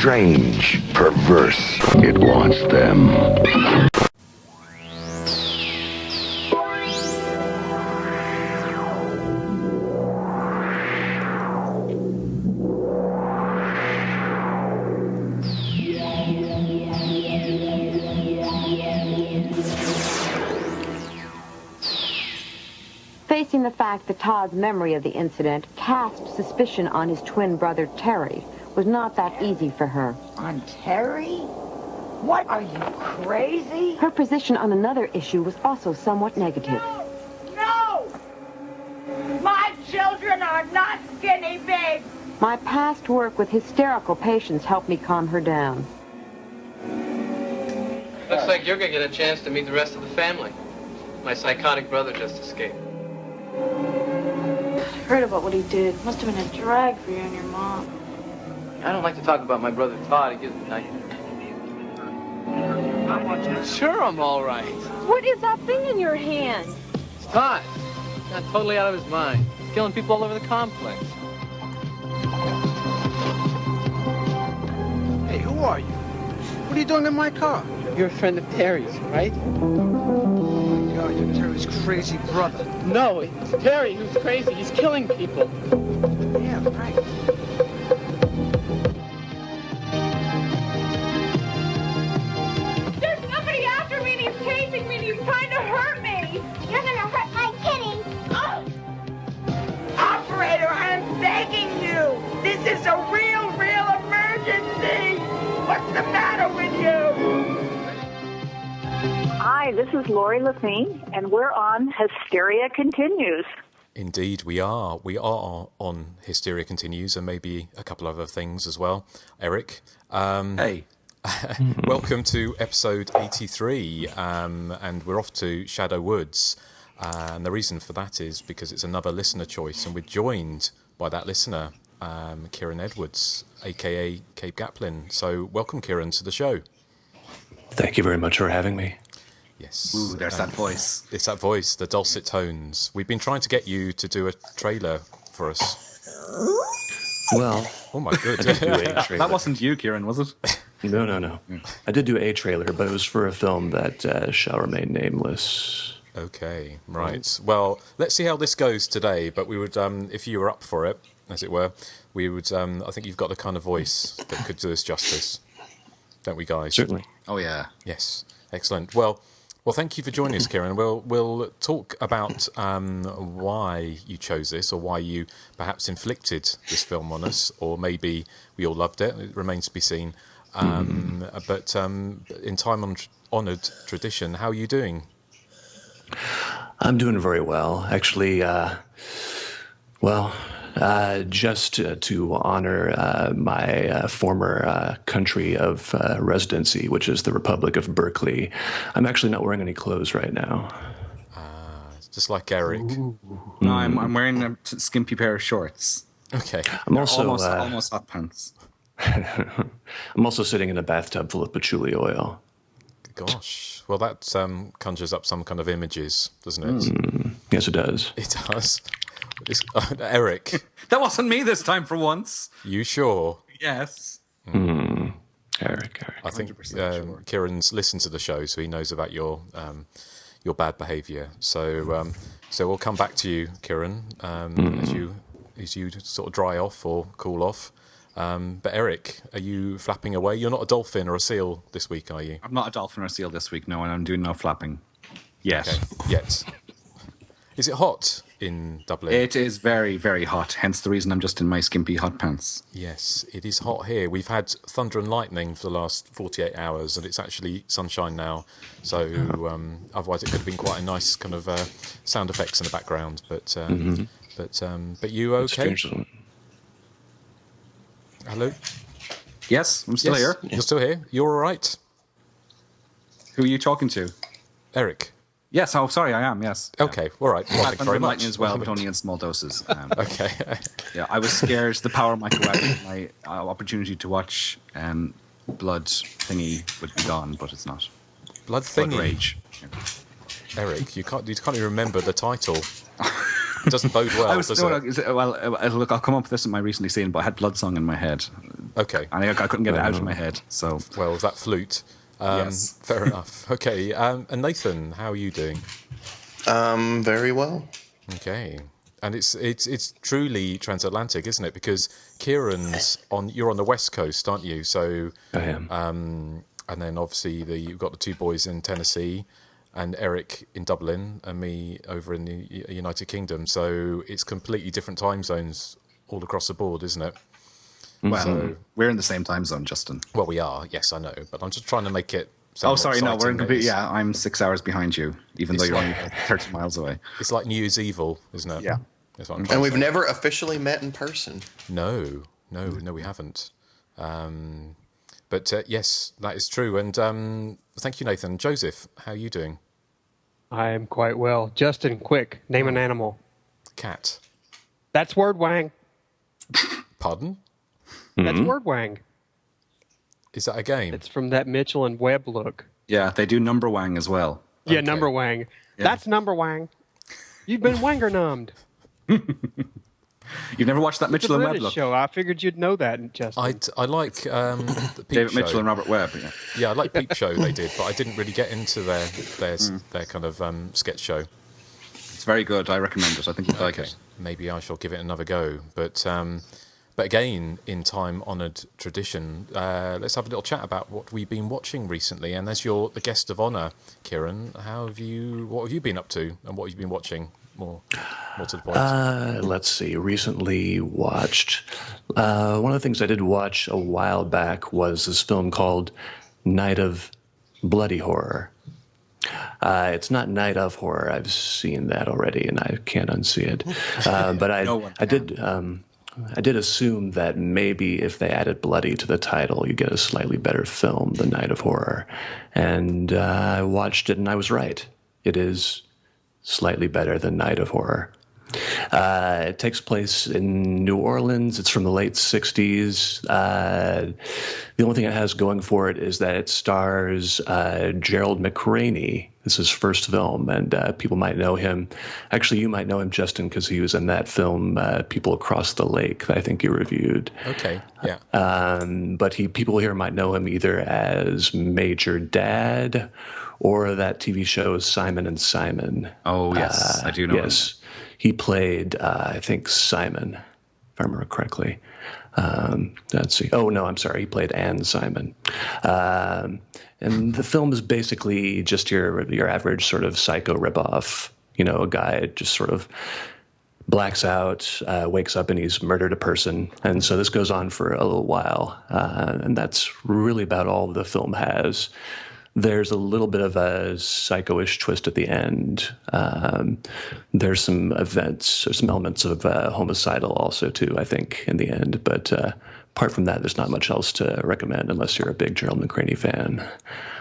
strange, perverse. It wants them. Facing the fact that Todd's memory of the incident cast suspicion on his twin brother Terry was not that easy for her. On Terry? What, are you crazy? Her position on another issue was also somewhat negative. No! My children are not skinny big! My past work with hysterical patients helped me calm her down. Looks like you're gonna get a chance to meet the rest of the family. My psychotic brother just escaped. I heard about what he did. Must have been a drag for you and your mom. I don't like to talk about my brother Todd. He gives me nightmares. Sure, I'm all right. What is that thing in your hand? It's Todd. He's not totally out of his mind. He's killing people all over the complex. Hey, who are you? What are you doing in my car? You're a friend of Terry's, right? God, you're Terry's crazy brother. No, it's Terry who's crazy. He's killing people. Yeah, right. There's somebody after me and he's chasing me and he's trying to hurt me. You're gonna hurt my kitty. Oh! Operator, I'm begging you! This is a real emergency! What's the matter with you? Hi, this is Lori Lafine, and we're on Hysteria Continues. Indeed, we are. We are on Hysteria Continues, and maybe a couple other things as well. Erik. Hey. Welcome to episode 83, and we're off to Shadow Woods. And the reason for that is because it's another listener choice, and we're joined by that listener, Kieran Edwards, a.k.a. Cape Gaplin. So welcome, Kieran, to the show. Thank you very much for having me. Yes. Ooh, there's that voice. It's that voice, the dulcet tones. We've been trying to get you to do a trailer for us. Well, oh my good. That wasn't you, Kieran, was it? No. I did do a trailer, but it was for a film that shall remain nameless. Okay, right. Well, let's see how this goes today. But we would, if you were up for it, as it were, we would. I think you've got the kind of voice that could do us justice, don't we, guys? Certainly. Oh yeah. Yes. Excellent. Well, thank you for joining us, Kieran. We'll talk about why you chose this, or why you perhaps inflicted this film on us, or maybe we all loved it. It remains to be seen. But in time-honoured tradition, how are you doing? I'm doing very well, actually. Just to honor my former country of residency, which is the Republic of Berkeley, I'm actually not wearing any clothes right now. Just like Erik. No, I'm wearing a skimpy pair of shorts. Okay. I'm also almost hot pants. I'm also sitting in a bathtub full of patchouli oil. Gosh. Well, that conjures up some kind of images, doesn't it? Yes, it does. It does. Erik. That wasn't me this time for once. You sure? Yes. Erik. I think sure. Kieran's listened to the show, so he knows about your bad behaviour. So we'll come back to you, Kieran, as you sort of dry off or cool off. But Erik, are you flapping away? You're not a dolphin or a seal this week, are you? I'm not a dolphin or a seal this week, no, and I'm doing no flapping. Yet. Okay. Yet. Is it hot in Dublin? It is very, very hot, hence the reason I'm just in my skimpy hot pants. Yes, it is hot here. We've had thunder and lightning for the last 48 hours, and it's actually sunshine now. So otherwise it could have been quite a nice kind of sound effects in the background. But you okay? Hello? Yes, I'm still here. You're still here? You're all right? Who are you talking to? Erik. Yes, oh, sorry, I am, yes. Okay, all right. Well, thank you very much. Lightning as well, but only in small doses. Okay. Yeah, I was scared the power might go out and my opportunity to watch Blood Thingy would be gone, but it's not. Blood Thingy? Blood Rage. Yeah. Erik, you can't even remember the title. It doesn't bode well, does it? Look, I'll come up with this in my recently seen, but I had Blood Song in my head. Okay. And I couldn't get it out of my head. So, well, that flute. Yes. Fair enough. Okay. And Nathan, how are you doing? Very well. Okay. And it's truly transatlantic, isn't it? Because Kieran's you're on the West Coast, aren't you? So I am. And then obviously you've got the two boys in Tennessee, and Erik in Dublin, and me over in the United Kingdom. So it's completely different time zones all across the board, isn't it? Well, we're in the same time zone, Justin. Well, we are. Yes, I know. But I'm just trying to make it. Oh, sorry, no, we're in complete. Yeah, I'm 6 hours behind you, even though you're only 30 miles away. It's like New Year's Evil, isn't it? Yeah. That's what I'm trying And to we've say. never officially met in person. No, we haven't. But yes, that is true. And thank you, Nathan. Joseph, how are you doing? I am quite well. Justin, quick, name an animal. Cat. That's word wang. Pardon? That's word wang. Is that a game? It's from that Mitchell and Webb look. Yeah, they do number wang as well. Yeah, Okay. number wang. Yeah. That's number wang. You've been wanger numbed. You've never watched that Mitchell and Webb British look? show. I figured you'd know that, Justin. I like the Peep David Show. Mitchell and Robert Webb. Yeah. Yeah, I like Peep Show they did, but I didn't really get into their kind of sketch show. It's very good. I recommend it. I think you'd like it. Maybe I shall give it another go. But again, in time-honoured tradition, let's have a little chat about what we've been watching recently. And as you're the guest of honour, Kieran, what have you been up to, and what have you been watching? More to the point. Let's see. Recently watched. One of the things I did watch a while back was this film called Night of Bloody Horror. It's not Night of Horror. I've seen that already, and I can't unsee it. But I did assume that maybe if they added bloody to the title, you get a slightly better film than Night of Horror. And I watched it, and I was right. It is slightly better than Night of Horror. It takes place in New Orleans. It's from the late 60s. The only thing it has going for it is that it stars Gerald McRaney. This is his first film, and people might know him. Actually, you might know him, Justin, because he was in that film People Across the Lake that I think you reviewed. Okay, yeah. But people here might know him either as Major Dad or that TV show Simon and Simon. Oh, yes, I do know him. He played, I think, Simon, if I remember correctly. Let's see. Oh, no, I'm sorry. He played Anne Simon. And the film is basically just your average sort of psycho ripoff. You know, a guy just sort of blacks out, wakes up, and he's murdered a person. And so this goes on for a little while. And that's really about all the film has. There's a little bit of a psycho-ish twist at the end. There's some events or some elements of homicidal also, too, I think, in the end. But apart from that, there's not much else to recommend unless you're a big Gerald McRaney fan.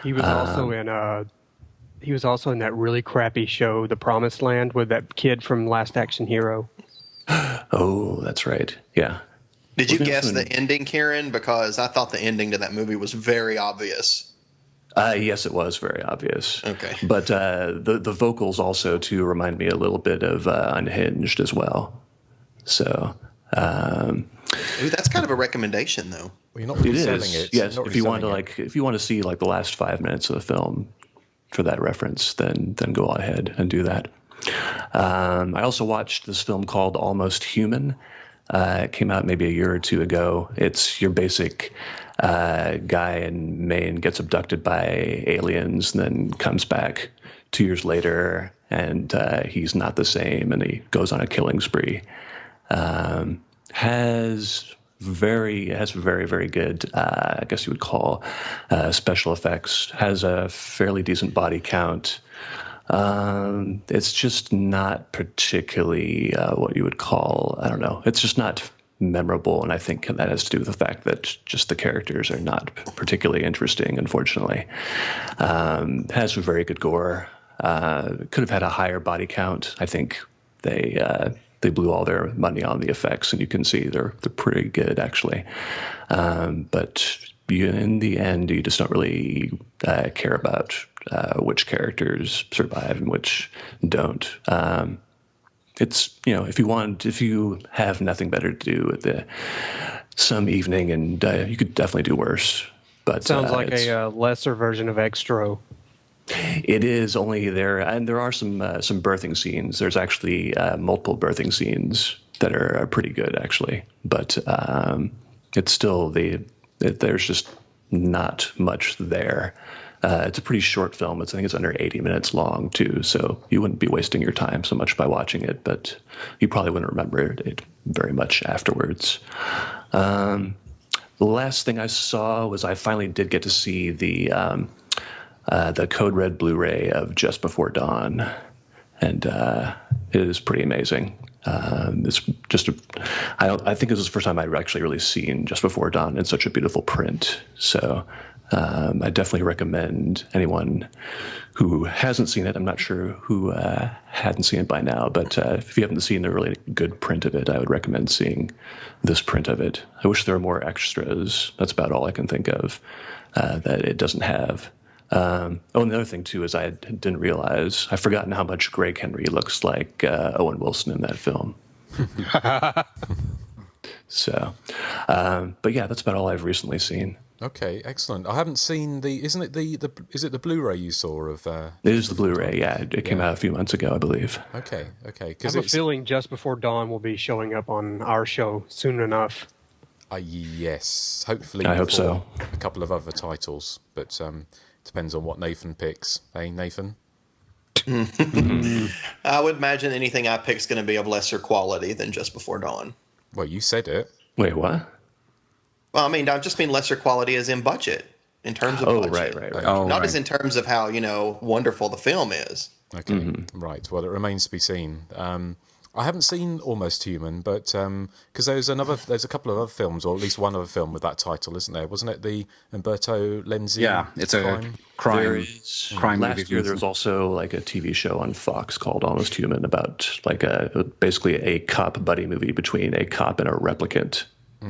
He was also in that really crappy show, The Promised Land, with that kid from Last Action Hero. Oh, that's right. Yeah. Did you guess the ending, Kieran? Because I thought the ending to that movie was very obvious. Yes, it was very obvious. Okay. But the vocals also, too, remind me a little bit of Unhinged as well. So... Ooh, that's kind of a recommendation, though. Well, you're not really selling it. Yes, if you want to see like the last 5 minutes of the film for that reference, then go ahead and do that. I also watched this film called Almost Human. It came out maybe a year or two ago. It's your basic guy in Maine gets abducted by aliens and then comes back 2 years later, and he's not the same, and he goes on a killing spree. Has very, very good, I guess you would call special effects. Has a fairly decent body count. It's just not particularly what you would call, I don't know. It's just not memorable, and I think that has to do with the fact that just the characters are not particularly interesting, unfortunately. Has very good gore. Could have had a higher body count. I think they blew all their money on the effects, and you can see they're pretty good, actually. But in the end, you just don't really care about which characters survive and which don't. it's, if you have nothing better to do with some evening, and you could definitely do worse. But sounds like a lesser version of Extro. It is, only there, and there are some birthing scenes. There's actually multiple birthing scenes that are pretty good, actually. But it's still there's just not much there. It's a pretty short film. I think it's under 80 minutes long, too, so you wouldn't be wasting your time so much by watching it, but you probably wouldn't remember it very much afterwards. The last thing I saw was I finally did get to see the Code Red Blu-ray of Just Before Dawn, and it is pretty amazing. It's just I think this is the first time I've actually really seen Just Before Dawn in such a beautiful print. So I definitely recommend anyone who hasn't seen it. I'm not sure who hadn't seen it by now, but if you haven't seen a really good print of it, I would recommend seeing this print of it. I wish there were more extras. That's about all I can think of that it doesn't have. And the other thing, too, is I didn't realize, I've forgotten how much Greg Henry looks like Owen Wilson in that film. So, but yeah, that's about all I've recently seen. Okay, excellent. I haven't seen isn't it is it the Blu-ray you saw of? It is the Blu-ray, yeah. It came out a few months ago, I believe. Okay. I have a feeling Just Before Dawn will be showing up on our show soon enough. Yes, hopefully. I hope so. A couple of other titles, but depends on what Nathan picks. Hey, Nathan? I would imagine anything I pick is going to be of lesser quality than Just Before Dawn. Well, you said it. Wait, what? Well, I mean, I just mean lesser quality as in budget, in terms of budget. Right. Not as in terms of how, wonderful the film is. Okay, right. Well, it remains to be seen. I haven't seen Almost Human, but because there's a couple of other films, or at least one other film with that title, isn't there? Wasn't it the Umberto Lenzi? Yeah, it's a crime movie. Last year there was also like a TV show on Fox called Almost Human about like basically a cop buddy movie between a cop and a replicant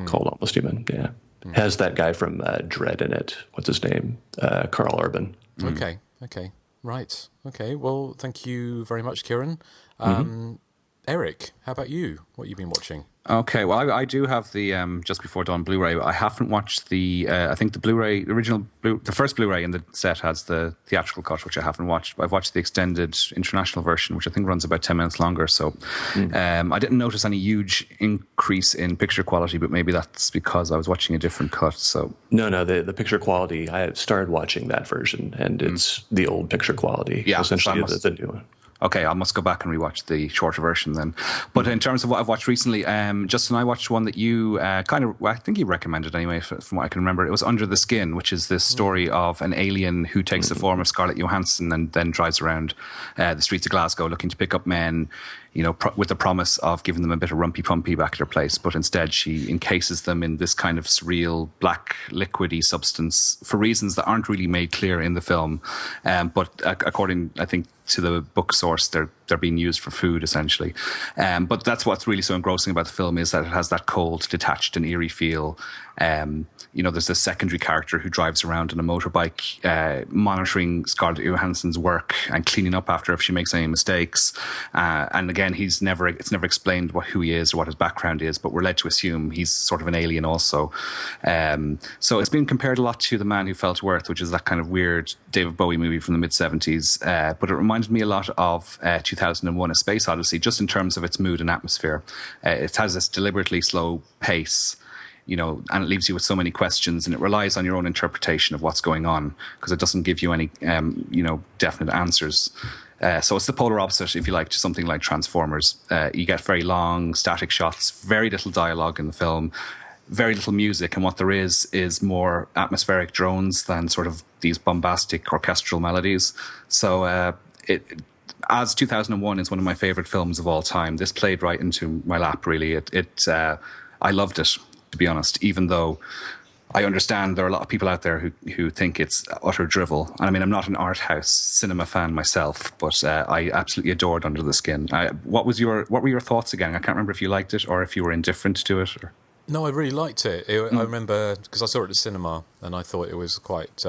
called Almost Human. Yeah, has that guy from Dread in it. What's his name? Carl Urban. Okay, right. Okay, well, thank you very much, Kieran. Eric, how about you? What have you been watching? Okay, well, I do have the Just Before Dawn Blu-ray. I haven't watched I think the Blu-ray, the first Blu-ray in the set has the theatrical cut, which I haven't watched. But I've watched the extended international version, which I think runs about 10 minutes longer. So I didn't notice any huge increase in picture quality, but maybe that's because I was watching a different cut. So No, the picture quality, I had started watching that version, and it's the old picture quality, essentially the new one. Okay, I must go back and rewatch the shorter version then. But in terms of what I've watched recently, Justin, I watched one that you I think you recommended anyway, from what I can remember. It was Under the Skin, which is this story of an alien who takes the form of Scarlett Johansson and then drives around the streets of Glasgow looking to pick up men, with the promise of giving them a bit of rumpy-pumpy back at their place. But instead, she encases them in this kind of surreal, black, liquidy substance for reasons that aren't really made clear in the film. But according, I think, to the book source, they're being used for food, essentially. But that's what's really so engrossing about the film, is that it has that cold, detached and eerie feel. There's this secondary character who drives around on a motorbike, monitoring Scarlett Johansson's work and cleaning up after her if she makes any mistakes. And again, it's never explained who he is or what his background is, but we're led to assume he's sort of an alien also. So it's been compared a lot to The Man Who Fell to Earth, which is that kind of weird David Bowie movie from the mid-70s. But it reminded me a lot of 2001: A Space Odyssey, just in terms of its mood and atmosphere. It has this deliberately slow pace, and it leaves you with so many questions, and it relies on your own interpretation of what's going on, because it doesn't give you any, definite answers. So it's the polar opposite, if you like, to something like Transformers. You get very long, static shots, very little dialogue in the film, very little music, and what there is more atmospheric drones than sort of these bombastic orchestral melodies. So as 2001 is one of my favorite films of all time, this played right into my lap, really. I loved it, to be honest, even though I understand there are a lot of people out there who think it's utter drivel. And I mean, I'm not an art house cinema fan myself, but I absolutely adored Under the Skin. What were your thoughts again? I can't remember if you liked it or if you were indifferent to it. Or... No, I really liked it. I remember, because I saw it at the cinema, and I thought it was quite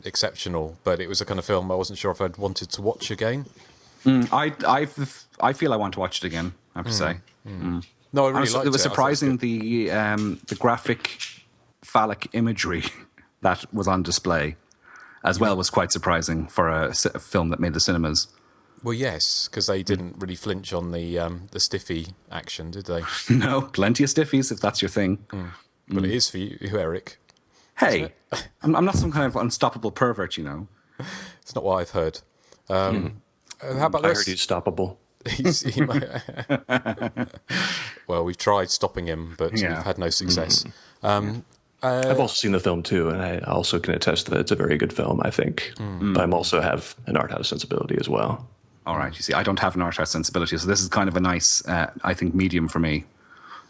exceptional, but it was a kind of film I wasn't sure if I'd wanted to watch again. I feel I want to watch it again, I have to say. No, I really liked it. It was surprising the graphic phallic imagery that was on display as well was quite surprising for a film that made the cinemas. Well, yes, because they didn't really flinch on the stiffy action, did they? No, plenty of stiffies if that's your thing. But it is for you, Eric. Hey, I'm not some kind of unstoppable pervert, you know. It's not what I've heard. How about I this? heard he's stoppable. Well, we've tried stopping him, but we've had no success. I've also seen the film too, and I also can attest that it's a very good film, I think. But I also have an art house sensibility as well. All right, you see, I don't have an art house sensibility, so this is kind of a nice, I think, medium for me.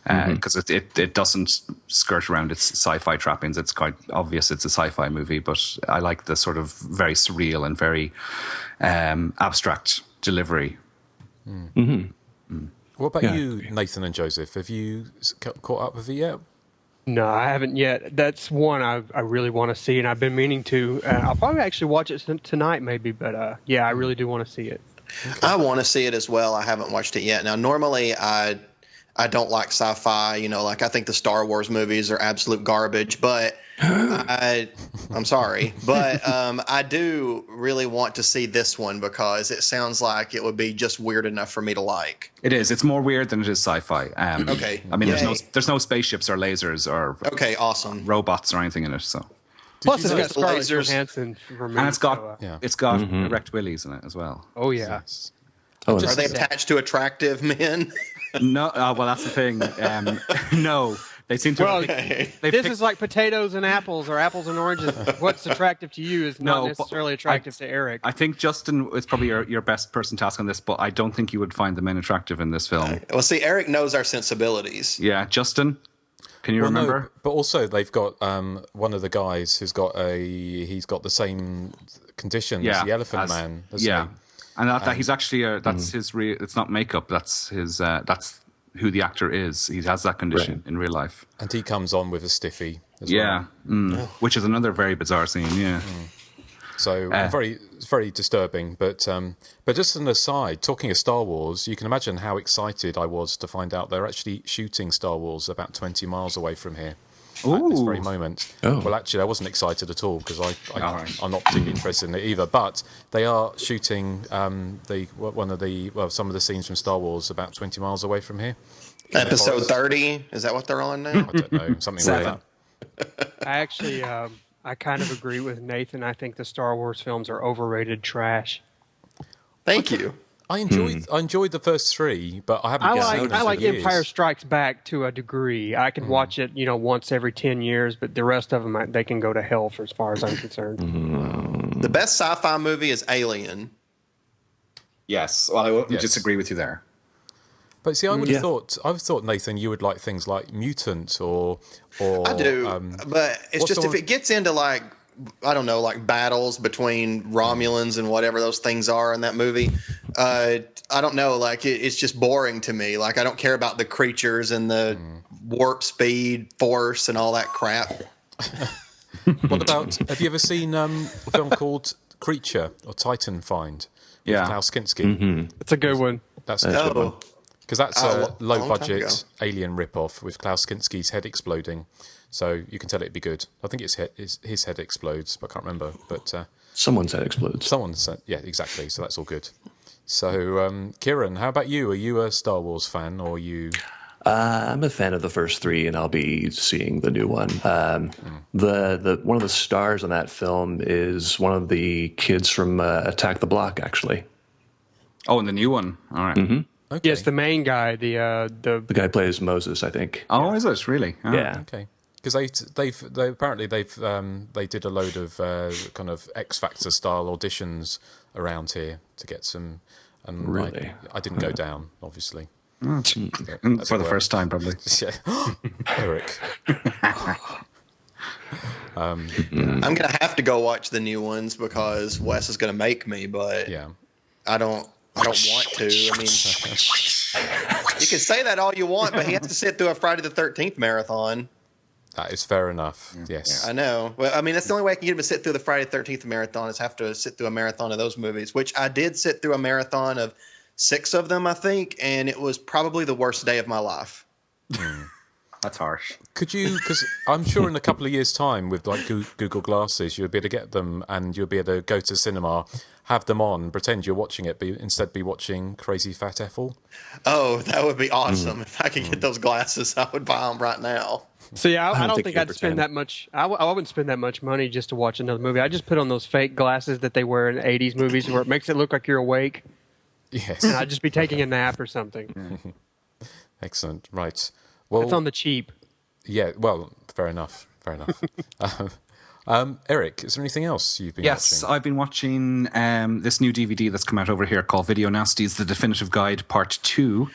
Because it doesn't skirt around its sci-fi trappings. It's quite obvious it's a sci-fi movie, but I like the sort of very surreal and very abstract delivery. What about you, Nathan and Joseph? Have you caught up with it yet? No, I haven't yet. That's one I really want to see, and I've been meaning to. I'll probably actually watch it tonight, maybe. But I really do want to see it. Okay. I want to see it as well. I haven't watched it yet. Now, normally I don't like sci-fi. You know, like I think the Star Wars movies are absolute garbage. But I'm sorry, but I do really want to see this one because it sounds like it would be just weird enough for me to like. It is. It's more weird than it is sci-fi. Okay. I mean, there's no spaceships or lasers or awesome robots or anything in it. So. Plus, it's got Scarlett Johansson for me. And it's got erect willies in it as well. Oh yeah. Are they attached to attractive men? No. Well, that's the thing. No. They seem to. Well, this is like potatoes and apples, or apples and oranges. What's attractive to you is not necessarily attractive to Eric. I think Justin is probably your best person to ask on this, but I don't think you would find the men attractive in this film. Well, see, Eric knows our sensibilities. Yeah, Justin, can you remember? No, but also they've got one of the guys who's got he's got the same condition as the Elephant Man. Yeah, and that he's actually that's his real. It's not makeup. That's his. That's who the actor is. He has that condition in real life. And he comes on with a stiffy as well. Which is another very bizarre scene, So very disturbing. But just an aside, talking of Star Wars, you can imagine how excited I was to find out they're actually shooting Star Wars about 20 miles away from here. At this very moment. Well, actually, I wasn't excited at all because I'm not particularly interested in it either. But they are shooting some of the scenes from Star Wars about 20 miles away from here. Episode 30, is that what they're on now? I don't know, something like that. I actually, I kind of agree with Nathan. I think the Star Wars films are overrated trash. Thank you. I enjoyed the first three, but I haven't. I like Empire Strikes Back to a degree. I can watch it, once every 10 years, but the rest of them they can go to hell for as far as I'm concerned. The best sci-fi movie is Alien. Yes, well, I would disagree with you there. But see, I would have thought, Nathan, you would like things like Mutant or I do, but it's just if it gets into like, I don't know, like battles between Romulans and whatever those things are in that movie. I don't know, like it's just boring to me. Like I don't care about the creatures and the warp speed, force, and all that crap. What about? Have you ever seen a film called Creature or Titan Find? With Klaus Kinski. It's a good one. That's a good one. Because that's a low-budget alien rip-off with Klaus Kinski's head exploding. So you can tell it'd be good. I think his head explodes, but I can't remember. But someone's head explodes. Someone's head, yeah, exactly. So that's all good. So, Kieran, how about you? Are you a Star Wars fan, or you? I'm a fan of the first three, and I'll be seeing the new one. The one of the stars in that film is one of the kids from Attack the Block, actually. Oh, in the new one. All right. Mm-hmm. Okay. Yes, the main guy, the guy who plays Moses, I think. Oh, is it really? Oh. Yeah. Okay. Because they did a load of kind of X Factor style auditions around here to get some. And really, I didn't go down, obviously. For the first time, probably. Erik. I'm gonna have to go watch the new ones because Wes is gonna make me, but I don't want to. I mean, you can say that all you want, but he has to sit through a Friday the 13th marathon. That is fair enough. Yes. I know. Well, I mean, that's the only way I can get him to sit through the Friday the 13th marathon is have to sit through a marathon of those movies, which I did sit through a marathon of 6 of them, I think, and it was probably the worst day of my life. That's harsh. Could you, because I'm sure in a couple of years' time with like Google Glasses, you'll be able to get them and you'll be able to go to cinema, have them on, pretend you're watching it, but instead be watching Crazy Fat Ethel. Oh, that would be awesome. If I could get those glasses, I would buy them right now. So yeah, I don't think I'd spend that much. I wouldn't spend that much money just to watch another movie. I just put on those fake glasses that they wear in 80s movies where it makes it look like you're awake. Yes. And I'd just be taking a nap or something. Excellent. Right. Well, it's on the cheap. Yeah. Well, fair enough. Fair enough. Erik, is there anything else you've been watching? Yes, I've been watching this new DVD that's come out over here called Video Nasties, The Definitive Guide Part 2,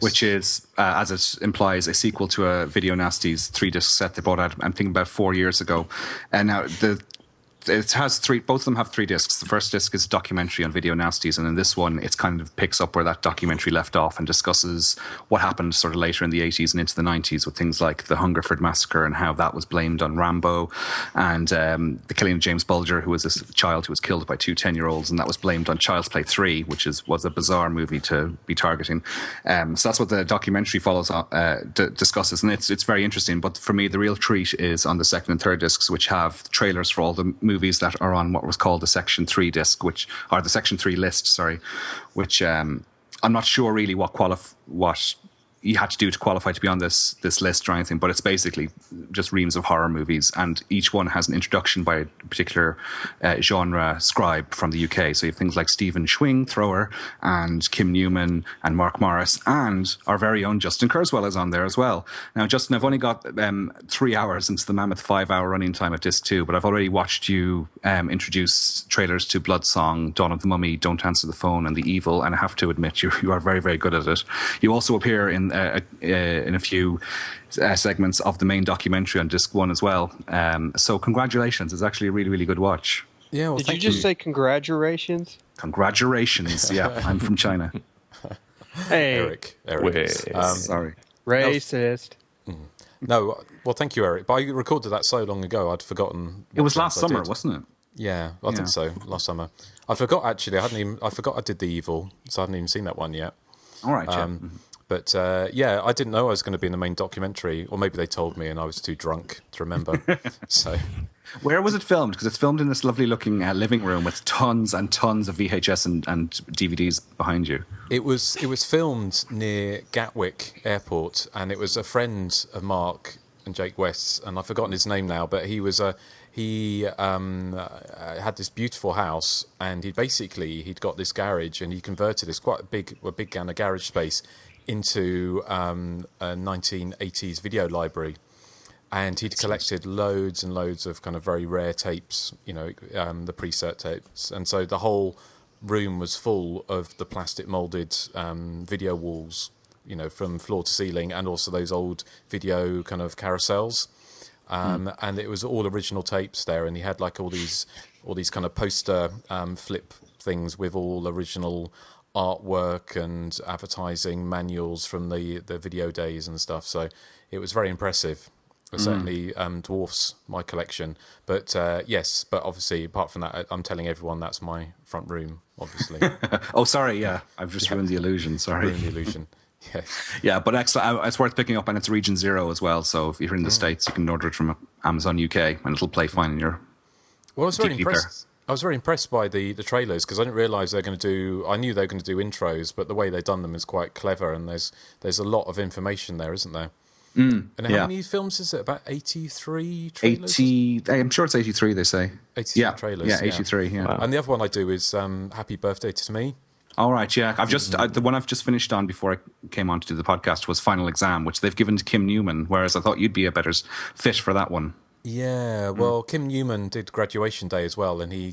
which is, as it implies, a sequel to a Video Nasties 3-disc set they brought out, I'm thinking about 4 years ago. And now it has both of them have 3 discs. The first disc is a documentary on Video Nasties, and in this one, it kind of picks up where that documentary left off and discusses what happened sort of later in the 80s and into the 90s with things like the Hungerford Massacre and how that was blamed on Rambo, and the killing of James Bulger, who was this child who was killed by 2 10-year-olds, and that was blamed on Child's Play 3, which was a bizarre movie to be targeting. So that's what the documentary discusses, and it's very interesting. But for me, the real treat is on the second and third discs, which have trailers for all the movies that are on what was called the Section 3 disc, the Section 3 list, which I'm not sure really what you had to do to qualify to be on this list or anything, but it's basically just reams of horror movies, and each one has an introduction by a particular genre scribe from the UK. So you have things like Stephen Schwing, Thrower, and Kim Newman, and Mark Morris, and our very own Justin Kurzweil is on there as well. Now, Justin, I've only got 3 hours into the mammoth 5-hour running time at disc 2, but I've already watched you introduce trailers to Bloodsong, Dawn of the Mummy, Don't Answer the Phone, and The Evil, and I have to admit you are very, very good at it. You also appear in a few segments of the main documentary on disc 1 as well. So congratulations. It's actually a really, really good watch. Yeah. Well, Did you just say congratulations? Congratulations. Yeah, I'm from China. Hey. Erik. Sorry. Racist. No, well, thank you, Erik. But I recorded that so long ago, I'd forgotten. It was last summer, wasn't it? Yeah, I think so. Last summer. I forgot, actually. I forgot I did The Evil, so I hadn't even seen that one yet. All right, yeah. But yeah, I didn't know I was going to be in the main documentary, or maybe they told me and I was too drunk to remember. So, where was it filmed? Because it's filmed in this lovely-looking living room with tons and tons of VHS and DVDs behind you. It was filmed near Gatwick Airport, and it was a friend of Mark and Jake West's, and I've forgotten his name now, but he had this beautiful house, and he'd got this garage, and he converted this quite a big kind of garage space into a 1980s video library, and he'd collected loads and loads of kind of very rare tapes, the preset tapes, and so the whole room was full of the plastic molded video walls, from floor to ceiling, and also those old video kind of carousels, and it was all original tapes there, and he had like all these kind of poster flip things with all original artwork and advertising manuals from the video days and stuff. So it was very impressive. It certainly dwarfs my collection. But yes, but obviously apart from that, I'm telling everyone that's my front room, obviously. Oh, sorry, yeah. I've just ruined the illusion, sorry. Ruined the illusion, yes. Yeah, but excellent. It's worth picking up, and it's Region 0 as well. So if you're in the States, you can order it from Amazon UK, and it'll play fine in your Well, I was very DVD impressed. player. I was very impressed by the trailers, because I didn't realise they're going to do. I knew they were going to do intros, but the way they've done them is quite clever, and there's a lot of information there, isn't there? And how many films is it? About 83 trailers? 80. I'm sure it's 83. They say 83 trailers. Yeah, 83. Yeah. Wow. And the other one I do is Happy Birthday to Me. All right, yeah. The one I've just finished on before I came on to do the podcast was Final Exam, which they've given to Kim Newman, whereas I thought you'd be a better fit for that one. Yeah, well, Kim Newman did Graduation Day as well, and he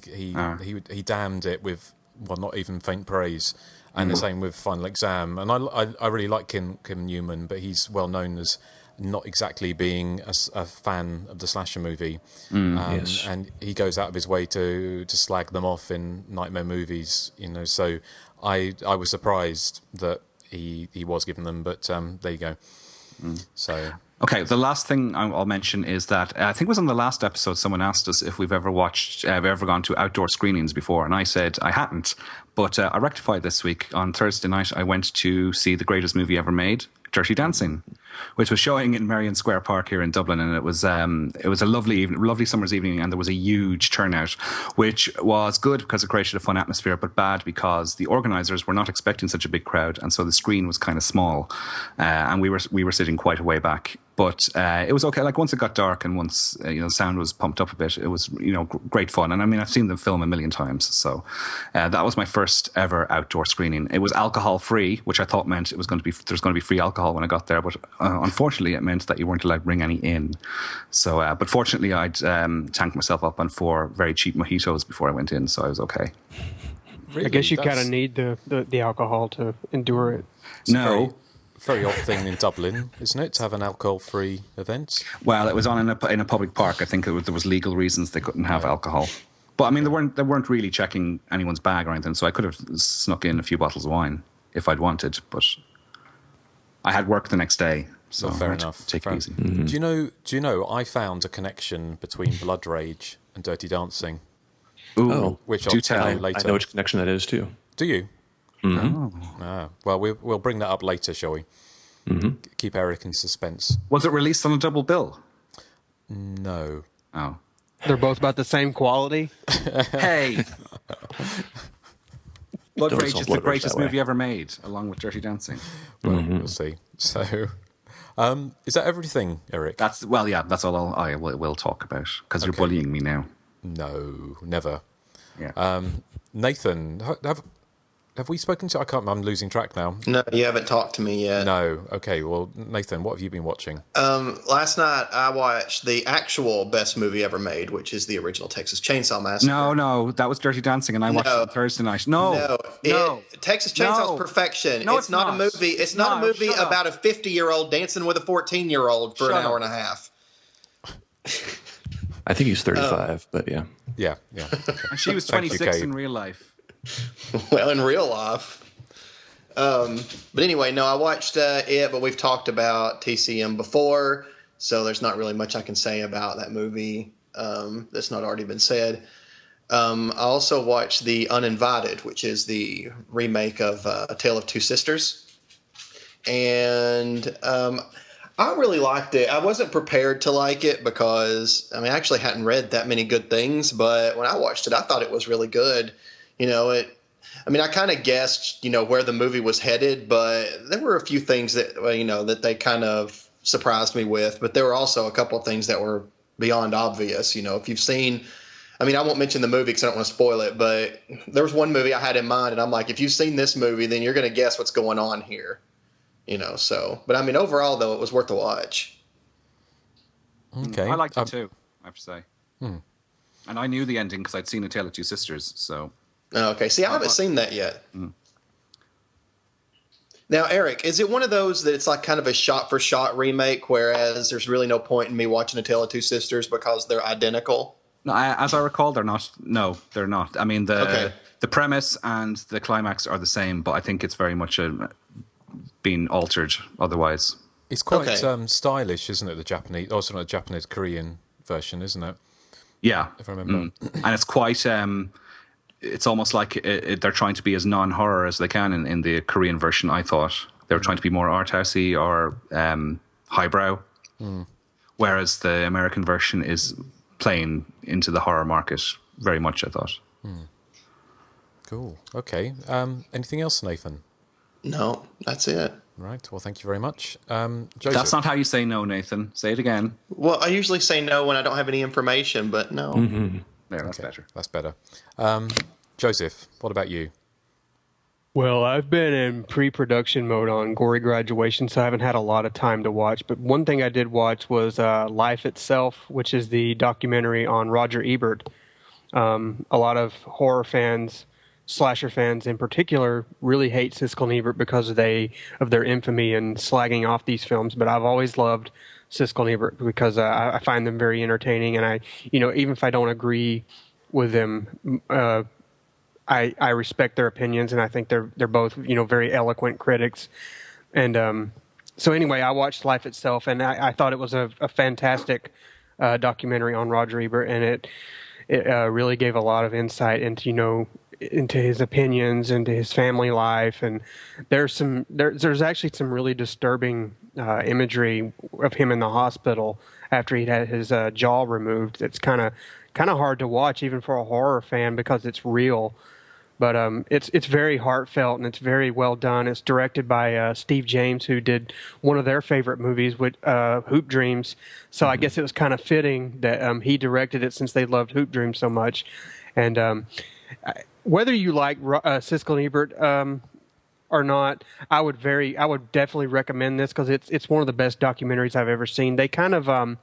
damned it with, well, not even faint praise. And the same with Final Exam. And I really like Kim Newman, but he's well known as not exactly being a fan of the slasher movie. Yes. And he goes out of his way to slag them off in nightmare movies, So I was surprised that he was given them, but there you go. So. Okay, the last thing I'll mention is that I think it was on the last episode someone asked us if we've ever gone to outdoor screenings before, and I said I hadn't, but I rectified this week. On Thursday night, I went to see the greatest movie ever made, Dirty Dancing, which was showing in Merrion Square Park here in Dublin, and it was a lovely summer's evening, and there was a huge turnout, which was good because it created a fun atmosphere, but bad because the organisers were not expecting such a big crowd, and so the screen was kind of small, and we were sitting quite a way back. But it was okay. Like once it got dark and once sound was pumped up a bit, it was great fun. And I mean, I've seen the film a million times, so that was my first ever outdoor screening. It was alcohol free, which I thought meant there's going to be free alcohol when I got there. But unfortunately, it meant that you weren't allowed to bring any in. So, but fortunately, I'd tanked myself up on 4 very cheap mojitos before I went in, so I was okay. Really? I guess you kind of need the alcohol to endure it. No. Very odd thing in Dublin, isn't it, to have an alcohol-free event? Well, it was on in a public park. I think there was legal reasons they couldn't have alcohol. But I mean, they weren't really checking anyone's bag or anything, so I could have snuck in a few bottles of wine if I'd wanted. But I had work the next day, so fair enough. Take it easy. Mm-hmm. Do you know? I found a connection between Blood Rage and Dirty Dancing. Ooh, which I'll tell you later. I know which connection that is too. Do you? Mm-hmm. Well, we'll bring that up later, shall we? Mm-hmm. Keep Erik in suspense. Was it released on a double bill? No. Oh. They're both about the same quality? Hey! Blood Rage is the greatest movie ever made, along with Dirty Dancing. Well, we'll see. So, is that everything, Erik? That's all I will talk about, because you're bullying me now. No, never. Yeah. Nathan, have we spoken to? I can't. I'm losing track now. No, you haven't talked to me yet. No. Okay. Well, Nathan, what have you been watching? Last night I watched the actual best movie ever made, which is the original Texas Chainsaw Massacre. No, that was Dirty Dancing, and I watched it on Thursday night. No. Texas Chainsaw is perfection. No, it's not a movie. It's not a movie about a 50-year-old dancing with a 14-year-old for an hour and a half. I think he's 35, but yeah. Yeah. Okay. And she was 26 in real life. Well, in real life. But anyway, no, I watched it, but we've talked about TCM before, so there's not really much I can say about that movie that's not already been said. I also watched The Uninvited, which is the remake of A Tale of Two Sisters. And I really liked it. I wasn't prepared to like it because, I actually hadn't read that many good things, but when I watched it, I thought it was really good. I kind of guessed, where the movie was headed, but there were a few things that, that they kind of surprised me with. But there were also a couple of things that were beyond obvious. If you've seen, I won't mention the movie because I don't want to spoil it, but there was one movie I had in mind, and I'm like, if you've seen this movie, then you're going to guess what's going on here. But overall, though, it was worth a watch. Okay. I liked it too, I have to say. And I knew the ending because I'd seen A Tale of Two Sisters, so... Okay. See, I haven't seen that yet. Now, Erik, is it one of those that it's like kind of a shot-for-shot remake, whereas there's really no point in me watching A Tale of Two Sisters because they're identical? No, as I recall, they're not. No, they're not. The premise and the climax are the same, but I think it's very much been altered otherwise. It's quite stylish, isn't it? The Japanese, also not the Japanese, Korean version, isn't it? Yeah. If I remember. And it's quite... it's almost like they're trying to be as non-horror as they can in the Korean version, I thought. They were trying to be more art-housey or highbrow, whereas the American version is playing into the horror market very much, I thought. Cool. Okay. Anything else, Nathan? No, that's it. Right. Well, thank you very much. Joseph. That's not how you say no, Nathan. Say it again. Well, I usually say no when I don't have any information, but no. Mm-hmm. Yeah, that's better. That's better. Joseph, what about you? Well, I've been in pre-production mode on Gory Graduation, so I haven't had a lot of time to watch. But one thing I did watch was Life Itself, which is the documentary on Roger Ebert. A lot of horror fans, slasher fans in particular, really hate Siskel and Ebert because of their infamy and slagging off these films. But I've always loved Siskel and Ebert because I find them very entertaining, and even if I don't agree with them, I respect their opinions, and I think they're both very eloquent critics. And So anyway, I watched Life Itself, and I thought it was a fantastic documentary on Roger Ebert, and it really gave a lot of insight into his opinions, into his family life, and there's actually some really disturbing imagery of him in the hospital after he'd had his jaw removed. It's kind of hard to watch even for a horror fan because it's real. But it's very heartfelt and it's very well done. It's directed by Steve James, who did one of their favorite movies, with Hoop Dreams. So I guess it was kind of fitting that he directed it since they loved Hoop Dreams so much. And whether you like Siskel and Ebert or not, I would definitely recommend this because it's one of the best documentaries I've ever seen. They kind of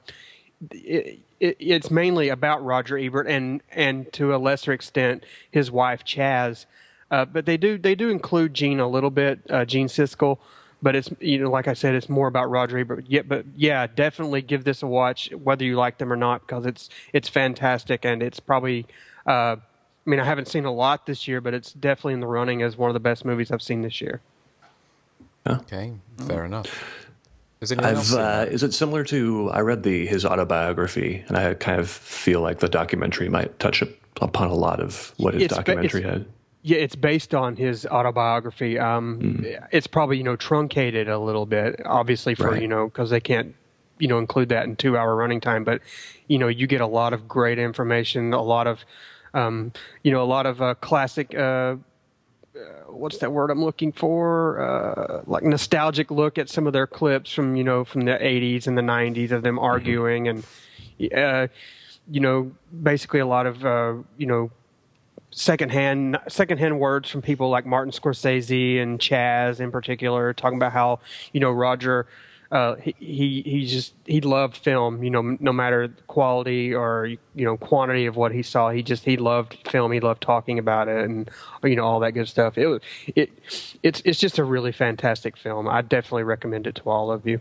it's mainly about Roger Ebert and to a lesser extent his wife Chaz, but they do include Gene a little bit, Gene Siskel, but it's like I said, it's more about Roger Ebert. Yeah, definitely give this a watch whether you like them or not because it's fantastic and it's probably I haven't seen a lot this year, but it's definitely in the running as one of the best movies I've seen this year. Okay, fair enough. Is it similar to? I read his autobiography, and I kind of feel like the documentary might touch upon a lot lot of what his documentary had. Yeah, it's based on his autobiography. It's probably truncated a little bit, obviously for because they can't include that in 2-hour running time. But you get a lot of great information, a lot of classic. What's that word I'm looking for? Like nostalgic look at some of their clips from the 80s and the 90s of them arguing and basically a lot of secondhand words from people like Martin Scorsese and Chaz in particular, talking about how Roger he loved film, no matter quality or quantity of what he saw. He loved film. He loved talking about it and all that good stuff. It's just a really fantastic film. I definitely recommend it to all of you.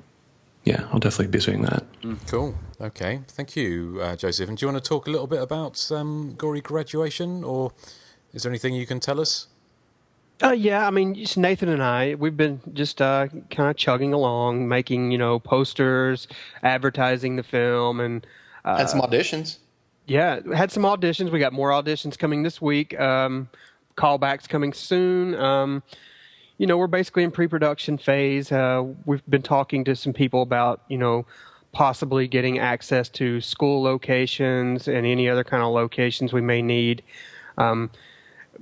Yeah, I'll definitely be seeing that. Cool. Okay, thank you, Joseph. And do you want to talk a little bit about Gory Graduation, or is there anything you can tell us? Yeah, just Nathan and I, we've been just kind of chugging along, making, posters, advertising the film, and had some auditions. Yeah, had some auditions. We got more auditions coming this week. Callbacks coming soon. We're basically in pre-production phase. We've been talking to some people about, possibly getting access to school locations and any other kind of locations we may need.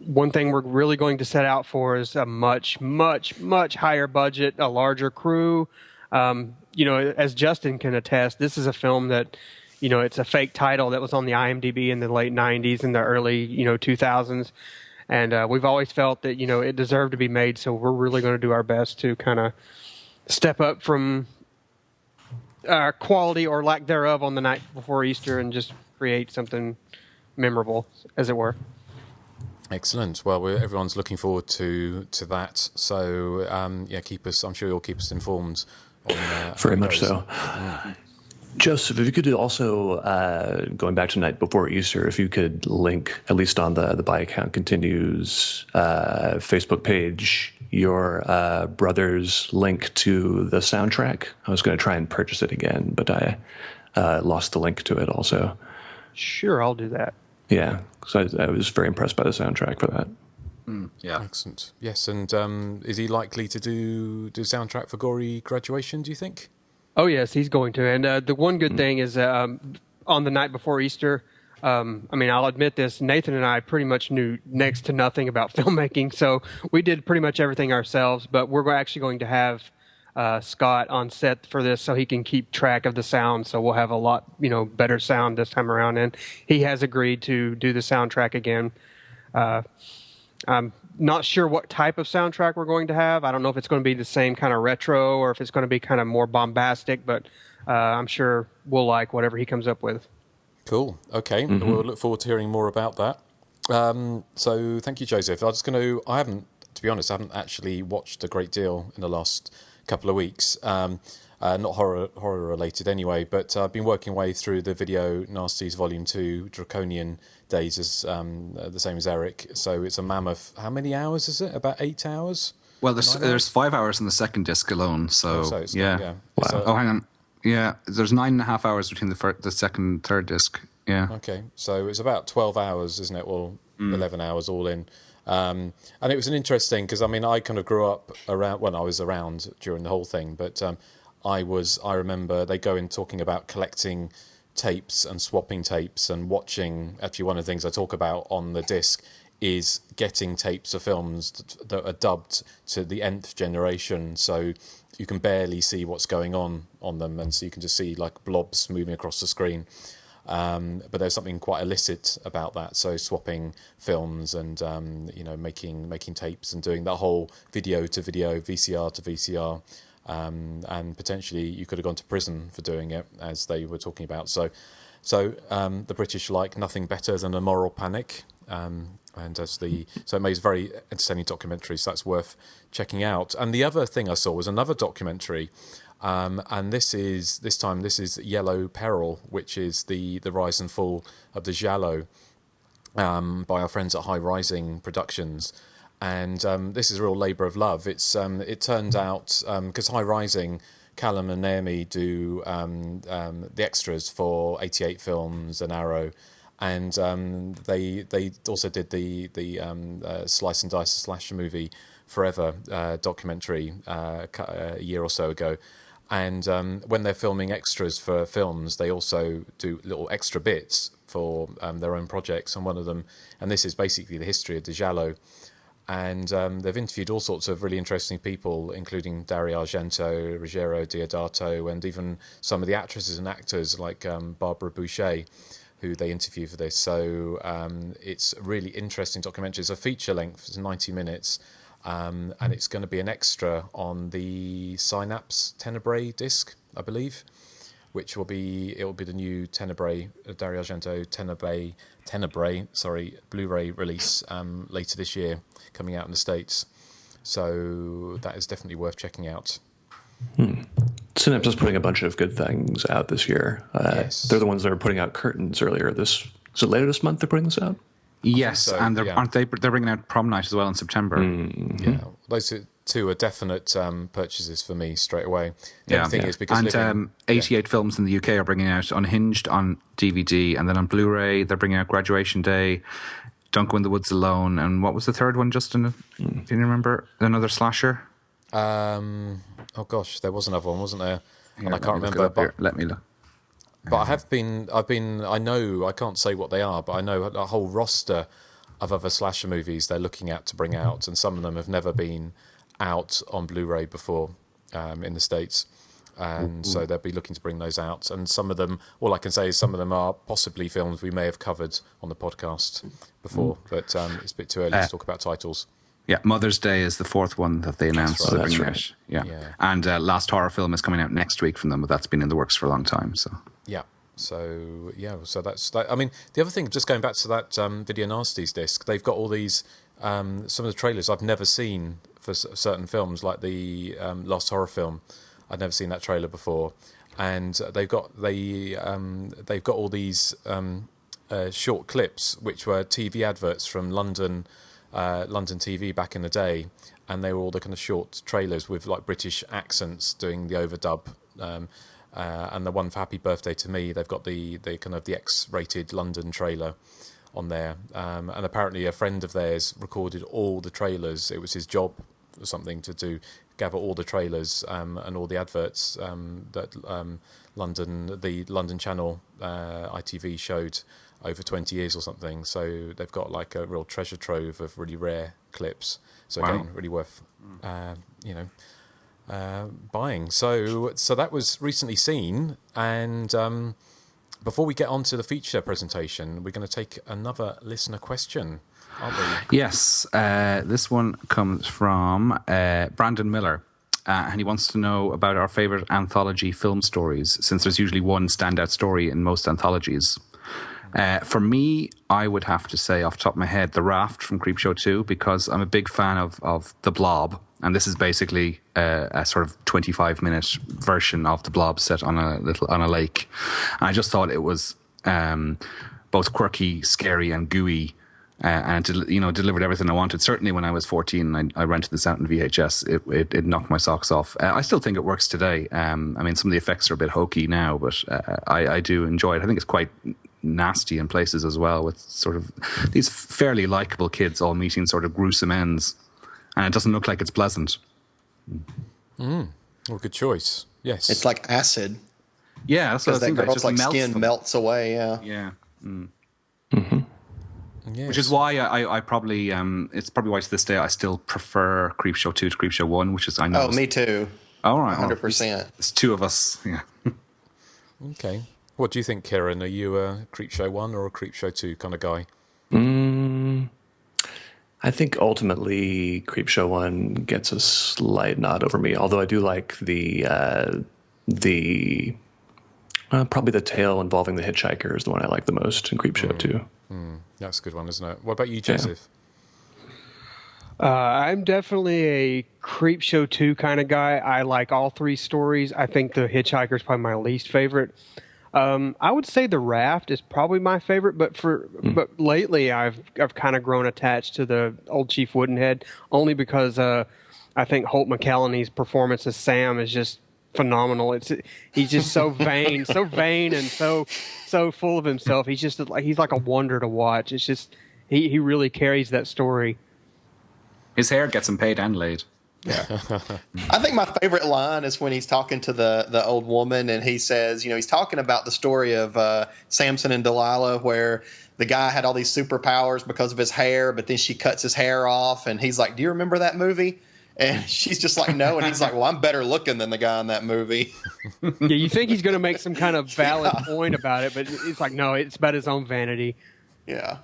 One thing we're really going to set out for is a much, much, much higher budget, a larger crew. As Justin can attest, this is a film that, it's a fake title that was on the IMDb in the late 90s and the early, 2000s. And we've always felt that, it deserved to be made. So we're really going to do our best to kind of step up from quality or lack thereof on the night before Easter and just create something memorable, as it were. Excellent. Well, everyone's looking forward to that. So, keep us. I'm sure you'll keep us informed. Very much so. Joseph, if you could also, going back to Night Before Easter, if you could link, at least on the By Account Continues Facebook page, your brother's link to the soundtrack. I was going to try and purchase it again, but I lost the link to it also. Sure, I'll do that. Yeah, so I was very impressed by the soundtrack for that. Yeah, excellent. Yes, and is he likely to do soundtrack for Gory Graduation, do you think? Oh, yes, he's going to. And the one good thing is on the Night Before Easter, I'll admit this, Nathan and I pretty much knew next to nothing about filmmaking, so we did pretty much everything ourselves, but we're actually going to have Scott on set for this so he can keep track of the sound, so we'll have a lot better sound this time around, and he has agreed to do the soundtrack again. I'm not sure what type of soundtrack we're going to have. I don't know if it's going to be the same kind of retro or if it's going to be kind of more bombastic, but I'm sure we'll like whatever he comes up with. Cool. Okay. We'll look forward to hearing more about that. So thank you, Joseph. I haven't actually watched a great deal in the last couple of weeks. Not horror related anyway, but I've been working way through the Video Nasties Volume 2 Draconian Days, as the same as Erik. So it's a mammoth. How many hours is it? About 8 hours? Well, there's 5 hours in the second disc alone, so yeah. Wow. So, oh, hang on. Yeah, there's 9.5 hours between the second and third disc. Yeah. Okay, so it's about 12 hours, isn't it? Well, 11 hours all in. And it was an interesting, because I mean, I kind of grew up around when I was around during the whole thing, but I remember they go in talking about collecting tapes and swapping tapes and watching. Actually, one of the things I talk about on the disc is getting tapes of films that are dubbed to the nth generation, so you can barely see what's going on them, and so you can just see like blobs moving across the screen. But there's something quite illicit about that. So swapping films and making tapes and doing that whole video to video, VCR to VCR, and potentially you could have gone to prison for doing it, as they were talking about. So the British like nothing better than a moral panic. So it makes very entertaining documentaries. So that's worth checking out. And the other thing I saw was another documentary, and this is Yellow Peril, which is the rise and fall of the giallo, by our friends at High Rising Productions. And this is a real labour of love. It turned out, because High Rising, Callum and Naomi do the extras for 88 Films and Arrow. And they also did the Slice and Dice slasher movie Forever documentary a year or so ago. And when they're filming extras for films, they also do little extra bits for their own projects. And one of them, and this is basically the history of the giallo. And they've interviewed all sorts of really interesting people, including Dario Argento, Ruggero Deodato, and even some of the actresses and actors like Barbara Boucher, who they interview for this. So it's a really interesting documentary. It's a feature length, it's 90 minutes, and it's going to be an extra on the Synapse Tenebrae disc, I believe, which will be the new Tenebrae, Dario Argento Tenebrae, Blu-ray release later this year, coming out in the States. So that is definitely worth checking out. Synapse is putting a bunch of good things out this year. Yes. They're the ones that are putting out Curtains earlier is it later this month they're putting this out? Yes, so, and aren't they? They're bringing out Prom Night as well in September. Mm-hmm. Yeah, those two are definite purchases for me straight away. The other thing is because 88 Films in the UK are bringing out Unhinged on DVD, and then on Blu-ray they're bringing out Graduation Day, Don't Go in the Woods Alone, and what was the third one, Justin? Can you remember? Another slasher? Oh gosh, there was another one, wasn't there? Here, and I can't remember. Let me look. But I know, I can't say what they are, but I know a whole roster of other slasher movies they're looking at to bring out, and some of them have never been out on Blu-ray before in the States. And so they'll be looking to bring those out. And some of them, all I can say is some of them are possibly films we may have covered on the podcast before, but it's a bit too early to talk about titles. Yeah, Mother's Day is the fourth one that they announced. That's right. Yeah. And Last Horror Film is coming out next week from them, but that's been in the works for a long time. So that's that. I mean, the other thing, just going back to that Video Nasties disc, they've got all these some of the trailers I've never seen for certain films, like the Last Horror Film. I'd never seen that trailer before, and they've got all these short clips which were TV adverts from London TV back in the day, and they were all the kind of short trailers with like British accents doing the overdub. And the one for Happy Birthday to Me, they've got the kind of the X-rated London trailer on there, and apparently a friend of theirs recorded all the trailers. It was his job or something to gather all the trailers and all the adverts that the London channel ITV showed over 20 years or something. So they've got like a real treasure trove of really rare clips. So again, really worth buying. So that was recently seen, and before we get on to the feature presentation, we're going to take another listener question, aren't we? Yes, this one comes from Brandon Miller, and he wants to know about our favourite anthology film stories, since there's usually one standout story in most anthologies. For me, I would have to say off the top of my head, The Raft from Creepshow 2, because I'm a big fan of The Blob, and this is basically a sort of 25-minute version of The Blob set on a lake. And I just thought it was both quirky, scary, and gooey, and it delivered everything I wanted. Certainly when I was 14, I rented this out in VHS. It knocked my socks off. I still think it works today. I mean, some of the effects are a bit hokey now, but I do enjoy it. I think it's quite nasty in places as well, with sort of these fairly likable kids all meeting sort of gruesome ends, and it doesn't look like it's pleasant. Well, good choice. Yes, it's like acid. Yeah, that's what I think. That girl's like skin melts away. Yeah. Yeah. Mm. Mm-hmm. Yes. Which is why I probably it's probably why to this day I still prefer Creepshow 2 to Creepshow 1, which is I know. Oh, me too. All right, 100%. It's two of us. Yeah. Okay. What do you think, Kieran? Are you a Creepshow 1 or a Creepshow 2 kind of guy? I think ultimately Creepshow 1 gets a slight nod over me, although I do like the probably the tale involving the hitchhiker is the one I like the most in Creepshow 2. That's a good one, isn't it? What about you, Joseph? I'm definitely a Creepshow 2 kind of guy. I like all three stories. I think the hitchhiker is probably my least favorite. I would say the Raft is probably my favorite, but lately I've kind of grown attached to the old Chief Woodenhead, only because I think Holt McCallany's performance as Sam is just phenomenal. He's just so vain, and so full of himself. He's like a wonder to watch. It's just he really carries that story. His hair gets him paid and laid. Yeah. I think my favorite line is when he's talking to the old woman, and he says, he's talking about the story of Samson and Delilah, where the guy had all these superpowers because of his hair, but then she cuts his hair off, and he's like, "Do you remember that movie?" And she's just like, "No," and he's like, "Well, I'm better looking than the guy in that movie." Yeah, you think he's going to make some kind of valid point about it, but it's like, no, it's about his own vanity. Yeah.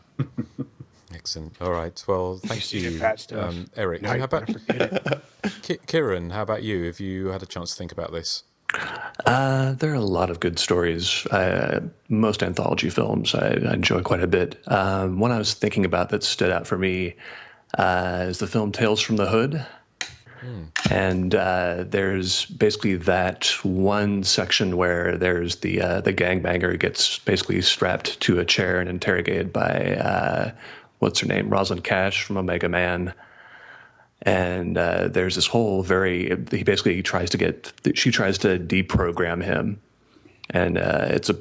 Excellent. All right. Well, thank you, Erik. No, how about Kieran? How about you? Have you had a chance to think about this? There are a lot of good stories. Most anthology films I enjoy quite a bit. One I was thinking about that stood out for me is the film Tales from the Hood. And there's basically that one section where there's the gangbanger gets basically strapped to a chair and interrogated by what's her name, Rosalind Cash from Omega Man. And there's this whole she tries to deprogram him, and it's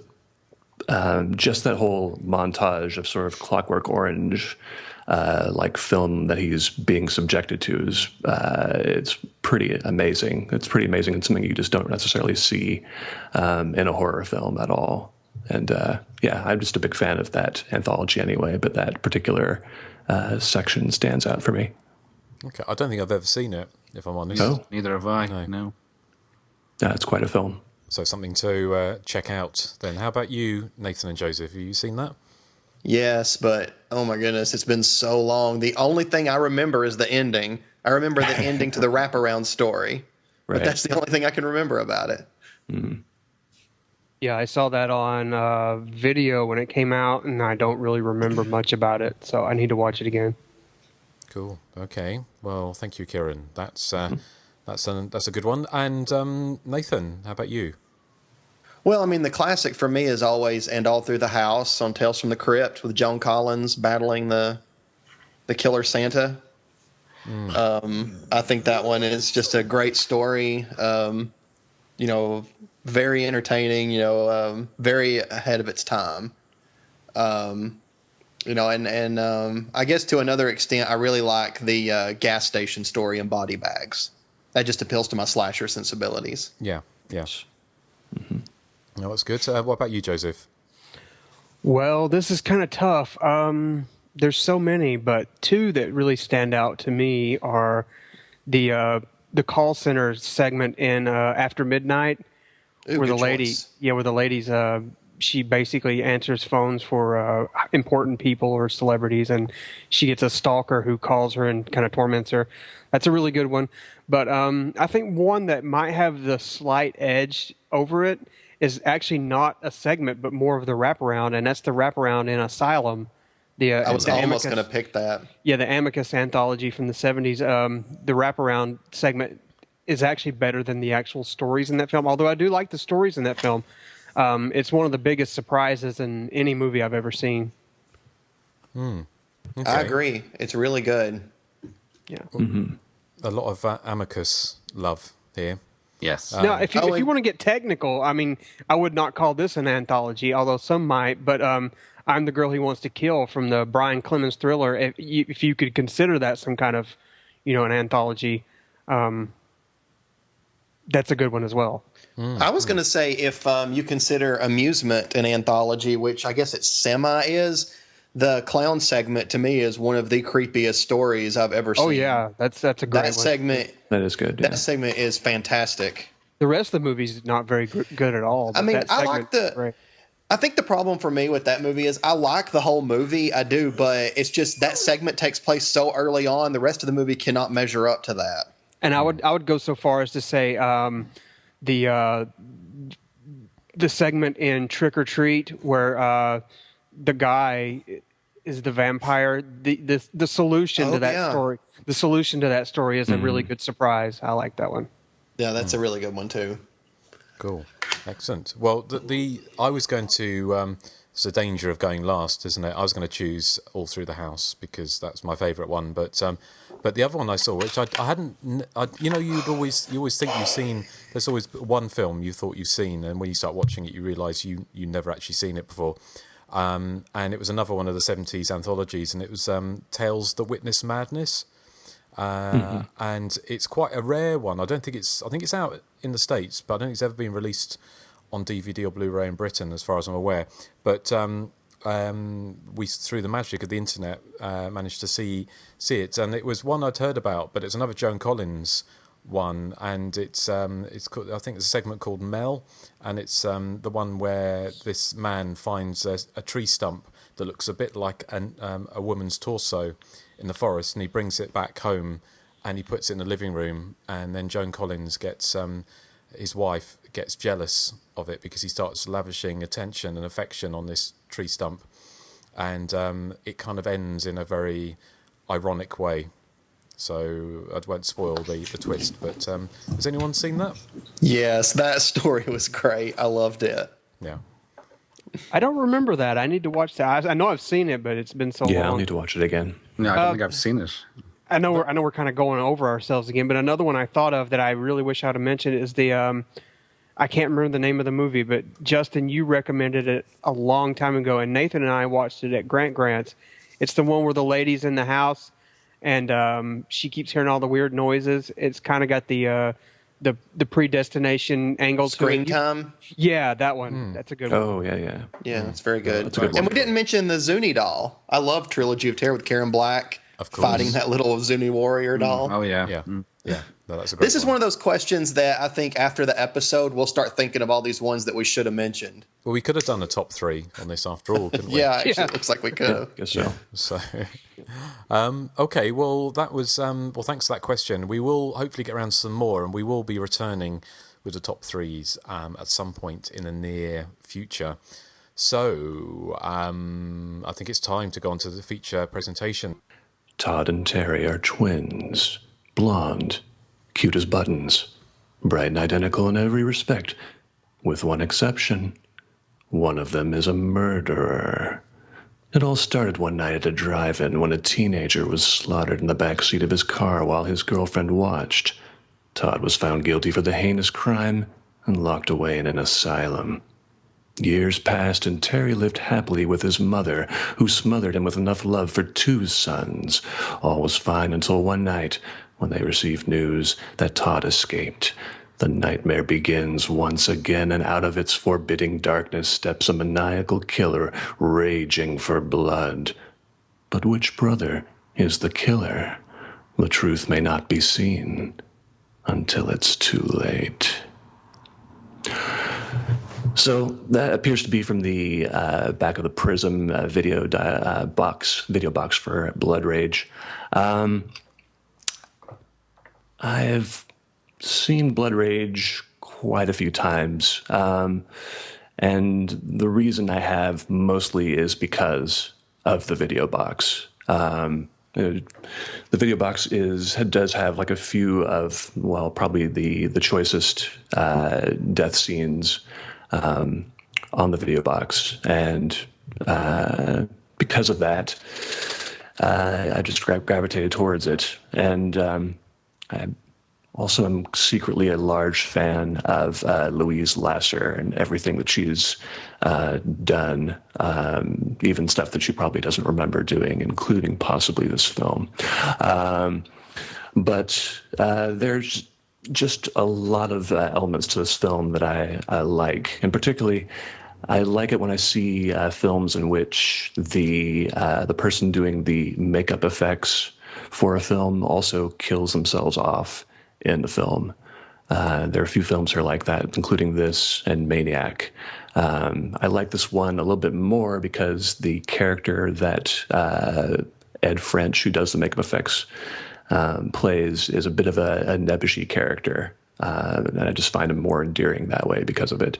just that whole montage of sort of Clockwork Orange like film that he's being subjected to is it's pretty amazing. It's pretty amazing, and something you just don't necessarily see in a horror film at all. And I'm just a big fan of that anthology anyway, but that particular section stands out for me. Okay, I don't think I've ever seen it, if I'm honest. No? Neither have I. No. It's quite a film. So something to check out then. How about you, Nathan and Joseph? Have you seen that? Yes, but oh my goodness, it's been so long. The only thing I remember is the ending. I remember the ending to the wraparound story, but that's the only thing I can remember about it. Mm. Yeah, I saw that on video when it came out, and I don't really remember much about it, so I need to watch it again. Cool. Okay. Well, thank you, Kieran. That's a good one. And Nathan, how about you? Well, I mean, the classic for me is always "And All Through the House" on Tales from the Crypt with Joan Collins battling the killer Santa. I think that one is just a great story. Very entertaining. Very ahead of its time. I guess to another extent, I really like the gas station story in Body Bags. That just appeals to my slasher sensibilities. Yeah. Mm-hmm. No, that's good. What about you, Joseph? Well, this is kind of tough. There's so many, but two that really stand out to me are the call center segment in After Midnight, where the ladies, she basically answers phones for important people or celebrities, and she gets a stalker who calls her and kind of torments her. That's a really good one. But I think one that might have the slight edge over it is actually not a segment, but more of the wraparound, and that's the wraparound in Asylum. I was almost going to pick that. Yeah, the Amicus anthology from the 70s. The wraparound segment is actually better than the actual stories in that film, although I do like the stories in that film. It's one of the biggest surprises in any movie I've ever seen. Okay. I agree. It's really good. Yeah. A lot of Amicus love here. Yes. Now, if you want to get technical, I mean, I would not call this an anthology, although some might. But I'm the Girl He Wants to Kill from the Brian Clemens thriller. If you could consider that some kind of, an anthology, that's a good one as well. I was going to say if you consider Amusement an anthology, which I guess it semi is, the clown segment to me is one of the creepiest stories I've ever seen. Oh yeah, that's a great one. Segment. That is good. Yeah. That segment is fantastic. The rest of the movie's not very good at all. I mean, I think the problem for me with that movie is I like the whole movie, I do, but it's just that segment takes place so early on. The rest of the movie cannot measure up to that. And I would go so far as to say the segment in Trick or Treat where the guy is the vampire. The solution to that story. The solution to that story is a really good surprise. I like that one. Yeah, that's a really good one too. Cool, excellent. Well, I was going to. It's a danger of going last, isn't it? I was going to choose All Through the House because that's my favourite one. But the other one I saw, which I hadn't, you always think you've seen. There's always one film you thought you've seen, and when you start watching it, you realise you never actually seen it before. And it was another one of the 70s anthologies, and it was Tales That Witness Madness. And it's quite a rare one. I think it's out in the States, but I don't think it's ever been released on DVD or Blu-ray in Britain, as far as I'm aware. But we, through the magic of the internet, managed to see it, and it was one I'd heard about, but it's another Joan Collins one, and it's called, I think there's a segment called Mel, and it's the one where this man finds a tree stump that looks a bit like a woman's torso in the forest, and he brings it back home and he puts it in the living room, and then Joan Collins gets his wife gets jealous of it because he starts lavishing attention and affection on this tree stump, and it kind of ends in a very ironic way. So I won't spoil the twist, but has anyone seen that? Yes, that story was great. I loved it. Yeah. I don't remember that. I need to watch that. I know I've seen it, but it's been so long. Yeah, I'll need to watch it again. No, I don't think I've seen it. I know we're kind of going over ourselves again, but another one I thought of that I really wish I'd have mentioned is the I can't remember the name of the movie, but Justin, you recommended it a long time ago, and Nathan and I watched it at Grant's. It's the one where the lady's in the house and she keeps hearing all the weird noises. It's kind of got the predestination angle to it. Screen Time? Yeah, that one. That's a good one. Oh, yeah. Yeah, that's very good. That's a good one. And we didn't mention the Zuni doll. I love Trilogy of Terror with Karen Black fighting that little Zuni warrior doll. Oh, yeah. Yeah. Yeah. No, that's a great This is one of those questions that I think after the episode, we'll start thinking of all these ones that we should have mentioned. Well, we could have done a top 3 on this after all, couldn't we? Yeah, actually, it looks like we could have. Guess so. So, okay, well, that was, well, thanks for that question. We will hopefully get around to some more, and we will be returning with the top 3s at some point in the near future. So, I think it's time to go on to the feature presentation. Todd and Terry are twins, blonde, cute as buttons, bright and identical in every respect, with one exception. One of them is a murderer. It all started one night at a drive-in when a teenager was slaughtered in the backseat of his car while his girlfriend watched. Todd was found guilty for the heinous crime and locked away in an asylum. Years passed, and Terry lived happily with his mother, who smothered him with enough love for 2 sons. All was fine until one night, when they received news that Todd escaped. The nightmare begins once again, and out of its forbidding darkness steps a maniacal killer raging for blood. But which brother is the killer? The truth may not be seen until it's too late. So that appears to be from the back of the Prism video box for Blood Rage. I've seen Blood Rage quite a few times, and the reason I have mostly is because of the video box. The video box does have like a few of, well, probably the choicest death scenes on the video box, and because of that, I just gravitated towards it. And I also am secretly a large fan of Louise Lasser and everything that she's done, even stuff that she probably doesn't remember doing, including possibly this film. But there's just a lot of elements to this film that I like, and particularly I like it when I see films in which the person doing the makeup effects for a film also kills themselves off in the film. There are a few films that are like that, including this and Maniac. I like this one a little bit more because the character that Ed French, who does the makeup effects, plays, is a bit of a nebbishy character. And I just find him more endearing that way because of it.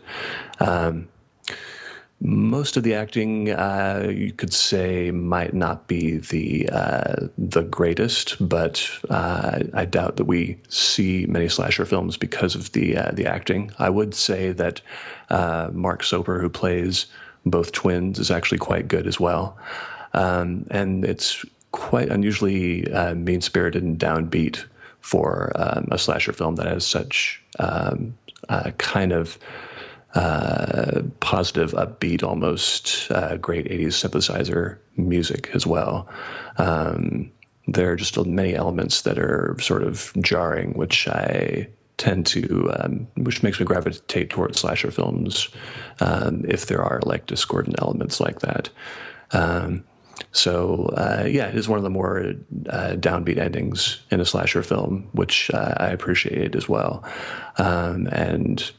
Most of the acting, you could say, might not be the greatest, but I doubt that we see many slasher films because of the acting. I would say that Mark Soper, who plays both twins, is actually quite good as well, and it's quite unusually mean-spirited and downbeat for a slasher film that has such kind of positive, upbeat, almost great 80s synthesizer music as well. There are just many elements that are sort of jarring, which I tend to, which makes me gravitate towards slasher films if there are like discordant elements like that. So it is one of the more downbeat endings in a slasher film, which I appreciate as well. And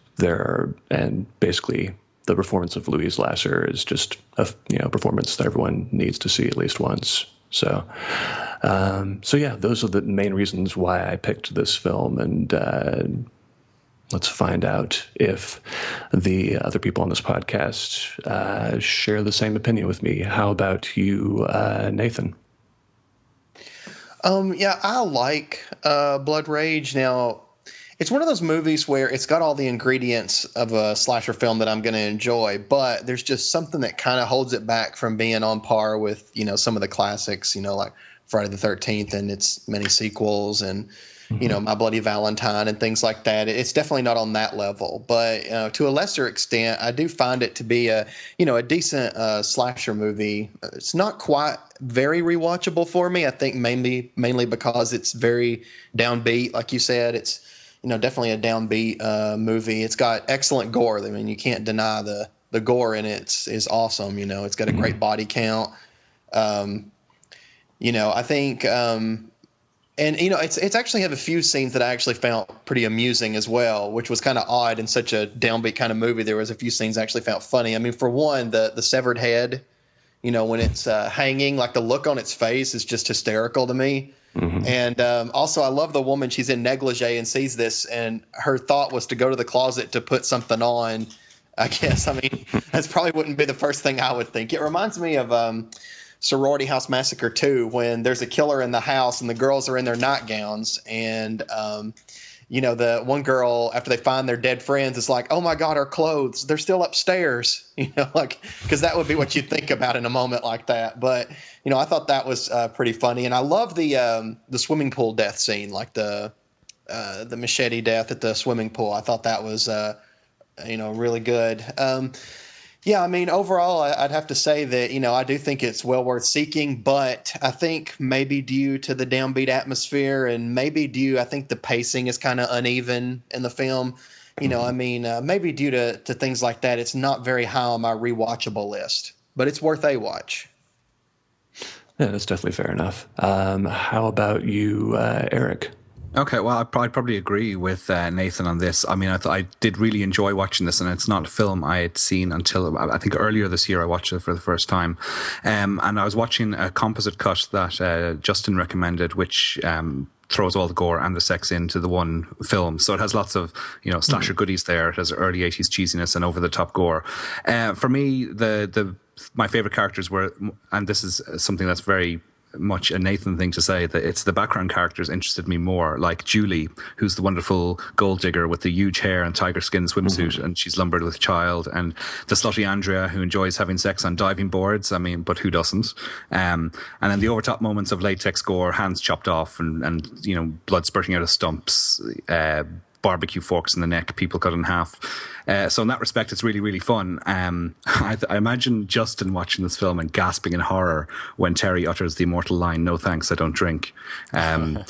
basically the performance of Louise Lasser is just a performance that everyone needs to see at least once. So those are the main reasons why I picked this film, and let's find out if the other people on this podcast share the same opinion with me. How about you, Nathan? I like Blood Rage. Now, it's one of those movies where it's got all the ingredients of a slasher film that I'm going to enjoy, but there's just something that kind of holds it back from being on par with, some of the classics, like Friday the 13th and its many sequels and, My Bloody Valentine and things like that. It's definitely not on that level, but to a lesser extent, I do find it to be a decent slasher movie. It's not quite very rewatchable for me. I think mainly because it's very downbeat. Like you said, it's, definitely a downbeat movie. It's got excellent gore. I mean, you can't deny the gore in it is awesome. It's got a great body count. I think, it's actually have a few scenes that I actually found pretty amusing as well, which was kind of odd in such a downbeat kind of movie. There was a few scenes I actually found funny. I mean, for one, the severed head, when it's hanging, like the look on its face is just hysterical to me. Mm-hmm. And also, I love the woman. She's in negligee and sees this, and her thought was to go to the closet to put something on. I guess. I mean, that's probably wouldn't be the first thing I would think. It reminds me of Sorority House Massacre 2, when there's a killer in the house and the girls are in their nightgowns, and the one girl, after they find their dead friends, is like, "Oh my God, our clothes, they're still upstairs." Because that would be what you'd think about in a moment like that. But I thought that was pretty funny, and I love the swimming pool death scene, like the machete death at the swimming pool. I thought that was really good. I mean, overall, I'd have to say that, I do think it's well worth seeking, but I think maybe due to the downbeat atmosphere and I think the pacing is kind of uneven in the film. Maybe due to things like that, it's not very high on my rewatchable list, but it's worth a watch. Yeah, that's definitely fair enough. How about you, Erik? Okay, well, I'd probably agree with Nathan on this. I mean, I did really enjoy watching this, and it's not a film I had seen until I think earlier this year. I watched it for the first time, and I was watching a composite cut that Justin recommended, which throws all the gore and the sex into the one film. So it has lots of slasher goodies there. It has early 80s cheesiness and over the top gore. For me, my favorite characters were, and this is something that's very much a Nathan thing to say, that it's the background characters interested me more, like Julie, who's the wonderful gold digger with the huge hair and tiger skin swimsuit, and she's lumbered with child, and the slutty Andrea, who enjoys having sex on diving boards. I mean, but who doesn't? And then the overtop moments of latex gore, hands chopped off, and you know, blood spurting out of stumps, barbecue forks in the neck, people cut in half. So in that respect, it's really, really fun. I imagine Justin watching this film and gasping in horror when Terry utters the immortal line, "No thanks, I don't drink." Well,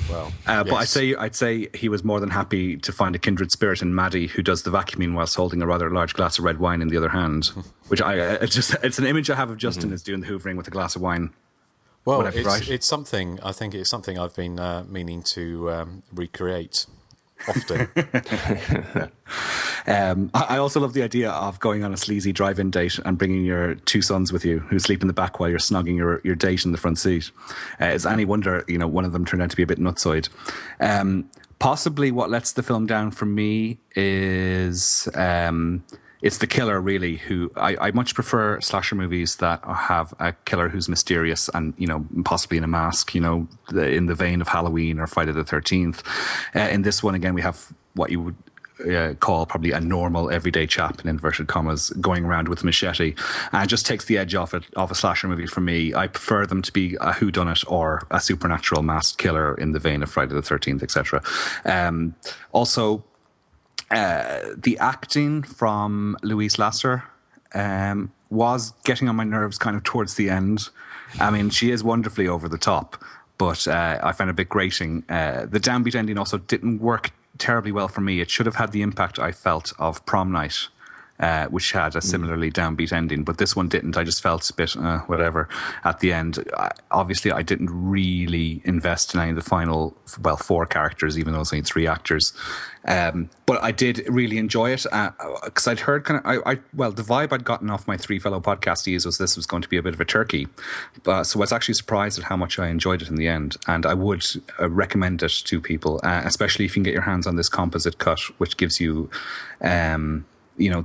yes. But I'd say he was more than happy to find a kindred spirit in Maddie, who does the vacuuming whilst holding a rather large glass of red wine in the other hand. Which it's an image I have of Justin as doing the hoovering with a glass of wine. Well, Whatever, it's something. I think it's something I've been meaning to recreate often. I also love the idea of going on a sleazy drive-in date and bringing your two sons with you, who sleep in the back while you're snogging your date in the front seat. It's any wonder, you know, one of them turned out to be a bit nutsoid. Possibly what lets the film down for me is it's the killer, really, who I much prefer slasher movies that have a killer who's mysterious and, you know, possibly in a mask, you know, in the vein of Halloween or Friday the 13th. In this one, again, we have what you would call probably a normal everyday chap, in inverted commas, going around with a machete, and it just takes the edge off a slasher movie for me. I prefer them to be a whodunit or a supernatural masked killer in the vein of Friday the 13th, etc. Also, the acting from Louise Lasser was getting on my nerves kind of towards the end. I mean, she is wonderfully over the top, but I found it a bit grating. The downbeat ending also didn't work terribly well for me. It should have had the impact I felt of Prom Night, which had a similarly downbeat ending, but this one didn't. I just felt a bit whatever at the end. Obviously, I didn't really invest in any of the final, four characters, even though it's only three actors. But I did really enjoy it because I'd heard the vibe I'd gotten off my three fellow podcastees was this was going to be a bit of a turkey. So I was actually surprised at how much I enjoyed it in the end, and I would recommend it to people, especially if you can get your hands on this composite cut, which gives you you know,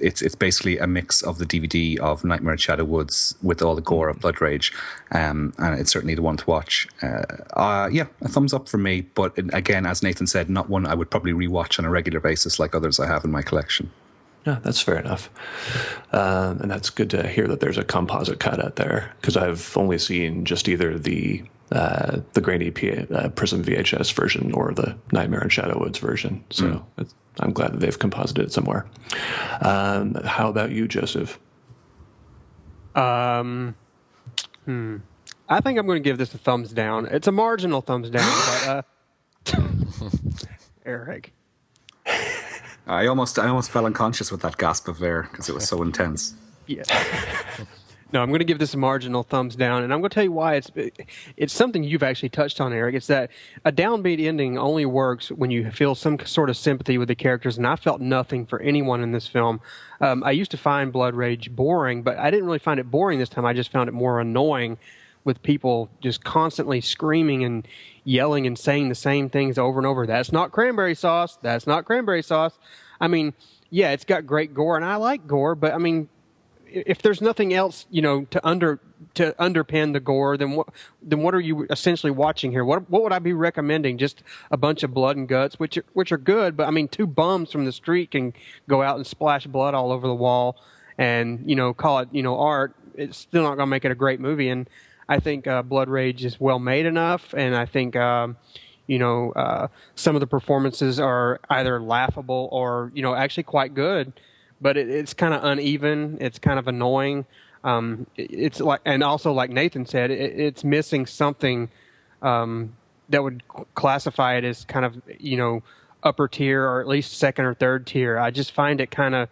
it's basically a mix of the DVD of Nightmare at Shadow Woods with all the gore of Blood Rage, and it's certainly the one to watch. A thumbs up for me, but again, as Nathan said, not one I would probably rewatch on a regular basis like others I have in my collection. Yeah, that's fair enough. And that's good to hear that there's a composite cut out there, because I've only seen just either the grainy Prism VHS version or the Nightmare in Shadow Woods version. So I'm glad that they've composited it somewhere. How about you, Joseph? I think I'm going to give this a thumbs down. It's a marginal thumbs down, but Erik. I almost fell unconscious with that gasp of air because it was so intense. Yeah. No, I'm going to give this a marginal thumbs down, and I'm going to tell you why. It's something you've actually touched on, Erik. It's that a downbeat ending only works when you feel some sort of sympathy with the characters, and I felt nothing for anyone in this film. I used to find Blood Rage boring, but I didn't really find it boring this time. I just found it more annoying, with people just constantly screaming and yelling and saying the same things over and over. That's not cranberry sauce. That's not cranberry sauce. I mean, yeah, it's got great gore, and I like gore, but I mean, if there's nothing else, you know, to underpin the gore, then what are you essentially watching here? What would I be recommending? Just a bunch of blood and guts, which are good, but I mean, two bums from the street can go out and splash blood all over the wall, and you know, call it, you know, art. It's still not going to make it a great movie, and I think Blood Rage is well made enough, and I think you know, some of the performances are either laughable or, you know, actually quite good. But it's kind of uneven. It's kind of annoying. It's like, and also like Nathan said, it's missing something that would classify it as kind of, you know, upper tier or at least second or third tier. I just find it kind of,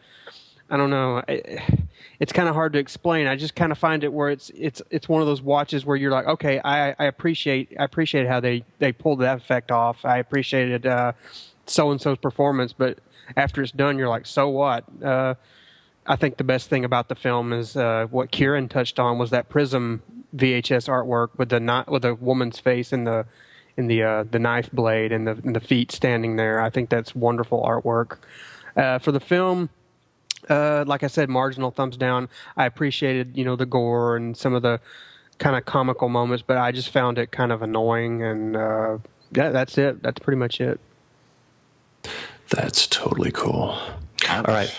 I don't know. It's kind of hard to explain. I just kind of find it where it's one of those watches where you're like, okay, I appreciate how they pulled that effect off. I appreciated so and so's performance, but after it's done, you're like, so what? I think the best thing about the film is what Kieran touched on was that Prism VHS artwork with a woman's face in the knife blade and the feet standing there. I think that's wonderful artwork. For the film, like I said, marginal thumbs down. I appreciated, you know, the gore and some of the kind of comical moments, but I just found it kind of annoying, and that's it. That's pretty much it. That's totally cool. All right.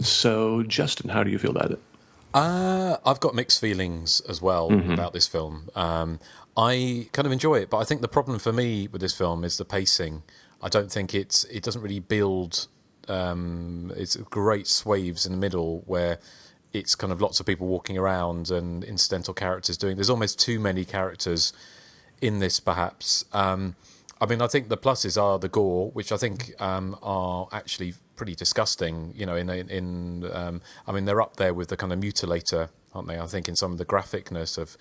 So, Justin, how do you feel about it? I've got mixed feelings as well about this film. I kind of enjoy it, but I think the problem for me with this film is the pacing. I don't think it doesn't really build. It's great swaths in the middle where it's kind of lots of people walking around and incidental characters doing. There's almost too many characters in this, perhaps. I mean, I think the pluses are the gore, which I think are actually pretty disgusting. You know, I mean, they're up there with the kind of Mutilator, aren't they? I think in some of the graphicness of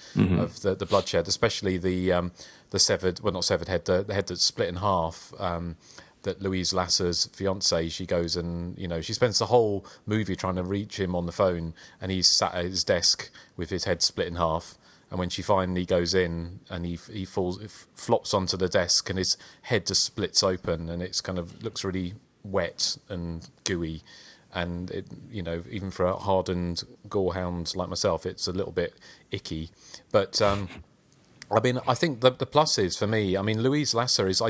the bloodshed, especially the severed, well, not severed head, the head that's split in half. That Louise Lasser's fiance, she goes and, you know, she spends the whole movie trying to reach him on the phone, and he's sat at his desk with his head split in half. And when she finally goes in and he flops onto the desk and his head just splits open, and it's kind of looks really wet and gooey, and it, you know, even for a hardened gorehound like myself, it's a little bit icky. But I mean, I think the pluses for me, I mean, Louise Lasser is,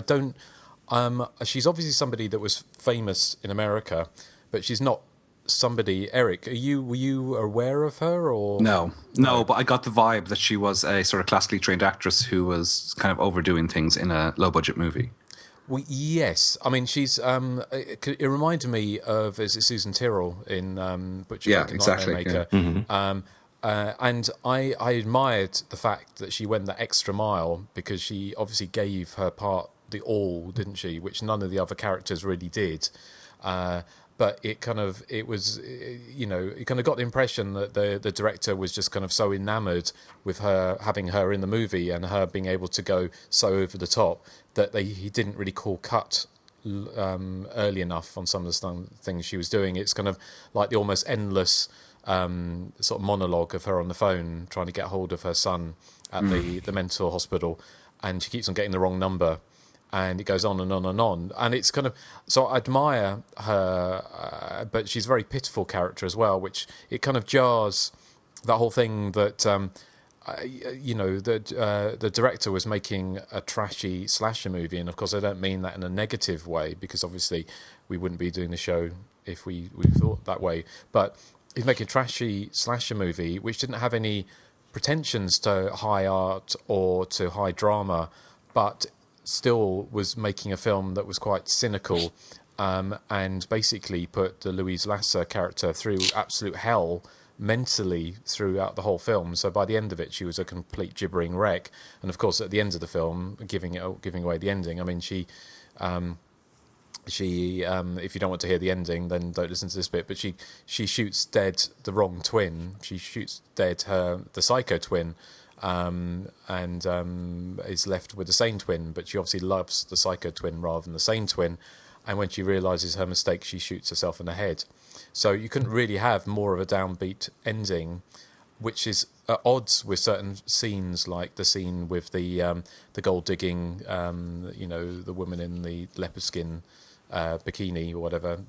she's obviously somebody that was famous in America, but she's not somebody. Erik, were you aware of her, or no? But I got the vibe that she was a sort of classically trained actress who was kind of overdoing things in a low budget movie. Well, yes. I mean, she's. It reminded me of Susan Tyrrell in Butcher. Yeah, exactly. Yeah. And I admired the fact that she went that extra mile, because she obviously gave her part the all, didn't she? Which none of the other characters really did. But it kind of got the impression that the director was just kind of so enamored with her, having her in the movie and her being able to go so over the top, that he didn't really call cut early enough on some of the things she was doing. It's kind of like the almost endless sort of monologue of her on the phone trying to get hold of her son at the mental hospital, and she keeps on getting the wrong number. And it goes on and on and on. And it's kind of... So I admire her, but she's a very pitiful character as well, which it kind of jars that whole thing that, the director was making a trashy slasher movie. And, of course, I don't mean that in a negative way, because, obviously, we wouldn't be doing the show if we thought that way. But he's making a trashy slasher movie which didn't have any pretensions to high art or to high drama, but still was making a film that was quite cynical, and basically put the Louise Lasser character through absolute hell mentally throughout the whole film. So by the end of it, she was a complete gibbering wreck. And of course, at the end of the film, giving away the ending, I mean, she if you don't want to hear the ending, then don't listen to this bit. But she shoots dead the wrong twin. She shoots dead the psycho twin. And is left with the sane twin, but she obviously loves the psycho twin rather than the sane twin. And when she realises her mistake, she shoots herself in the head. So you couldn't really have more of a downbeat ending, which is at odds with certain scenes, like the scene with the gold digging, the woman in the leopard skin bikini or whatever.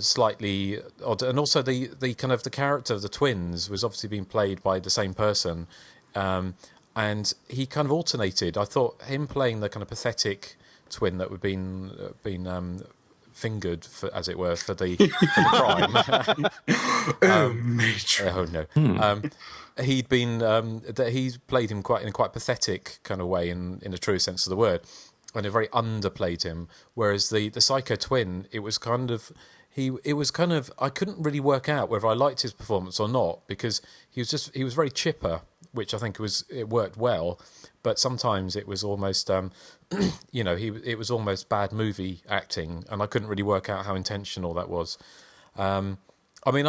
Slightly odd, and also the kind of the character of the twins was obviously being played by the same person, and he kind of alternated. I thought him playing the kind of pathetic twin that had been fingered, as it were, for the crime. Oh no. He'd been he's played him in a quite pathetic kind of way, in a true sense of the word. And it very underplayed him, whereas the psycho twin, it was kind of I couldn't really work out whether I liked his performance or not, because he was very chipper, which I think it worked well, but sometimes it was almost it was almost bad movie acting, and I couldn't really work out how intentional that was. I mean,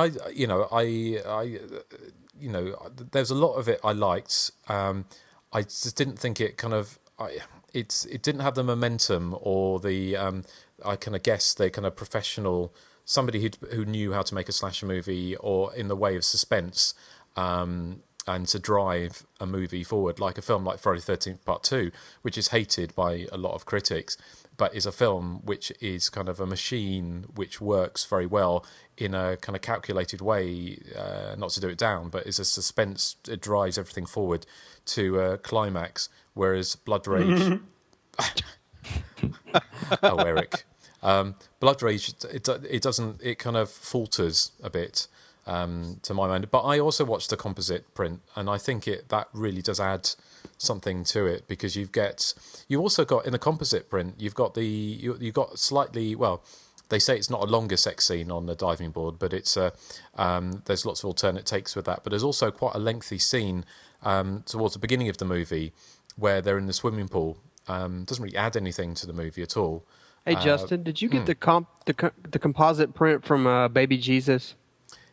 there's a lot of it I liked. I just didn't think it kind of. It didn't have the momentum or the I kind of guess the kind of professional, somebody who knew how to make a slasher movie, or in the way of suspense, and to drive a movie forward, like a film like Friday the 13th Part 2, which is hated by a lot of critics, but is a film which is kind of a machine which works very well in a kind of calculated way, not to do it down, but is a suspense. It drives everything forward to a climax, whereas Blood Rage... Oh, Erik. Blood Rage, it doesn't, it kind of falters a bit, to my mind. But I also watched the composite print, and I think that really does add something to it, because you've also got in the composite print, you've got slightly, well, they say it's not a longer sex scene on the diving board, but it's there's lots of alternate takes with that. But there's also quite a lengthy scene towards the beginning of the movie where they're in the swimming pool. Doesn't really add anything to the movie at all. Hey, Justin, did you get the composite print from Baby Jesus?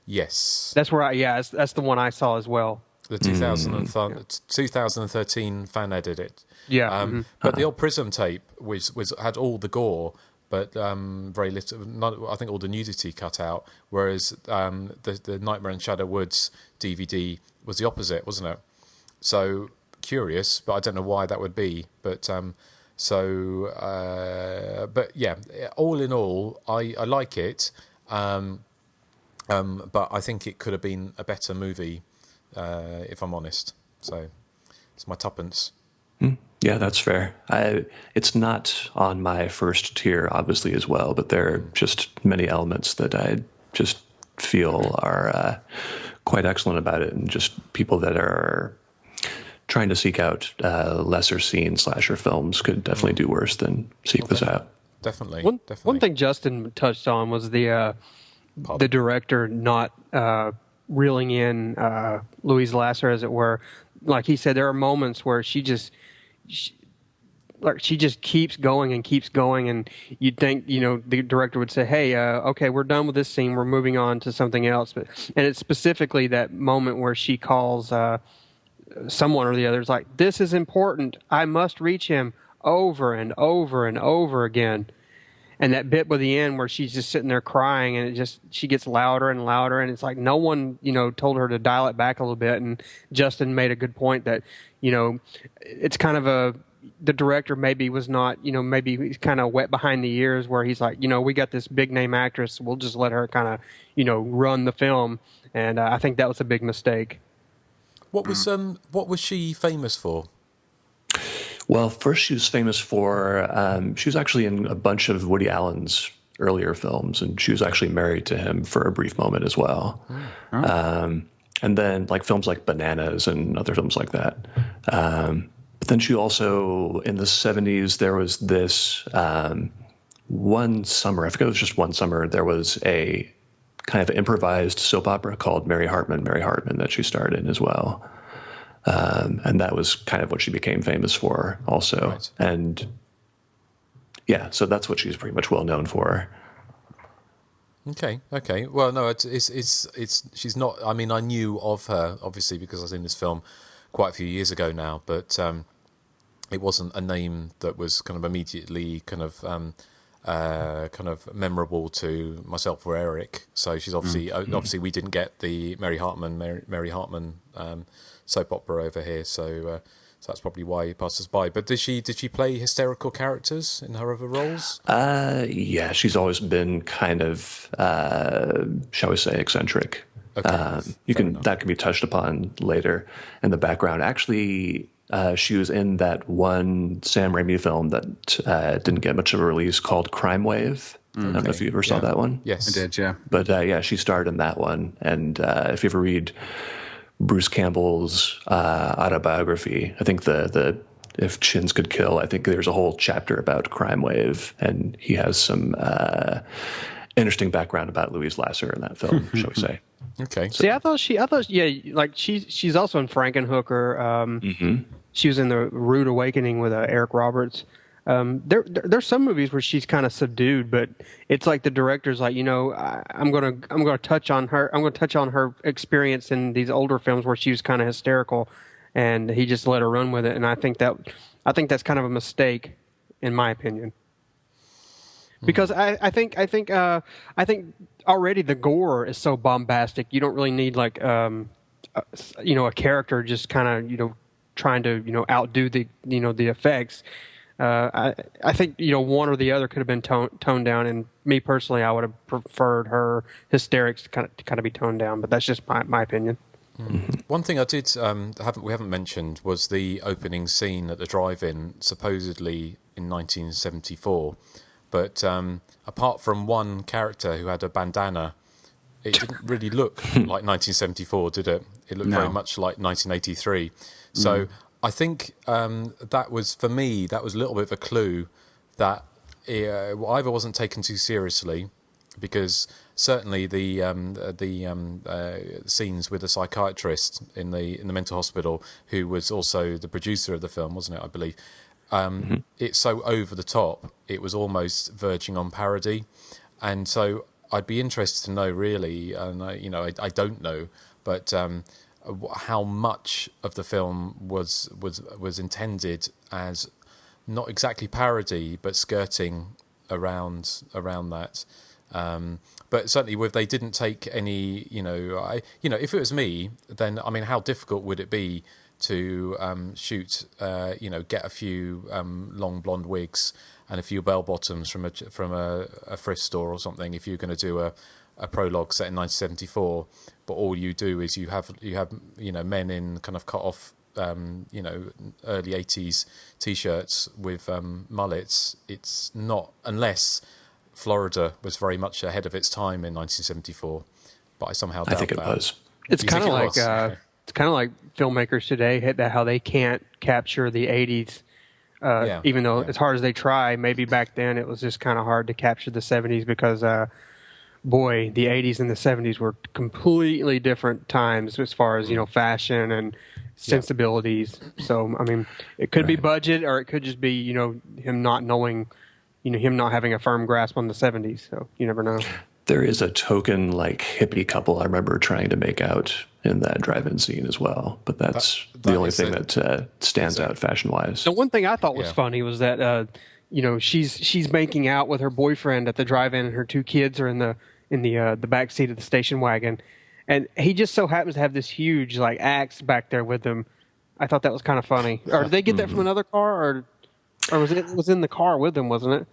Yes. That's where that's the one I saw as well. The 2013 fan edit. Yeah. But the old Prism tape had all the gore, but very little. I think all the nudity cut out. Whereas the Nightmare in Shadow Woods DVD was the opposite, wasn't it? So curious, but I don't know why that would be. But but yeah, all in all, I like it. But I think it could have been a better movie, if I'm honest. So it's my tuppence. Yeah, that's fair. It's not on my first tier, obviously, as well, but there are just many elements that I just feel are quite excellent about it, and just people that are trying to seek out lesser seen slasher films could definitely do worse than seek this out. Definitely. One thing Justin touched on was the director not reeling in Louise Lasser, as it were. Like he said, there are moments where she just keeps going, and you'd think, the director would say, hey, okay, we're done with this scene, we're moving on to something else. And it's specifically that moment where she calls someone or the other. It's like, this is important, I must reach him, over and over and over again. And that bit by the end where she's just sitting there crying, and she gets louder and louder, and it's like no one, told her to dial it back a little bit. And Justin made a good point that, it's kind of the director maybe was not, maybe he's kind of wet behind the ears, where he's like, we got this big name actress, we'll just let her kind of, run the film. And I think that was a big mistake. What was she famous for? Well, first she was famous for, she was actually in a bunch of Woody Allen's earlier films, and she was actually married to him for a brief moment as well. And then films like Bananas and other films like that. But then she also, in the 70s, there was this one summer, I forget, it was just one summer, there was a kind of improvised soap opera called Mary Hartman that she starred in as well. And that was kind of what she became famous for also. Right. And yeah, so that's what she's pretty much well known for. Okay. Well, no, it's she's not, I mean, I knew of her obviously because I was in this film quite a few years ago now, but it wasn't a name that was kind of immediately kind of memorable to myself or Erik. So she's obviously we didn't get the Mary Hartman soap opera over here, so that's probably why he passed us by. But did she play hysterical characters in her other roles? Yeah, she's always been kind of shall we say eccentric. Okay. That can be touched upon later in the background. Actually, she was in that one Sam Raimi film that didn't get much of a release called Crime Wave. I don't know if you ever saw that one. Yes, I did. Yeah, but yeah, she starred in that one. And if you ever read Bruce Campbell's autobiography, I think the If Chins Could Kill, I think there's a whole chapter about Crime Wave, and he has some interesting background about Louise Lasser in that film, shall we say. Okay. See, I thought she's also in Frankenhooker. She was in the Rude Awakening with Eric Roberts. There's some movies where she's kind of subdued, but it's like the director's like, I'm gonna touch on her. I'm gonna touch on her experience in these older films where she was kind of hysterical, and he just let her run with it. And I think that's kind of a mistake, in my opinion, because I think already the gore is so bombastic. You don't really need a character just kind of trying to outdo the the effects. I think one or the other could have been toned down, and me personally, I would have preferred her hysterics to kind of be toned down. But that's just my opinion. One thing I did we haven't mentioned was the opening scene at the drive-in, supposedly in 1974. But apart from one character who had a bandana, it didn't really look like 1974, did it? It looked very much like 1983. So I think that was, for me, that was a little bit of a clue that either wasn't taken too seriously, because certainly the scenes with the psychiatrist in the mental hospital, who was also the producer of the film, wasn't it? I believe. It's so over the top, it was almost verging on parody, and so I'd be interested to know, really, and I don't know, but how much of the film was intended as not exactly parody, but skirting around that. But certainly, if they didn't take any, if it was me, then I mean, how difficult would it be to shoot, get a few long blonde wigs and a few bell bottoms from a thrift store or something, if you're going to do a prologue set in 1974, but all you do is you have men in kind of cut off early 80s t-shirts with mullets. It's not, unless Florida was very much ahead of its time in 1974, but I somehow doubt that. I think it was. It's kind of like it's kind of like filmmakers today, how they can't capture the 80s, even though as hard as they try. Maybe back then it was just kind of hard to capture the 70s because, boy, the 80s and the 70s were completely different times as far as fashion and sensibilities. So I mean, it could be budget, or it could just be him not knowing, him not having a firm grasp on the 70s. So you never know. There is a token hippie couple I remember trying to make out in that drive-in scene as well, but that's the only thing that stands out fashion-wise. The one thing I thought was funny was that she's making out with her boyfriend at the drive-in, and her two kids are in the back seat of the station wagon, and he just so happens to have this huge axe back there with him. I thought that was kind of funny. Or did they get that from another car, or was in the car with them, wasn't it?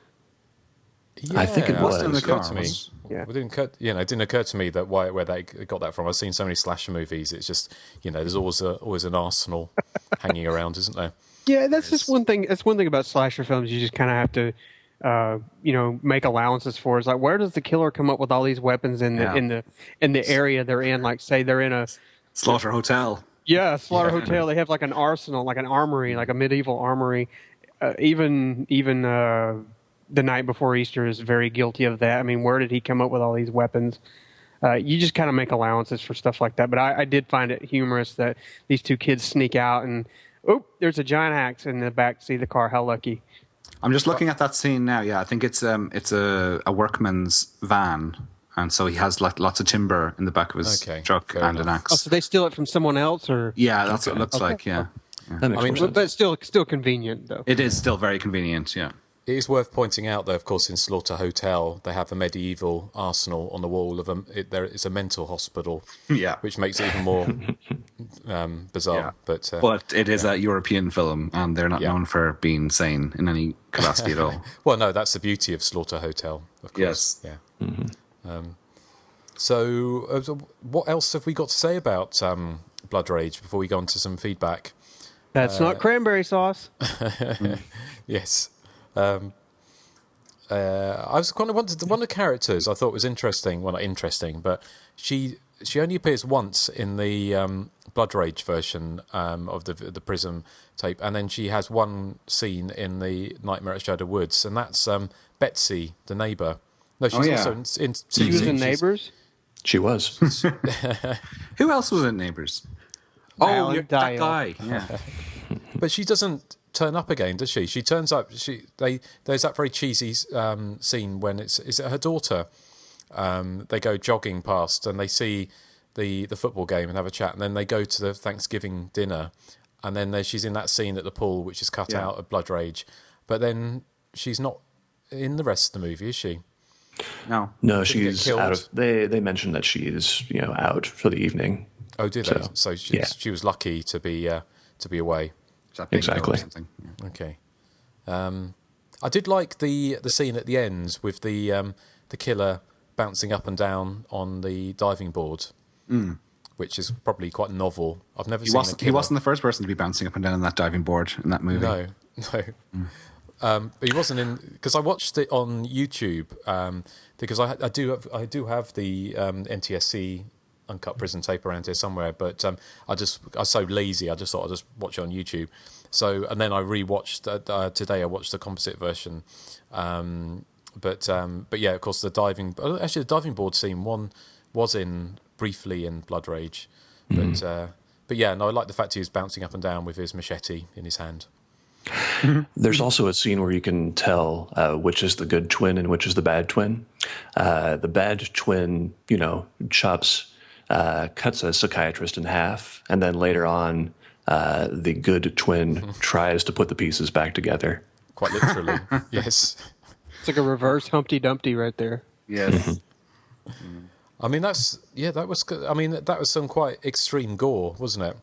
Yeah, I think it was. Didn't occur to me. Yeah. It didn't occur to me that where they got that from. I've seen so many slasher movies. It's just there's always an arsenal hanging around, isn't there? Yeah, that's just one thing. That's one thing about slasher films. You just kind of have to, make allowances for. It's like, where does the killer come up with all these weapons in the area they're in? Like, say they're in a slaughter hotel. Yeah, slaughter hotel. They have like an arsenal, like an armory, like a medieval armory. Even The Night Before Easter is very guilty of that. I mean, where did he come up with all these weapons? You just kind of make allowances for stuff like that. But I did find it humorous that these two kids sneak out and, there's a giant axe in the back seat of the car. How lucky. I'm just looking at that scene now. Yeah, I think it's a workman's van. And so he has lots of timber in the back of his truck and an axe. Oh, so they steal it from someone else, or? Yeah, that's what it looks like, yeah. I mean, but it's still convenient, though. It is still very convenient, yeah. It is worth pointing out, though, of course, in Slaughter Hotel, they have a medieval arsenal on the wall of there is a mental hospital, which makes it even more bizarre. Yeah. But it is a European film, and they're not known for being sane in any capacity at all. Well, no, that's the beauty of Slaughter Hotel, of course. Yes. Yeah. Mm-hmm. So, what else have we got to say about Blood Rage before we go on to some feedback? That's not cranberry sauce. Yes. I was kind of wanted one of the characters I thought was interesting. Well, not interesting, but she only appears once in the Blood Rage version of the Prism tape, and then she has one scene in the Nightmare at Shadow Woods, and that's Betsy, the neighbor. No, she's also in she was in Neighbors. She was. Who else was in Neighbors? That guy. Yeah. But she doesn't turn up again, does she? She turns up. There's that very cheesy scene when is it her daughter? They go jogging past and they see the football game and have a chat, and then they go to the Thanksgiving dinner, and then she's in that scene at the pool, which is cut out of Blood Rage. But then she's not in the rest of the movie, is she? No, she's out of. They mentioned that she's out for the evening. Oh, did they? So she was lucky to be away. Exactly. Or something? Yeah. Okay. I did like the scene at the end with the killer bouncing up and down on the diving board, which is probably quite novel. I've never seen a killer. He wasn't the first person to be bouncing up and down on that diving board in that movie. No. But he wasn't in, because I watched it on YouTube because I do have the NTSC uncut prison tape around here somewhere, but I was so lazy. I just thought I'd just watch it on YouTube. So, and then I rewatched today. I watched the composite version. But yeah, of course, the diving board scene was in briefly in Blood Rage, but yeah, no, I like the fact he was bouncing up and down with his machete in his hand. There's also a scene where you can tell which is the good twin and which is the bad twin. The bad twin, cuts a psychiatrist in half, and then later on, the good twin tries to put the pieces back together. Quite literally, yes. It's like a reverse Humpty Dumpty right there. Yes. I mean, that was some quite extreme gore, wasn't it?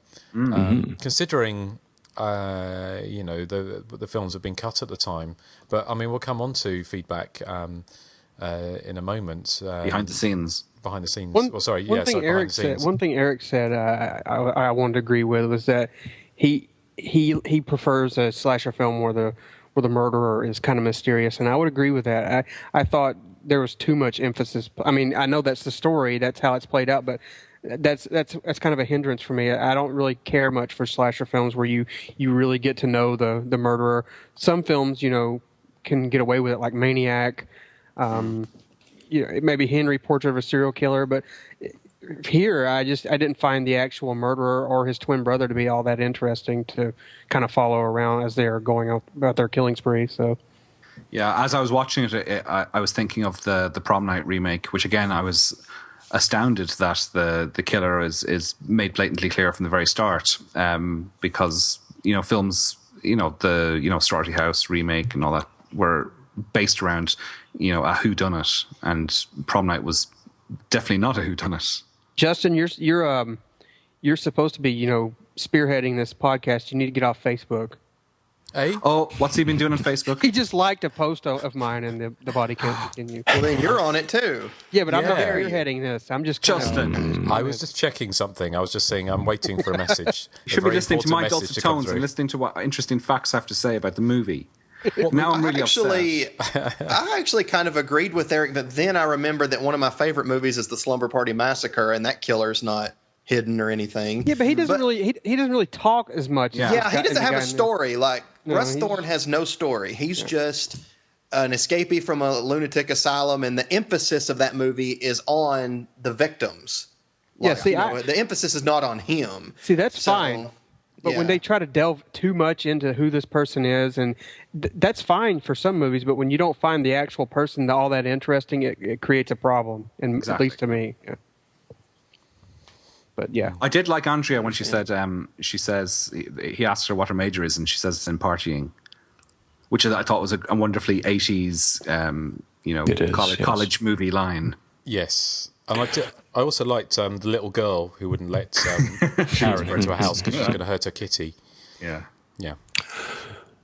Considering the films have been cut at the time, but I mean, we'll come on to feedback in a moment. Behind the scenes. One thing Erik said I wanted to agree with was that he prefers a slasher film where the murderer is kind of mysterious, and I would agree with that. I thought there was too much emphasis. I mean, I know that's the story, that's how it's played out, but that's kind of a hindrance for me. I don't really care much for slasher films where you really get to know the murderer. Some films, can get away with it, like Maniac. Maybe Henry, Portrait of a Serial Killer, but here I didn't find the actual murderer or his twin brother to be all that interesting to kind of follow around as they are going about their killing spree. So, yeah, as I was watching it, I was thinking of the Prom Night remake, which again I was astounded that the killer is made blatantly clear from the very start, because films, the Strarty House remake and all that were based around a whodunit, and Prom Night was definitely not a whodunit. Justin, you're supposed to be spearheading this podcast. You need to get off Facebook. Hey? Oh, what's he been doing on Facebook? He just liked a post of mine, and the body can't continue. Well, then you're on it too. Yeah, but I'm not spearheading this. I'm just Justin. I was just checking something. I was just saying I'm waiting for a message. You should be listening to my dulcet tones and listening to what interesting facts I have to say about the movie. Now I'm really upset. I actually kind of agreed with Erik, but then I remembered that one of my favorite movies is The Slumber Party Massacre, and that killer's not hidden or anything. Yeah, but he doesn't really talk as much. Yeah, he doesn't have a story. Russ Thorne has no story. He's just an escapee from a lunatic asylum, and the emphasis of that movie is on the victims. The emphasis is not on him. See, that's fine. But when they try to delve too much into who this person is, and that's fine for some movies, but when you don't find the actual person all that interesting, it creates a problem, and at least to me. Yeah. But yeah, I did like Andrea when she said, she says he asked her what her major is, and she says it's in partying, which I thought was a wonderfully 80s, college movie line. Yes. I also liked the little girl who wouldn't let Sharon into a house because she was going to hurt her kitty. Yeah. Yeah.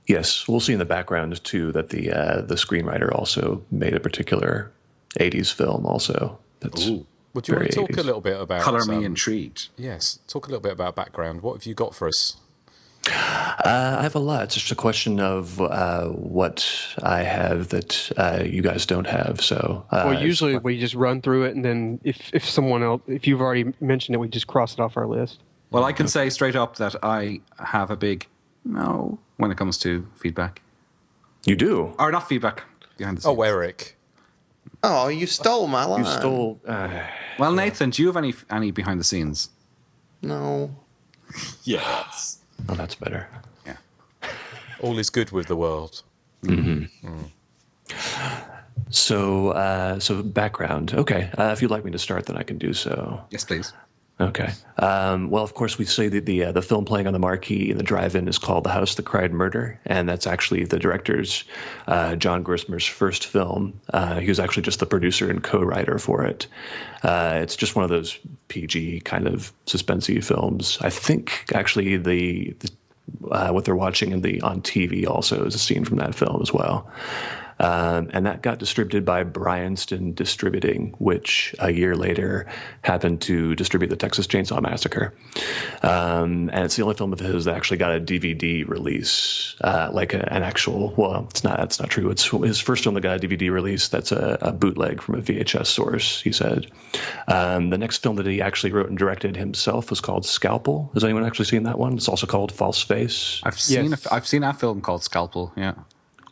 Yes, we'll see in the background too that the screenwriter also made a particular 80s film also. That's Would you want to talk 80s. A little bit about... Colour me intrigued. Yes, talk a little bit about background. What have you got for us? I have a lot. It's just a question of what I have that you guys don't have. So, usually we just run through it, and then if someone else, if you've already mentioned it, we just cross it off our list. Well, I can say straight up that I have a big no when it comes to feedback. You do? Or not feedback, behind the scenes. Oh, Erik. Oh, you stole my line. You stole... well, Nathan, do you have any behind the scenes? No. Yes. Oh, that's better. Yeah. All is good with the world. Mm-hmm. So background. Okay. If you'd like me to start, then I can do so. Yes, please. Okay. Well, of course, we say that the film playing on the marquee in the drive-in is called The House That Cried Murder, and that's actually the director's, John Grissmer's first film. He was actually just the producer and co-writer for it. It's just one of those PG kind of suspensey films. I think actually what they're watching on TV also is a scene from that film as well. And that got distributed by Bryanston Distributing, which a year later happened to distribute the Texas Chainsaw Massacre. And it's the only film of his that actually got a DVD release, like an actual. Well, that's not true. It's his first film that got a DVD release. That's a bootleg from a VHS source, he said. The next film that he actually wrote and directed himself was called Scalpel. Has anyone actually seen that one? It's also called False Face. I've seen a film called Scalpel. Yeah.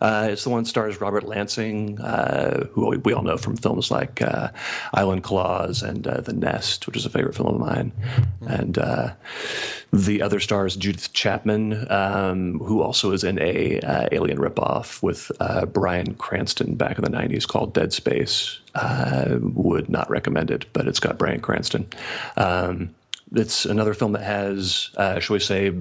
It's the one that stars Robert Lansing, who we all know from films like Island Claws and The Nest, which is a favorite film of mine. And the other stars Judith Chapman, who also is in a Alien ripoff with Bryan Cranston back in the 90s called Dead Space. Would not recommend it, but it's got Bryan Cranston. It's another film that has, shall we say,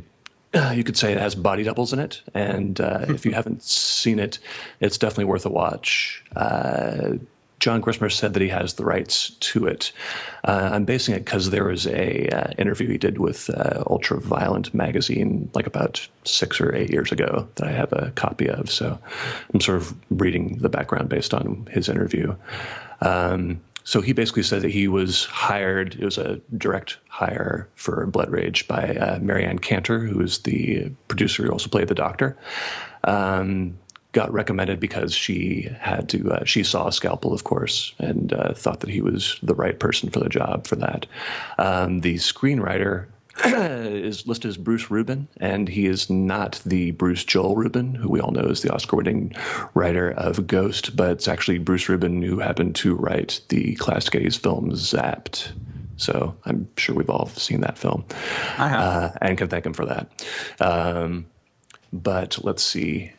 you could say it has body doubles in it, and if you haven't seen it, it's definitely worth a watch. John Grissmer said that he has the rights to it. I'm basing it because there was a interview he did with Ultraviolent magazine like about 6 or 8 years ago that I have a copy of, so I'm sort of reading the background based on his interview. So he basically said that he was hired, it was a direct hire for Blood Rage by Marianne Cantor, who is the producer who also played the Doctor. Got recommended because she saw Scalpel, of course, and thought that he was the right person for the job for that. The screenwriter is listed as Bruce Rubin, and he is not the Bruce Joel Rubin, who we all know is the Oscar-winning writer of Ghost, but it's actually Bruce Rubin who happened to write the classic 80s film Zapped. So I'm sure we've all seen that film. I have. And can thank him for that. But let's see.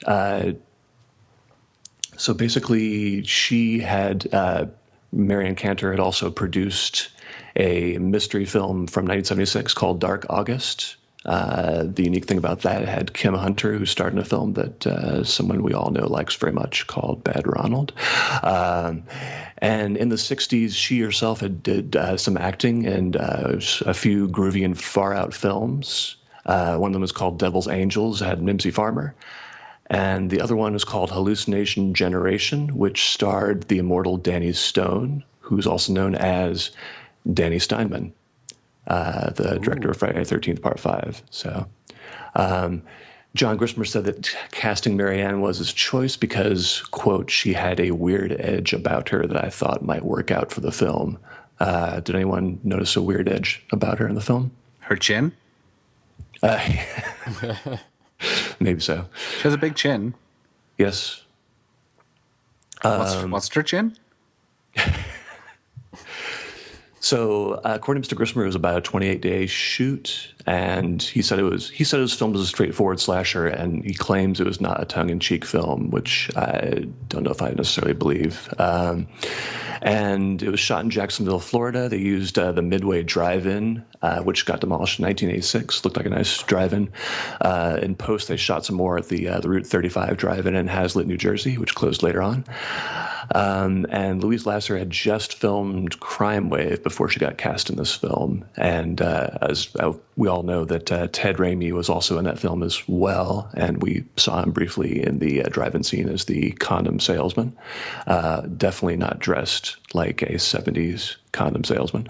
So basically, Marianne Cantor had also produced a mystery film from 1976 called Dark August. The unique thing about that, it had Kim Hunter, who starred in a film that someone we all know likes very much called Bad Ronald. And in the 60s, she herself had did some acting and a few groovy and far-out films. One of them was called Devil's Angels, had Mimsy Farmer. And the other one was called Hallucination Generation, which starred the immortal Danny Stone, who's also known as Danny Steinman, the director of Friday the 13th Part 5. So John Grissmer said that casting Marianne was his choice because, quote, she had a weird edge about her that I thought might work out for the film. Did anyone notice a weird edge about her in the film? Her chin? Maybe so. She has a big chin. Yes. What's her chin? So, according to Mr. Grissmer, it was about a 28-day shoot, and he said his film was a straightforward slasher, and he claims it was not a tongue-in-cheek film, which I don't know if I necessarily believe. And it was shot in Jacksonville, Florida. They used the Midway Drive-In, which got demolished in 1986. Looked like a nice drive-in. In post, they shot some more at the Route 35 Drive-In in Hazlitt, New Jersey, which closed later on. And Louise Lasser had just filmed Crime Wave before she got cast in this film. And as we all know that Ted Raimi was also in that film as well, and we saw him briefly in the drive-in scene as the condom salesman. Definitely not dressed like a 70s condom salesman.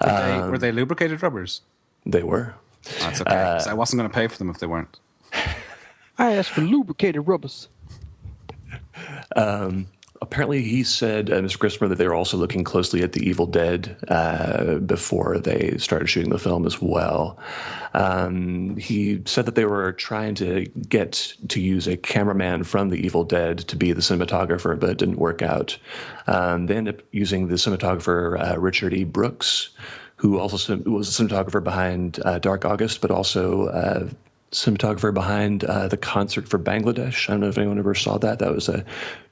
Were they lubricated rubbers? They were. That's okay, 'cause I wasn't going to pay for them if they weren't. I asked for lubricated rubbers. Apparently, he said, Mr. Grissmer, that they were also looking closely at The Evil Dead before they started shooting the film as well. He said that they were trying to get to use a cameraman from The Evil Dead to be the cinematographer, but it didn't work out. They ended up using the cinematographer Richard E. Brooks, who also was the cinematographer behind Dark August, but also cinematographer behind the concert for Bangladesh. I don't know if anyone ever saw that. That was a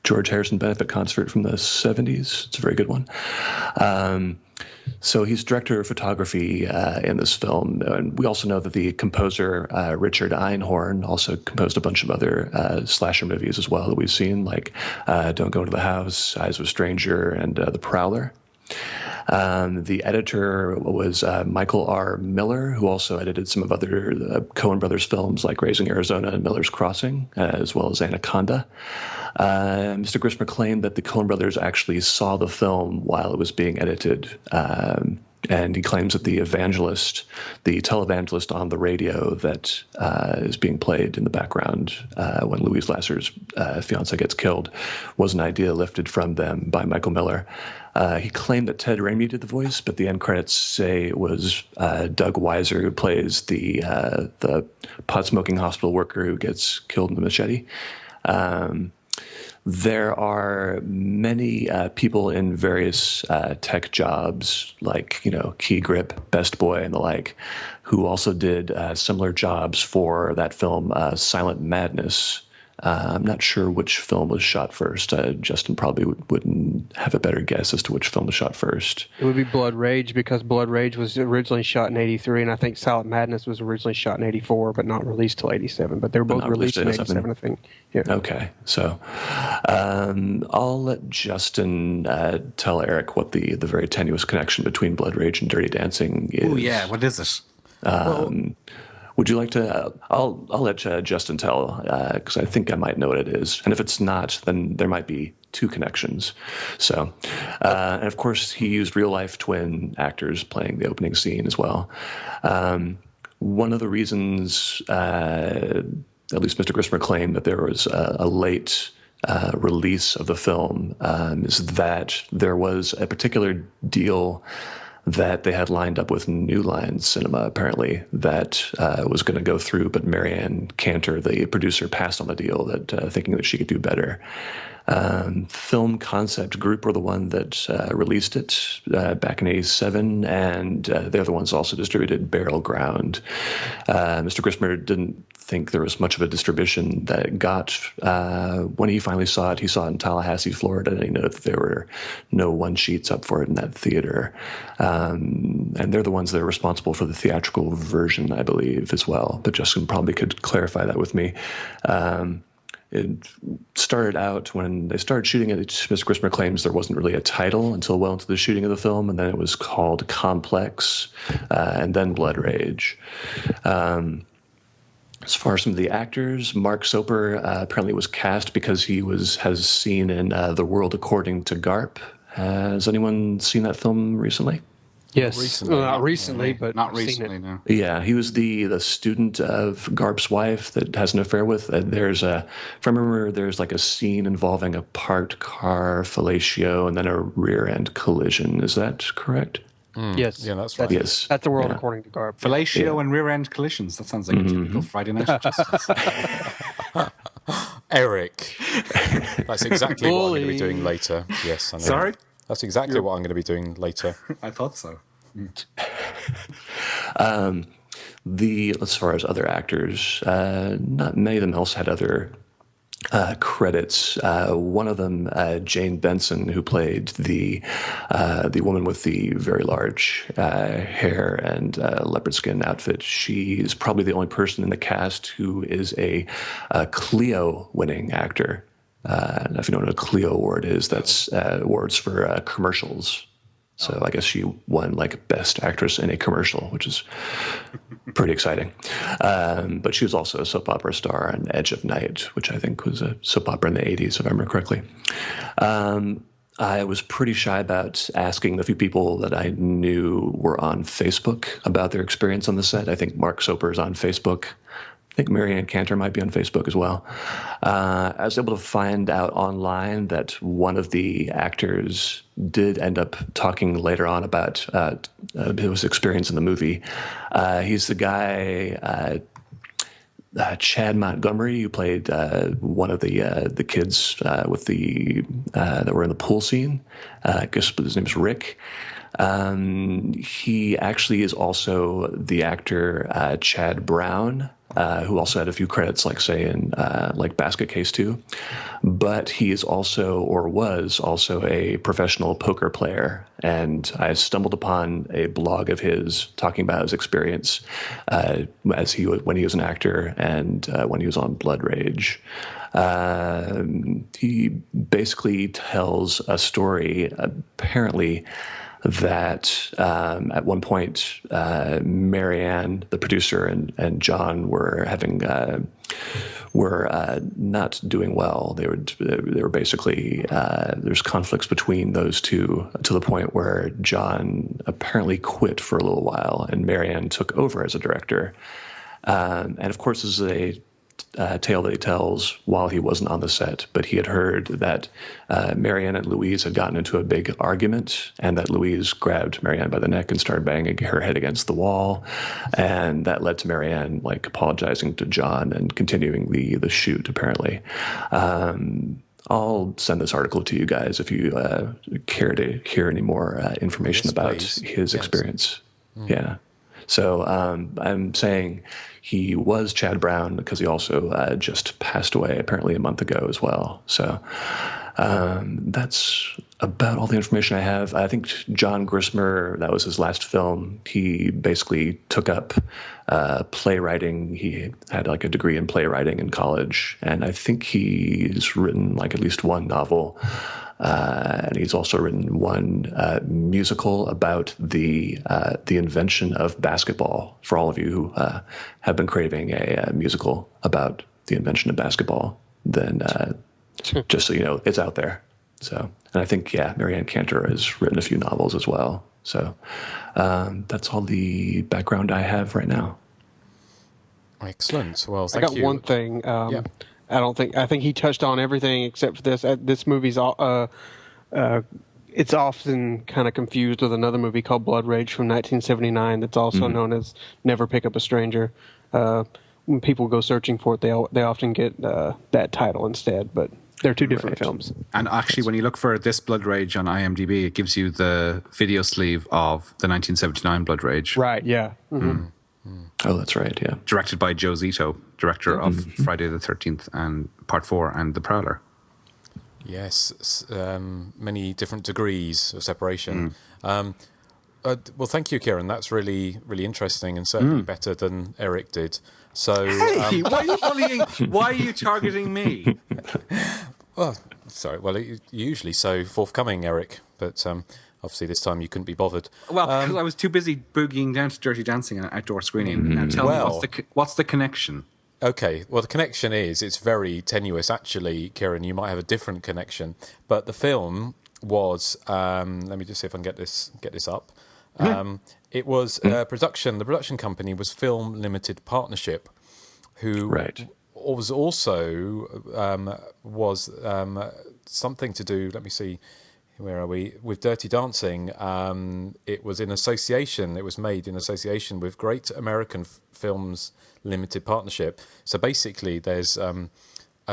George Harrison benefit concert from the 70s. It's a very good one. So he's director of photography in this film. And we also know that the composer, Richard Einhorn, also composed a bunch of other slasher movies as well that we've seen, like Don't Go Into the House, Eyes of a Stranger, and The Prowler. The editor was Michael R. Miller, who also edited some of other Coen Brothers films like Raising Arizona and Miller's Crossing, as well as Anaconda. Mr. Grissmer claimed that the Coen Brothers actually saw the film while it was being edited, and he claims that the televangelist on the radio that is being played in the background when Louise Lasser's fiance gets killed was an idea lifted from them by Michael Miller. He claimed that Ted Raimi did the voice, but the end credits say it was Doug Weiser, who plays the pot-smoking hospital worker who gets killed in the machete. There are many people in various tech jobs, like Key Grip, Best Boy, and the like, who also did similar jobs for that film Silent Madness. I'm not sure which film was shot first. Justin probably wouldn't have a better guess as to which film was shot first. It would be Blood Rage, because Blood Rage was originally shot in 83, and I think Silent Madness was originally shot in 84, but not released till 87. But they were both released in 87, I think. Yeah. Okay, so I'll let Justin tell Eric what the very tenuous connection between Blood Rage and Dirty Dancing is. Oh yeah, what is it? Would you like to? I'll let Justin tell, because I think I might know what it is. And if it's not, then there might be two connections. So, and of course, he used real-life twin actors playing the opening scene as well. One of the reasons, at least Mr. Grissmer claimed that there was a late release of the film is that there was a particular deal that they had lined up with New Line Cinema, apparently, that was going to go through, but Marianne Cantor, the producer, passed on the deal, thinking that she could do better. Film Concept Group were the one that released it back in '87, and they're the ones that also distributed Barrel Ground. Mr. Grissmer didn't think there was much of a distribution that it got. When he finally saw it, he saw it in Tallahassee, Florida, and he noted that there were no one sheets up for it in that theater. And they're the ones that are responsible for the theatrical version, I believe, as well. But Justin probably could clarify that with me. It started out when they started shooting it. Mr. Grissmer claims there wasn't really a title until well into the shooting of the film, and then it was called Complex, and then Blood Rage. As far as some of the actors, Mark Soper apparently was cast because he has seen in The World According to Garp. Has anyone seen that film recently? Yes, recently. Not recently, but not I've seen recently. it. No. Yeah, he was the student of Garp's wife that has an affair with. If I remember, there's like a scene involving a parked car, fellatio, and then a rear end collision. Is that correct? Yes. Yeah, that's right. Yes. That's The World According to Garp. Fellatio and rear end collisions. That sounds like a typical Friday night. Eric, that's exactly what I'm going to be doing later. Yes, I know. Sorry? That's exactly what I'm going to be doing later. I thought so. As far as other actors, not many of them else had other credits. One of them, Jane Benson, who played the woman with the very large hair and leopard skin outfit. She's probably the only person in the cast who is a Clio winning actor. If you know what a Clio award is, that's awards for commercials. So I guess she won like Best Actress in a Commercial, which is pretty exciting. But she was also a soap opera star on Edge of Night, which I think was a soap opera in the 80s, if I remember correctly. I was pretty shy about asking the few people that I knew were on Facebook about their experience on the set. I think Mark Soper is on Facebook. I think Marianne Cantor might be on Facebook as well. I was able to find out online that one of the actors did end up talking later on about his experience in the movie. He's the guy, Chad Montgomery, who played one of the kids with that were in the pool scene. I guess his name's Rick. He actually is also the actor Chad Brown. who also had a few credits, like say in like Basket Case 2. But he is also, or was also, a professional poker player. And I stumbled upon a blog of his talking about his experience when he was an actor and when he was on Blood Rage. He basically tells a story, apparently, that at one point Marianne, the producer, and John were having not doing well. They were basically there's conflicts between those two to the point where John apparently quit for a little while and Marianne took over as a director. And of course, this is a tale that he tells while he wasn't on the set, but he had heard that Marianne and Louise had gotten into a big argument, and that Louise grabbed Marianne by the neck and started banging her head against the wall, and that led to Marianne like apologizing to John and continuing the shoot. Apparently, I'll send this article to you guys if you care to hear any more information about his experience. Yeah. So I'm saying he was Chad Brown because he also just passed away apparently a month ago as well. So that's about all the information I have. I think John Grissmer, that was his last film. He basically took up playwriting. He had like a degree in playwriting in college, and I think he's written like at least one novel. And he's also written one musical about the invention of basketball. For all of you who have been craving a musical about the invention of basketball, then just so you know, it's out there. So, and I think Marianne Cantor has written a few novels as well. So that's all the background I have right now. Excellent. Well, thank you. I got one thing. I think he touched on everything except for this. This movie's it's often kind of confused with another movie called Blood Rage from 1979 that's also known as Never Pick Up a Stranger. When people go searching for it, they often get that title instead, but they're two different films. And actually, when you look for this Blood Rage on IMDb, it gives you the video sleeve of the 1979 Blood Rage. Right, yeah. Mm-hmm. Oh, that's right, yeah. Directed by Joe Zito, director of Friday the 13th and Part 4 and The Prowler. Yes, many different degrees of separation. Well, thank you, Kieran. That's really, really interesting and certainly better than Erik did. So, hey, why are you bullying? Why are you targeting me? Well, sorry. Well, usually so forthcoming, Erik, but obviously this time you couldn't be bothered. Well, because I was too busy boogieing down to Dirty Dancing and an outdoor screening. Now tell me, what's the connection? Okay, well, the connection is it's very tenuous. Actually, Kieran, you might have a different connection, but the film was. Let me just see if I can get this up. It was production. The production company was Film Limited Partnership, who was also something to do. Let me see. Where are we? With Dirty Dancing, it was in association. It was made in association with Great American Films Limited Partnership. So basically, there's a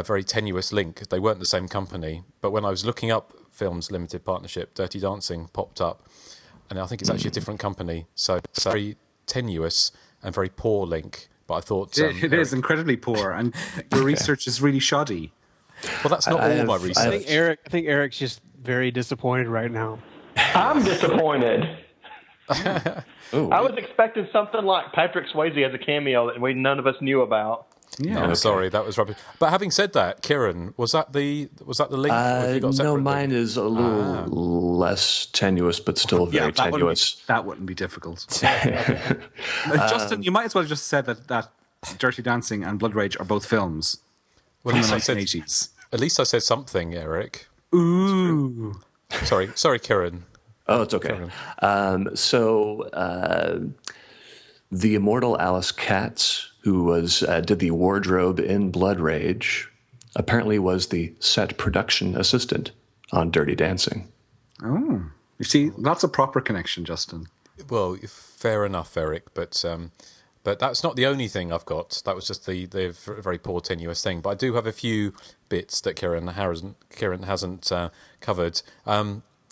very tenuous link. They weren't the same company, but when I was looking up Films Limited Partnership, Dirty Dancing popped up, and I think it's actually a different company. So it's very tenuous and very poor link. But I thought it is incredibly poor, and your research is really shoddy. Well, that's not all my research. I think Eric's just very disappointed right now. I'm disappointed. I was expecting something like Patrick Swayze as a cameo that none of us knew about. Yeah, I'm sorry, that was rubbish. But having said that, Kieran, was that the link? No, mine is a little less tenuous, but still very tenuous. That wouldn't be difficult. Justin, you might as well just said that Dirty Dancing and Blood Rage are both films. Well, at least I said something, Erik. Ooh. Sorry, Kieran. Oh, it's okay. The immortal Alice Katz, who did the wardrobe in Blood Rage, apparently was the set production assistant on Dirty Dancing. Oh, you see, that's a proper connection, Justin. Well, fair enough, Erik, but that's not the only thing I've got. That was just the very poor, tenuous thing. But I do have a few bits that Kieran hasn't covered.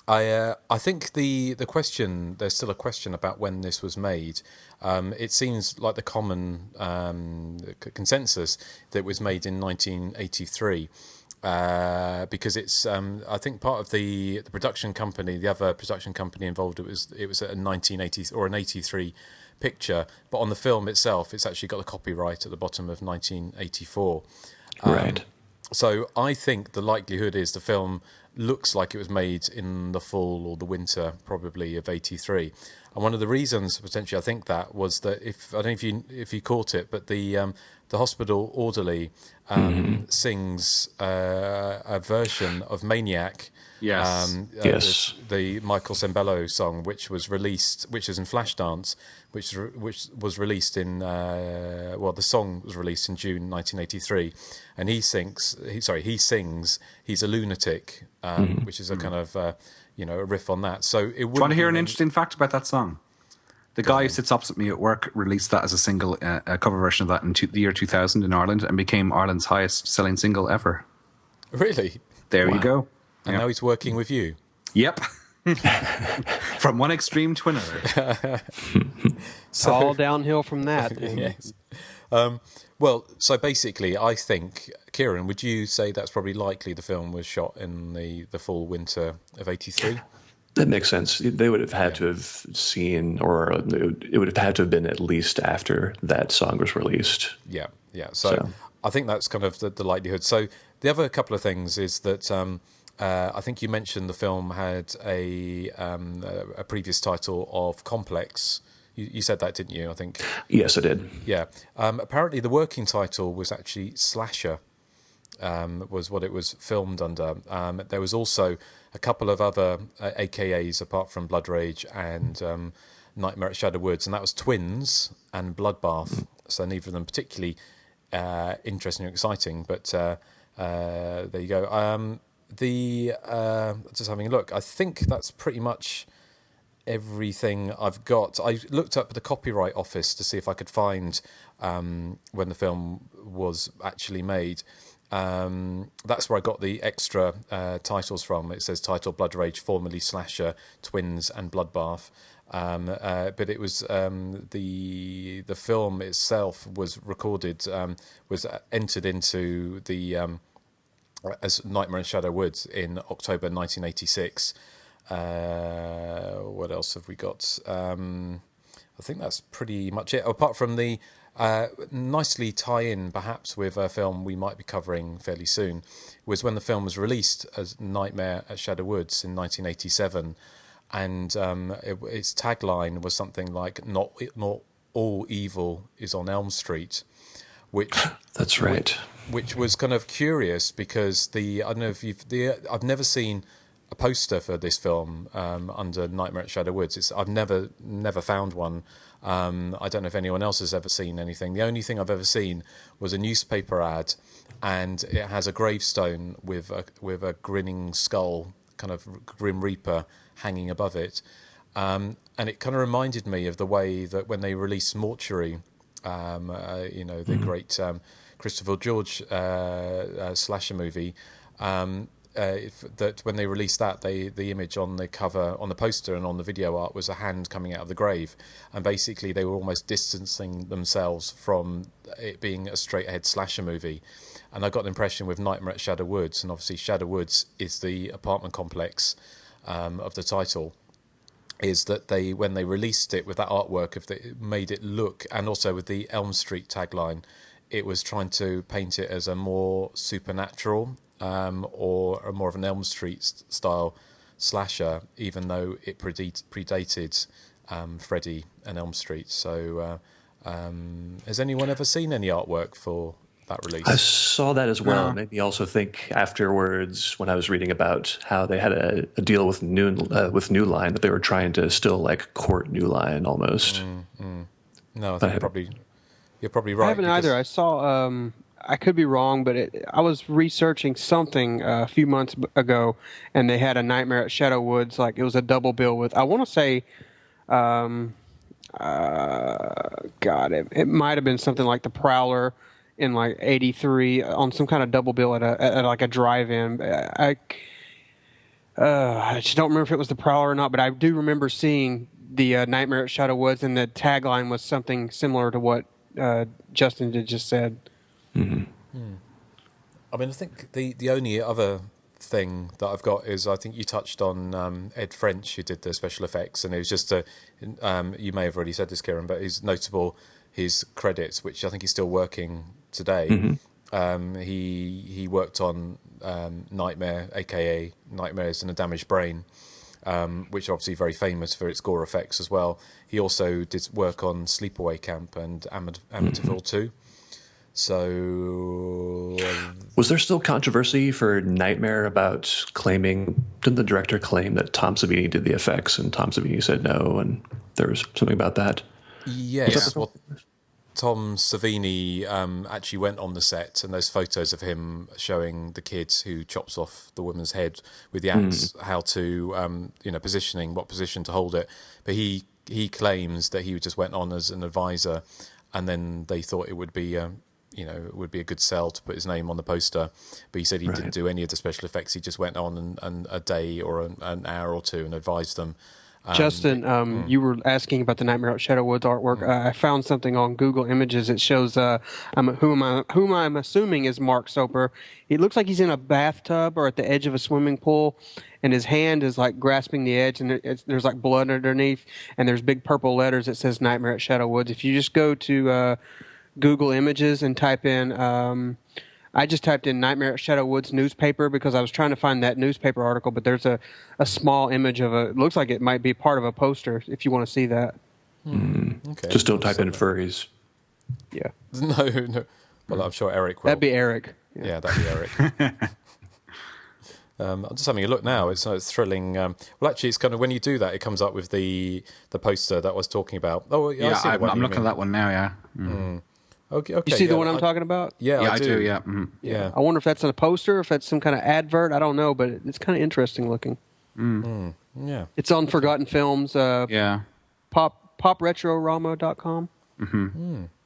I think the question, there's still a question about when this was made. It seems like the common consensus that it was made in 1983. Because it's, I think part of the production company, the other production company involved, it was a 1980 or an 83 picture, but on the film itself, it's actually got the copyright at the bottom of 1984. Right. So I think the likelihood is the film looks like it was made in the fall or the winter, probably, of 83. And one of the reasons potentially I think that was that I don't know if you caught it, but the hospital orderly sings a version of Maniac. Yes. Yes. The Michael Sembello song, which is in Flashdance, which was released in the song was released in June 1983, and he sings He's a Lunatic, which is a kind of a riff on that. So it would. Do you want to hear an interesting fact about that song? The guy who sits opposite me at work released that as a single, a cover version of that in the year 2000 in Ireland, and became Ireland's highest-selling single ever. Really? There you go. And now he's working with you. Yep. From one extreme to another. So, all downhill from that. Yes. Well, so basically, I think, Kieran, would you say that's probably likely the film was shot in the fall winter of 83? That makes sense. They would have had to have seen, or it would have had to have been at least after that song was released. Yeah. So I think that's kind of the likelihood. So the other couple of things is that I think you mentioned the film had a previous title of Complex. You said that, didn't you? I think. Yes, I did. Yeah. Apparently, the working title was actually Slasher. Was what it was filmed under. There was also a couple of other AKAs apart from Blood Rage and Nightmare at Shadow Woods, and that was Twins and Bloodbath. So neither of them particularly interesting or exciting, but there you go. Just having a look, I think that's pretty much everything I've got. I looked up the Copyright Office to see if I could find when the film was actually made. That's where I got the extra titles from. It says title Blood Rage, formerly Slasher, Twins and Bloodbath. But it was the film itself was recorded, was entered into the as Nightmare in Shadow Woods in October 1986. What else have we got? I think that's pretty much it. Apart from the nicely tie in perhaps with a film we might be covering fairly soon, was when the film was released as Nightmare at Shadow Woods in 1987, and its tagline was something like not all evil is on Elm Street, which that's right. Which was kind of curious because I don't know if I've never seen a poster for this film under Nightmare at Shadow Woods. I've never found one. I don't know if anyone else has ever seen anything. The only thing I've ever seen was a newspaper ad, and it has a gravestone with a grinning skull, kind of Grim Reaper, hanging above it. And it kind of reminded me of the way that when they released Mortuary, the great Christopher George slasher movie, that when they released that, the image on the cover, on the poster and on the video art was a hand coming out of the grave, and basically they were almost distancing themselves from it being a straight-ahead slasher movie. And I got an impression with Nightmare at Shadow Woods, and obviously Shadow Woods is the apartment complex of the title, is that when they released it with that artwork, it made it look, and also with the Elm Street tagline, it was trying to paint it as a more supernatural or a more of an Elm Street style slasher, even though it predated Freddy and Elm Street. So has anyone ever seen any artwork for that release? I saw that as well. Yeah. Made me also think afterwards, when I was reading about how they had a deal with New Line, that they were trying to still like court New Line almost. No, I think you're probably right. I haven't either. I saw. I could be wrong, but I was researching something a few months ago, and they had a Nightmare at Shadow Woods. Like it was a double bill with. I want to say, it might have been something like The Prowler in like '83 on some kind of double bill at like a drive-in. I just don't remember if it was the Prowler or not, but I do remember seeing the Nightmare at Shadow Woods, and the tagline was something similar to what Justin had just said. Mm-hmm. I mean, I think the only other thing that I've got is I think you touched on Ed French, who did the special effects, and it was just you may have already said this, Kieran, but he's notable his credits, which I think he's still working today. Mm-hmm. He worked on Nightmare, aka Nightmares in a Damaged Brain, which are obviously very famous for its gore effects as well. He also did work on Sleepaway Camp and Amityville 2. So, was there still controversy for Nightmare about claiming? Didn't the director claim that Tom Savini did the effects, and Tom Savini said no, and there was something about that? Yes. Well, Tom Savini actually went on the set, and there's photos of him showing the kids who chops off the woman's head with the axe how to, positioning, what position to hold it. But he claims that he just went on as an advisor, and then they thought it would be. It would be a good sell to put his name on the poster, but he said he didn't do any of the special effects. He just went on and a day or an hour or two and advised them. Justin, you were asking about the Nightmare at Shadow Woods artwork. I found something on Google Images. It shows whom I'm assuming is Mark Soper. It looks like he's in a bathtub or at the edge of a swimming pool, and his hand is like grasping the edge, and there's like blood underneath, and there's big purple letters that says Nightmare at Shadow Woods. If you just go to Google Images and type in, I just typed in Nightmare at Shadow Woods newspaper because I was trying to find that newspaper article, but there's a small image of it looks like it might be part of a poster if you want to see that. Okay. Just don't type in furries. Yeah. No. Well, I'm sure Erik will. That'd be Erik. Yeah, that'd be Erik. I'm just having a look now. It's thrilling. Well, actually, it's kind of when you do that, it comes up with the poster that I was talking about. Oh, yeah, I see the one I'm you looking mean. at that one now. Yeah. Okay. You see the one I'm talking about? Yeah, I do. Yeah. Yeah. I wonder if that's on a poster, if that's some kind of advert. I don't know, but it's kind of interesting looking. Yeah. It's on Forgotten Films. Popretrorama.com.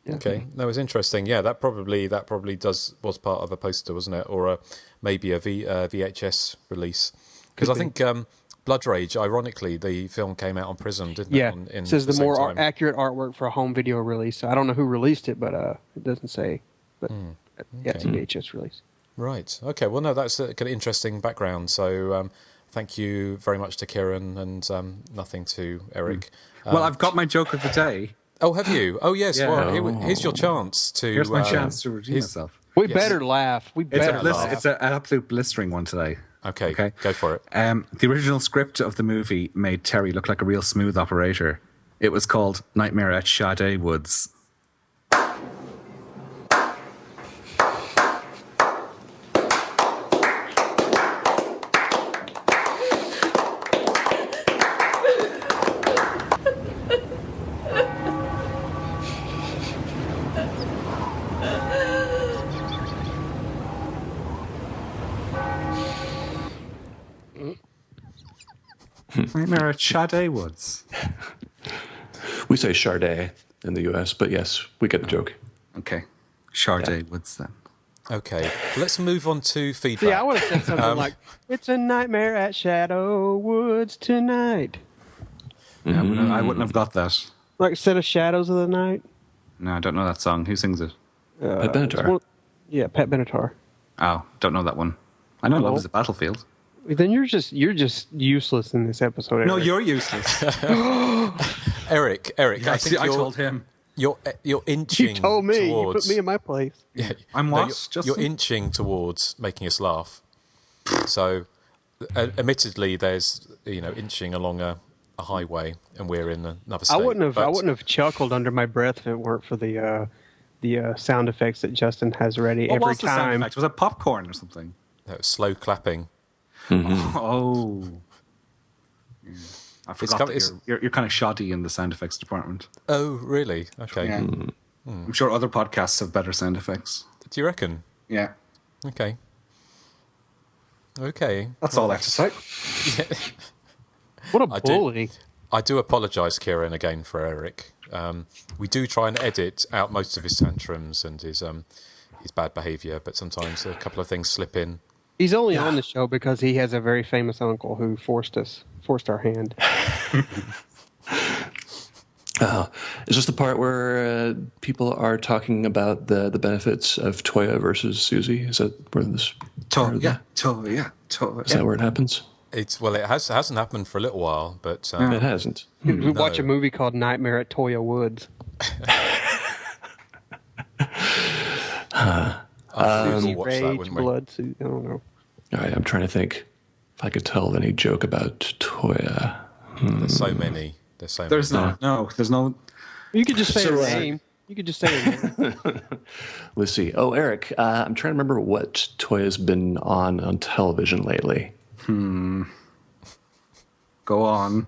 Okay, that was interesting. Yeah, that probably was part of a poster, wasn't it, or maybe a VHS release? Because I think Blood Rage, ironically, the film came out on Prism, didn't it? Yeah, it says the more accurate artwork for a home video release. So I don't know who released it, but it doesn't say. But it's a VHS release. Right. Okay. Well, no, that's a kind of interesting background. So thank you very much to Kieran, and nothing to Erik. Well, I've got my joke of the day. Oh, have you? Oh, yes. Yeah. Well, here's your chance to. Here's my chance to redeem myself. We better laugh. It's an absolute blistering one today. Okay, go for it. The original script of the movie made Terry look like a real smooth operator. It was called Nightmare at Shadow Woods. Nightmare at Shadow Woods. We say Charday in the US, but yes, we get the joke. Okay. Shadow Woods then. Okay. Let's move on to feedback. Yeah, I would have said something like, "It's a nightmare at Shadow Woods tonight." Yeah, I wouldn't have got that. Like instead of Shadows of the Night? No, I don't know that song. Who sings it? Pat Benatar. Pat Benatar. Oh, don't know that one. I know Love is a Battlefield. Then you're just useless in this episode. Erik. No, you're useless. Erik, Yes, I told him. You're inching. You told me. Towards, you put me in my place. Yeah, I'm what? You're inching towards making us laugh. So, admittedly, there's inching along a highway, and we're in another state. I wouldn't have chuckled under my breath if it weren't for the sound effects that Justin has ready what every was the sound time. effect? Was it popcorn or something? That was slow clapping. Oh. I forgot that you're kind of shoddy in the sound effects department. Oh, really? Okay. Yeah. I'm sure other podcasts have better sound effects. Do you reckon? Yeah. Okay. That's all I have to say. Yeah. What a bully. I do apologise, Kieran, again for Erik. We do try and edit out most of his tantrums and his bad behaviour, but sometimes a couple of things slip in. He's only on the show because he has a very famous uncle who forced our hand. Is this the part where people are talking about the benefits of Toya versus Susie? Is that where this? Toya. Is that where it happens? It hasn't happened for a little while, but it hasn't. We watch a movie called Nightmare at Toya Woods. We'll watch that, wouldn't we? Blood suit. I don't know. All right, I'm trying to think if I could tell any joke about Toya. There's so many. There's no. You could just say her name. You could just say her name. Let's see. Oh, Eric, I'm trying to remember what Toya's been on television lately. Go on.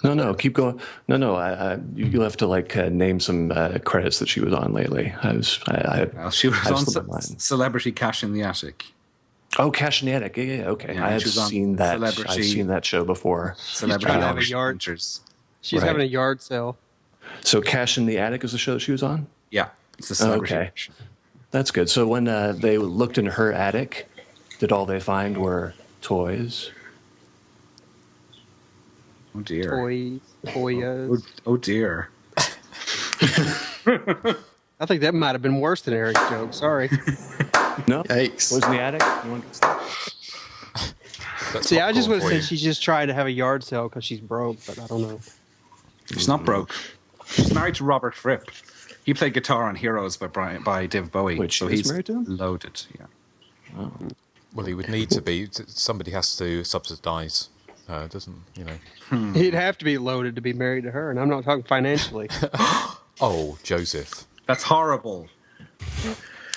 No, keep going. No, you'll have to name some credits that she was on lately. She was on Celebrity Cash in the Attic. Oh, Cash in the Attic. Yeah, okay. I have seen that. I've seen that show before. Celebrity Hunters. She's having a yard sale. So Cash in the Attic is the show that she was on? Yeah, it's a celebrity. Okay, that's good. So when they looked in her attic, did all they find were toys? Oh dear. Toyas. Oh dear. I think that might have been worse than Eric's joke. Sorry. No? Yikes. Was in the attic? See, I just would have said she's just trying to have a yard sale because she's broke, but I don't know. She's not broke. She's married to Robert Fripp. He played guitar on Heroes by Dave Bowie. Wait, so he's he's married to him? Loaded, yeah. Oh. Well, he would need to be. Somebody has to subsidise. Doesn't, He'd have to be loaded to be married to her, and I'm not talking financially. Oh, Joseph. That's horrible.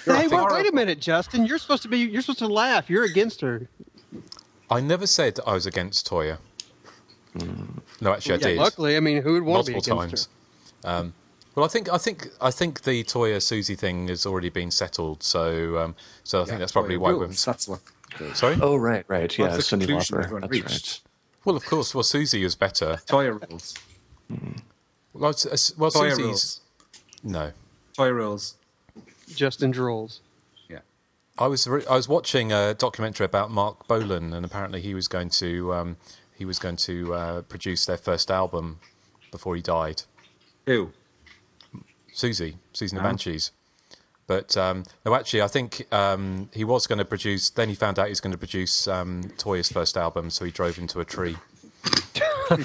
Hey, wait a minute, Justin. You're supposed to laugh. You're against her. I never said I was against Toya. No, actually, I did. Luckily, I mean, who would want to be multiple against times. her? Well, I think the Toya Susie thing has already been settled. So I think that's probably why we're. That's what. Sorry. Oh, right. Yeah, the Cyndi conclusion Lauper. everyone That's reached. right. Well, of course. Well, Susie was better. Toya rules. Well, Toya Susie's rules. no. Toya rules. Justin drools. Yeah. I was watching a documentary about Mark Bolan, and apparently he was going to produce their first album before he died. Who? Susie and the Banshees. But no, actually, I think he was going to produce. Then he found out he was going to produce Toya's first album, so he drove into a tree.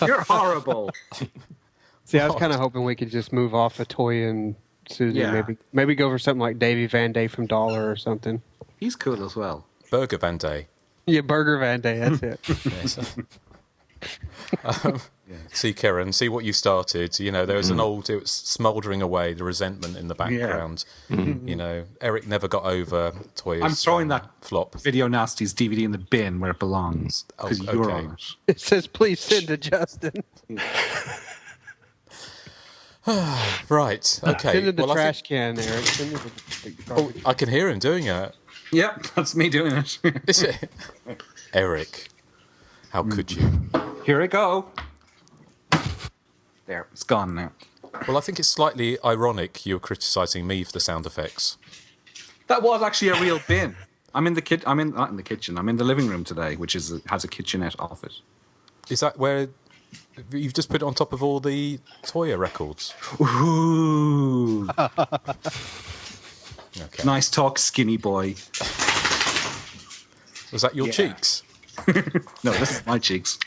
You're horrible. See, I was kind of hoping we could just move off of Toya and Susie. Yeah. Maybe go for something like Davy Van Day from Dollar or something. He's cool as well. Burger Van Day. Yeah, Burger Van Day. That's it. Yes. See, Karen, see what you started. There was it was smouldering away, the resentment in the background. Yeah. Eric never got over Toya's. I'm throwing that flop. Video Nasty's DVD in the bin where it belongs. Because you're okay. on it. It says, please send to Justin. Right, okay. Send it to the trash can, Eric. Send it to the I can hear him doing it. Yep, that's me doing it. Is it? Eric, how could you? Here I go. There, it's gone now. Well, I think it's slightly ironic you're criticising me for the sound effects. That was actually a real bin. I'm in the not in the kitchen. I'm in the living room today, which has a kitchenette off it. Is that where you've just put it on top of all the Toya records? Ooh. Okay. Nice talk, skinny boy. Was that your cheeks? No, this is my cheeks.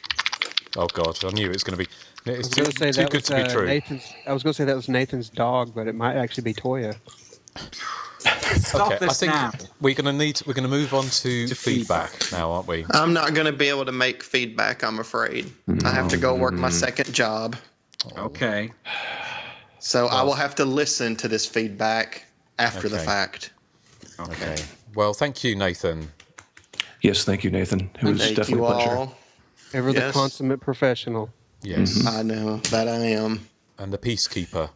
Oh God, I knew it was going to be. It's I was too going to say good to be true. I was going to say that was Nathan's dog, but it might actually be Toya. Stop this now. We're going to move on to feedback now, aren't we? I'm not going to be able to make feedback, I'm afraid. I have to go work my second job. Okay. So I will have to listen to this feedback after the fact. Okay. Well, thank you, Nathan. Yes, thank you, Nathan. It was definitely a pleasure. Ever the consummate professional. Yes. I know that I am. And the peacekeeper.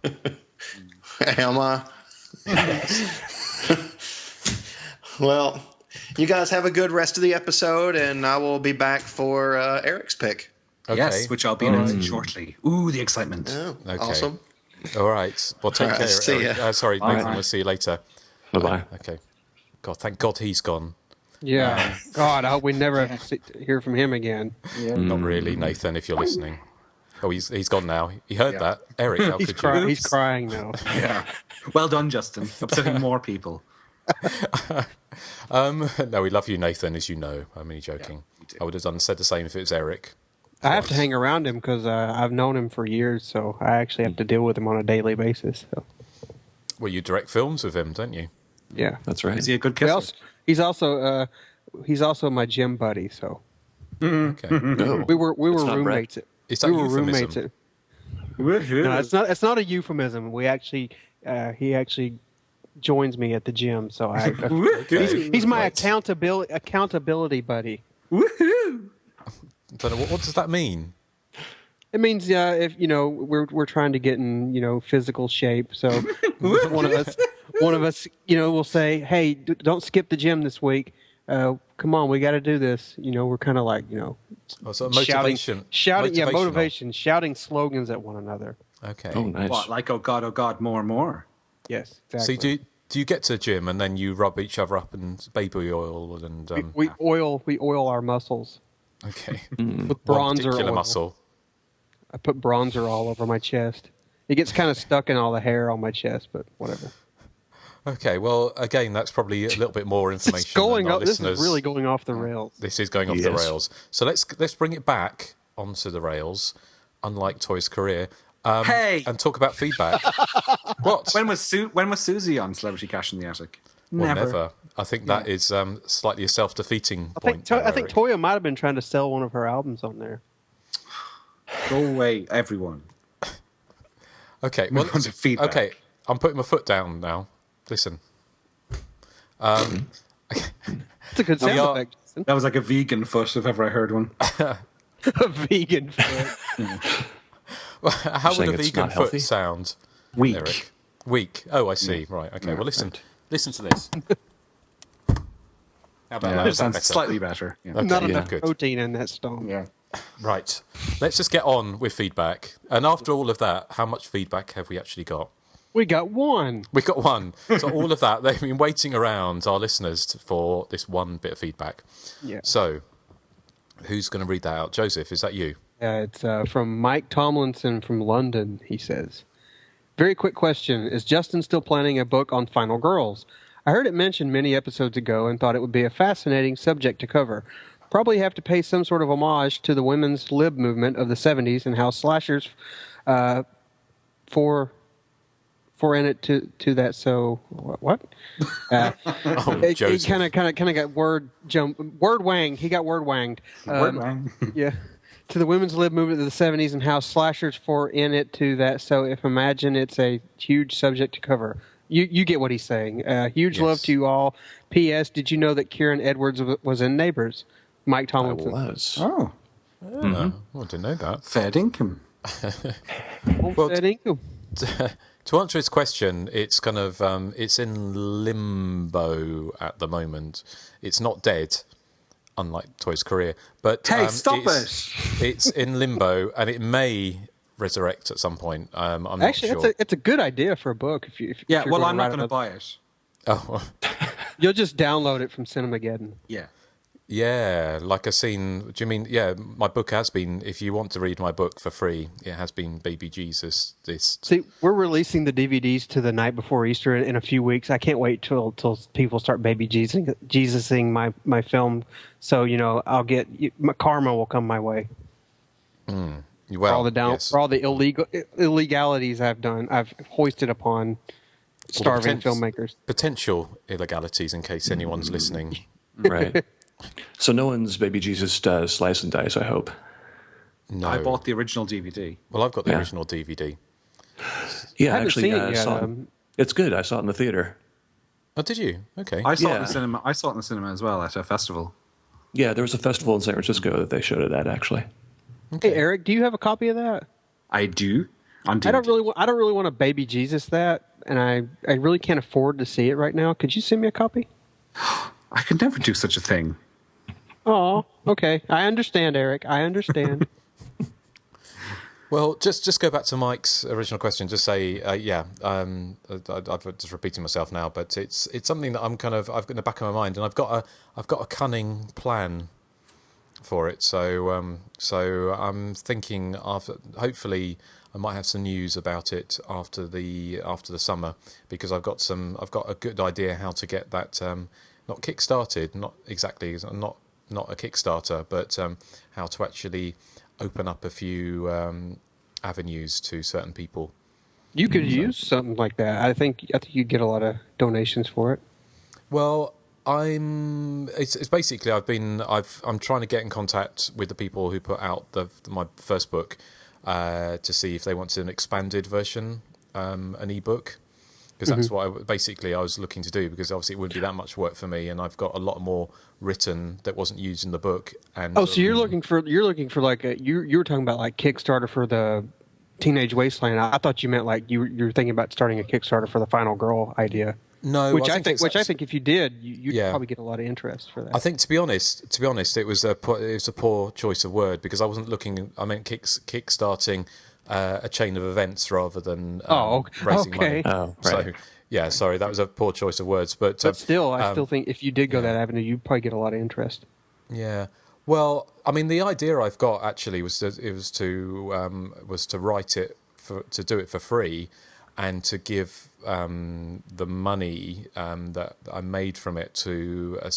Am I? Well, you guys have a good rest of the episode, and I will be back for Eric's pick. Okay. Yes, which I'll be announcing shortly. Ooh, the excitement. Oh, okay. Awesome. All right. Well, take care. See ya. Sorry, Nathan. We'll see you later. Bye-bye. Okay. God, thank God he's gone. Yeah. God, I hope we never have to hear from him again. Yeah. Not really, Nathan, if you're listening. Oh, he's gone now. He heard that. Eric, how could you? He's crying now. Yeah. Well done, Justin. Upsetting more people. No, we love you, Nathan, as you know. I'm only joking. Yeah, I would have said the same if it was Eric. I have to hang around him because I've known him for years, so I actually have to deal with him on a daily basis. So. Well, you direct films with him, don't you? Yeah, that's right. Is he a good kisser? He's also my gym buddy. So okay, No, we were roommates. Is that euphemism? No, it's not a euphemism. We actually he actually joins me at the gym, so he's my accountability buddy. Woohoo! But what does that mean? It means if we're trying to get in physical shape, so one of us will say, hey, don't skip the gym this week. Come on, we got to do this. We're kind of like so motivation, shouting slogans at one another. Okay. Oh, nice. What, like, oh God, more and more? Yes, exactly. So do you get to the gym and then you rub each other up and baby oil and we oil our muscles. Okay. With bronzer oil. Muscle. I put bronzer all over my chest. It gets kind of stuck in all the hair on my chest, but whatever. Okay, well, again, that's probably a little bit more information. This is really going off the rails. This is going off the rails. So let's bring it back onto the rails, unlike Toy's career. And talk about feedback. What? When was Susie on Celebrity Cash in the Attic? Well, never. I think that is slightly a self-defeating point. I think Toya might have been trying to sell one of her albums on there. Go away, everyone. Okay, well, feedback. Okay, I'm putting my foot down now. Listen. It's a good sound effect. That was like a vegan foot, if ever I heard one. A vegan foot. Well, how would a vegan foot sound? Weak. Eric? Weak. Oh, I see. Right. Okay. Well, listen to this. How about that? It sounds slightly better. Yeah. Okay, not enough protein in that stomp. Yeah. Right. Let's just get on with feedback. And after all of that, how much feedback have we actually got? We got one. We got one. So all of that, they've been waiting around, our listeners, for this one bit of feedback. Yeah. So who's going to read that out? Joseph, is that you? It's from Mike Tomlinson from London, he says. Very quick question. Is Justin still planning a book on Final Girls? I heard it mentioned many episodes ago and thought it would be a fascinating subject to cover. Probably have to pay some sort of homage to the women's lib movement of the 70s and how slashers for in it to that. So what? He kind of got word wanged. He got word wanged. Word wanged. Yeah. To the women's lib movement of the 70s and how slashers for in it to that. So if imagine it's a huge subject to cover. You get what he's saying. Huge love to you all. P.S. Did you know that Kieran Edwards was in Neighbors? Mike Tomlinson. I was. Oh. I didn't know that. Fair dinkum. Fair dinkum. To answer his question, it's kind of it's in limbo at the moment. It's not dead, unlike Toy's career. But hey, stop it! It's in limbo, and it may resurrect at some point. I'm actually not sure. it's a good idea for a book. If I'm not going to buy it. Oh, you'll just download it from Cinemageddon. Yeah. Yeah, like a scene. Do you mean? Yeah, my book has been. If you want to read my book for free, it has been Baby Jesus. See, we're releasing the DVDs to the night before Easter in a few weeks. I can't wait till people start Baby Jesusing my film. So I'll get my karma will come my way. Well, for all the illegalities I've hoisted upon starving filmmakers. Potential illegalities, in case anyone's listening. Right. So no one's Baby Jesus does Slice and Dice, I hope. No. I bought the original DVD. Well, I've got the original DVD. Yeah, actually, I saw it. It's good. I saw it in the theater. Oh, did you? Okay. I saw it in the cinema. I saw it in the cinema as well at a festival. Yeah, there was a festival in San Francisco that they showed it at, actually. Okay. Hey, Eric, do you have a copy of that? I do. On DVD. I don't really want to Baby Jesus that, and I really can't afford to see it right now. Could you send me a copy? I could never do such a thing. Oh, okay. I understand, Eric. I understand. Well, just go back to Mike's original question. Just say, I'm just repeating myself now, but it's something that I've got in the back of my mind, and I've got a cunning plan for it. So I'm thinking hopefully I might have some news about it after the summer, because I've got a good idea how to get that not kickstarted, not exactly, not a Kickstarter, but how to actually open up a few avenues to certain people. You could use something like that. I think you'd get a lot of donations for it. Well, it's basically I'm trying to get in contact with the people who put out my first book to see if they wanted an expanded version, an ebook, because that's what I was looking to do, because obviously it wouldn't be that much work for me, and I've got a lot more written that wasn't used in the book. And so you're looking for like you were talking about like Kickstarter for the Teenage Wasteland. I thought you meant like you were thinking about starting a Kickstarter for the Final Girl idea. No, I think if you did, you'd probably get a lot of interest for that. I think to be honest, it was a poor choice of word, because I wasn't looking. I meant kickstarting a chain of events rather than raising money. Oh, right. So sorry, that was a poor choice of words. But still, I still think if you did go that avenue, you'd probably get a lot of interest. Yeah. Well, I mean, the idea I've got actually was to write it to do it for free, and to give the money that I made from it to a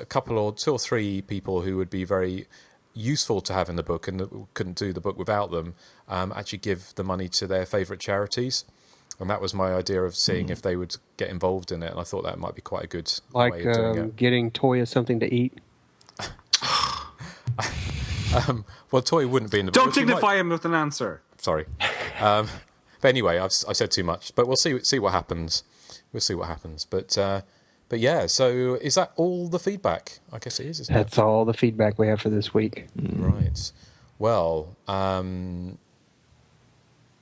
couple or two or three people who would be very useful to have in the book and couldn't do the book without them. Actually, give the money to their favourite charities, and that was my idea of seeing if they would get involved in it. And I thought that might be quite a good way of doing it. Getting Toya something to eat. Well, Toy wouldn't be in the book. Don't dignify him with an answer. Sorry. But anyway, I said too much. But we'll see what happens. We'll see what happens. But yeah. So is that all the feedback? I guess it is. Isn't That's all the feedback we have for this week. Right. Well,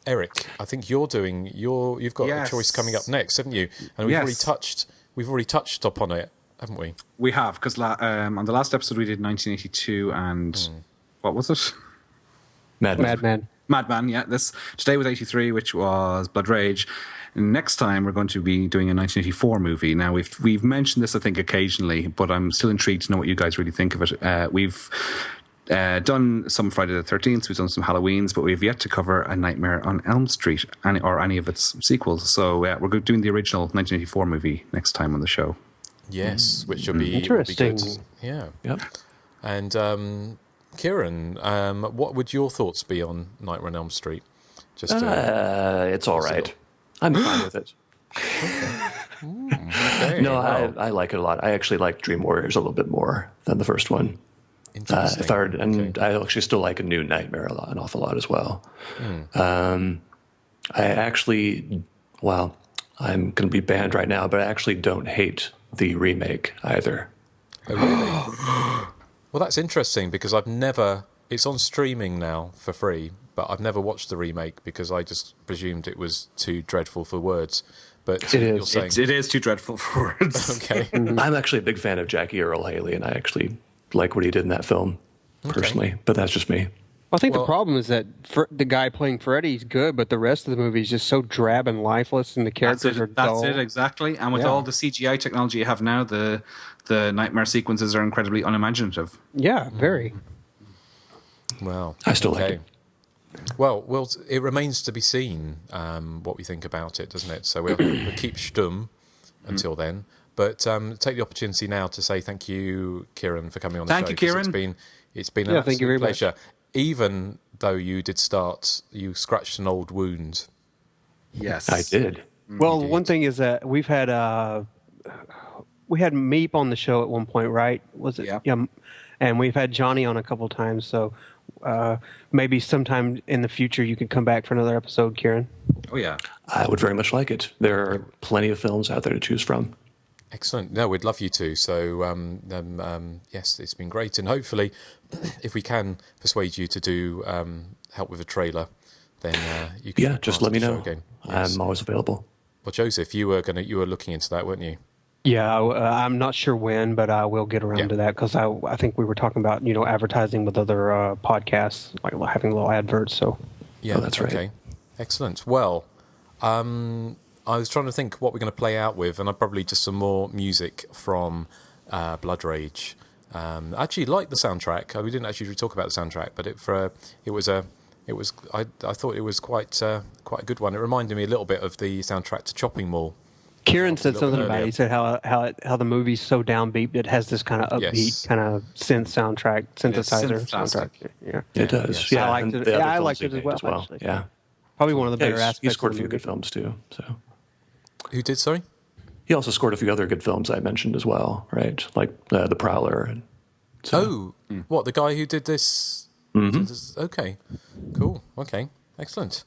Erik, I think you've got a choice coming up next, haven't you? And we've already touched upon it, haven't we? We have, because on the last episode we did 1982 and what was it? Madman. Madman, yeah. Today was 83, which was Blood Rage. Next time we're going to be doing a 1984 movie. Now we've mentioned this, I think, occasionally, but I'm still intrigued to know what you guys really think of it. We've done some Friday the 13th, we've done some Halloweens, but we've yet to cover A Nightmare on Elm Street or any of its sequels. So we're doing the original 1984 movie next time on the show. Yes, which will be interesting. Will be good. Yeah. Yep. And Kieran, what would your thoughts be on Nightmare on Elm Street? It's all right. I'm fine with it. Okay. No, I like it a lot. I actually like Dream Warriors a little bit more than the first one. Interesting. And I actually still like A New Nightmare an awful lot as well. I actually, well, I'm going to be banned right now, but I actually don't hate the remake either. Oh, really? Well, that's interesting, because it's on streaming now for free, but I've never watched the remake because I just presumed it was too dreadful for words. But it you're is. saying It is too dreadful for words. Okay. I'm actually a big fan of Jackie Earle Haley, and I actually like what he did in that film, personally. But that's just me. I think the problem is that the guy playing Freddy's good, but the rest of the movie is just so drab and lifeless, and the characters are dull. That's it, exactly. And with all the CGI technology you have now, the nightmare sequences are incredibly unimaginative. Yeah, very. Well, I still like it. Well, it remains to be seen what we think about it, doesn't it? So we'll keep stum until then. But take the opportunity now to say thank you, Kieran, for coming on the show. Thank you, Kieran. It's been an absolute pleasure. Even though you scratched an old wound. Yes, I did. Well, one thing is that we had Meep on the show at one point, right? Was it? Yeah. And we've had Johnny on a couple times, so maybe sometime in the future you could come back for another episode, Kieran. Oh yeah, I would very much like it. There are plenty of films out there to choose from. Excellent. No, we'd love you to. So, yes, it's been great. And hopefully, if we can persuade you to do help with a trailer, then you can. Yeah, just let me know. Again. Yes. I'm always available. Well, Joseph, you were looking into that, weren't you? Yeah, I'm not sure when, but I will get around to that because I think we were talking about advertising with other podcasts, like having little adverts. So yeah, that's right. Okay, excellent. Well, I was trying to think what we're going to play out with, and I probably just some more music from Blood Rage. I actually liked the soundtrack. We didn't actually talk about the soundtrack, but I thought it was quite a good one. It reminded me a little bit of the soundtrack to Chopping Mall. Kieran said something about it. He said how the movie's so downbeat, it has this kind of upbeat kind of synthesizer soundtrack. Yeah, it does. Yeah, I liked it. Yeah, I liked it as well. Actually. Yeah, probably one of the better aspects. He scored a few good films too. So, who did? Sorry. He also scored a few other good films I mentioned as well, right? Like The Prowler. And so. What, the guy who did this? Mm-hmm. Okay, cool. Okay, excellent.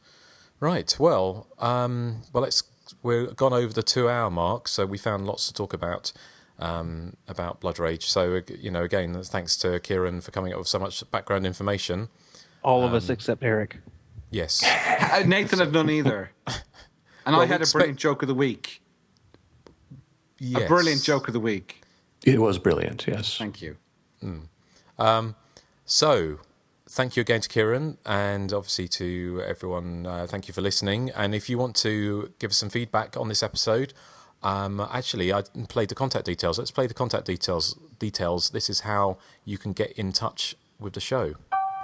Right. Well, we're gone over the 2-hour mark, so we found lots to talk about Blood Rage. So again, thanks to Kieran for coming up with so much background information. All of us except Erik. Yes. Nathan had none either, and I had a brilliant joke of the week. Yes. A brilliant joke of the week. It was brilliant, yes. Thank you. So, thank you again to Kieran, and obviously to everyone. Thank you for listening. And if you want to give us some feedback on this episode, actually, I played the contact details. Let's play the contact details. This is how you can get in touch with the show.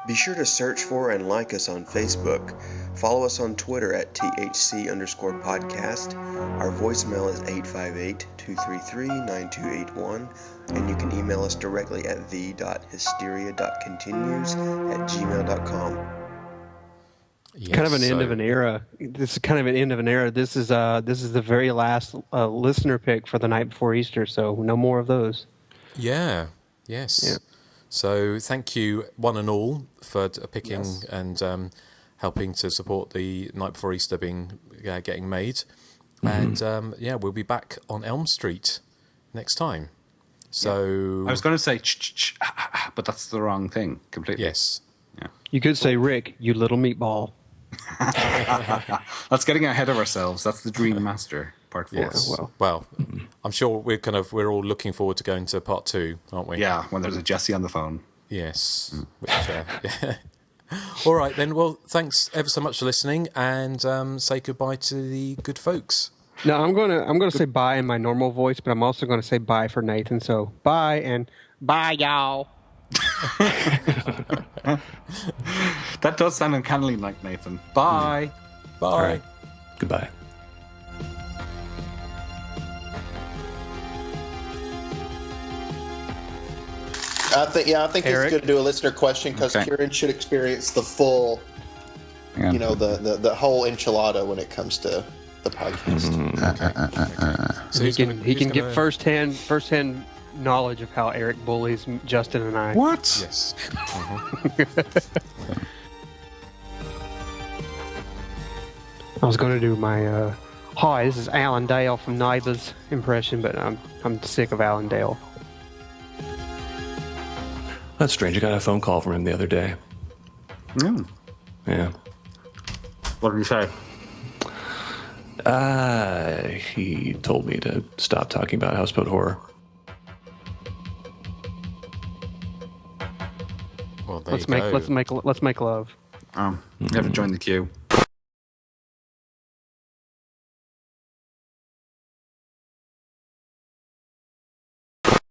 Be sure to search for and like us on Facebook. Follow us on Twitter at THC_podcast. Our voicemail is 858-233-9281. And you can email us directly at the.hysteria.continues@gmail.com. Yes, kind of an end of an era. This is kind of an end of an era. This is the very last listener pick for the night before Easter, so no more of those. Yeah. Yes. Yeah. So thank you, one and all, for picking and helping to support the Night Before Easter getting made. Mm-hmm. And we'll be back on Elm Street next time. So I was going to say, but that's the wrong thing completely. Yes. Yeah. You could say, Rick, you little meatball. That's getting ahead of ourselves. That's the Dream Master part 4. Yes. Well, I'm sure we're all looking forward to going to part 2, aren't we? Yeah, when there's a Jesse on the phone. Yes. All right then. Well, thanks ever so much for listening, and say goodbye to the good folks. No, I'm gonna say bye in my normal voice, but I'm also gonna say bye for Nathan. So bye and bye, y'all. That does sound uncannily like Nathan. Bye. Bye. All right. Goodbye. I think it's good to do a listener question because Kieran should experience the full, the whole enchilada when it comes to the podcast. So he can get firsthand knowledge of how Erik bullies Justin and I. What? Yes. I was going to do my hi, this is Alan Dale from Neighbours impression, but I'm sick of Alan Dale. That's strange. I got a phone call from him the other day. Yeah. What did he say? He told me to stop talking about houseboat horror. Well, let's make love. You haven't joined the queue.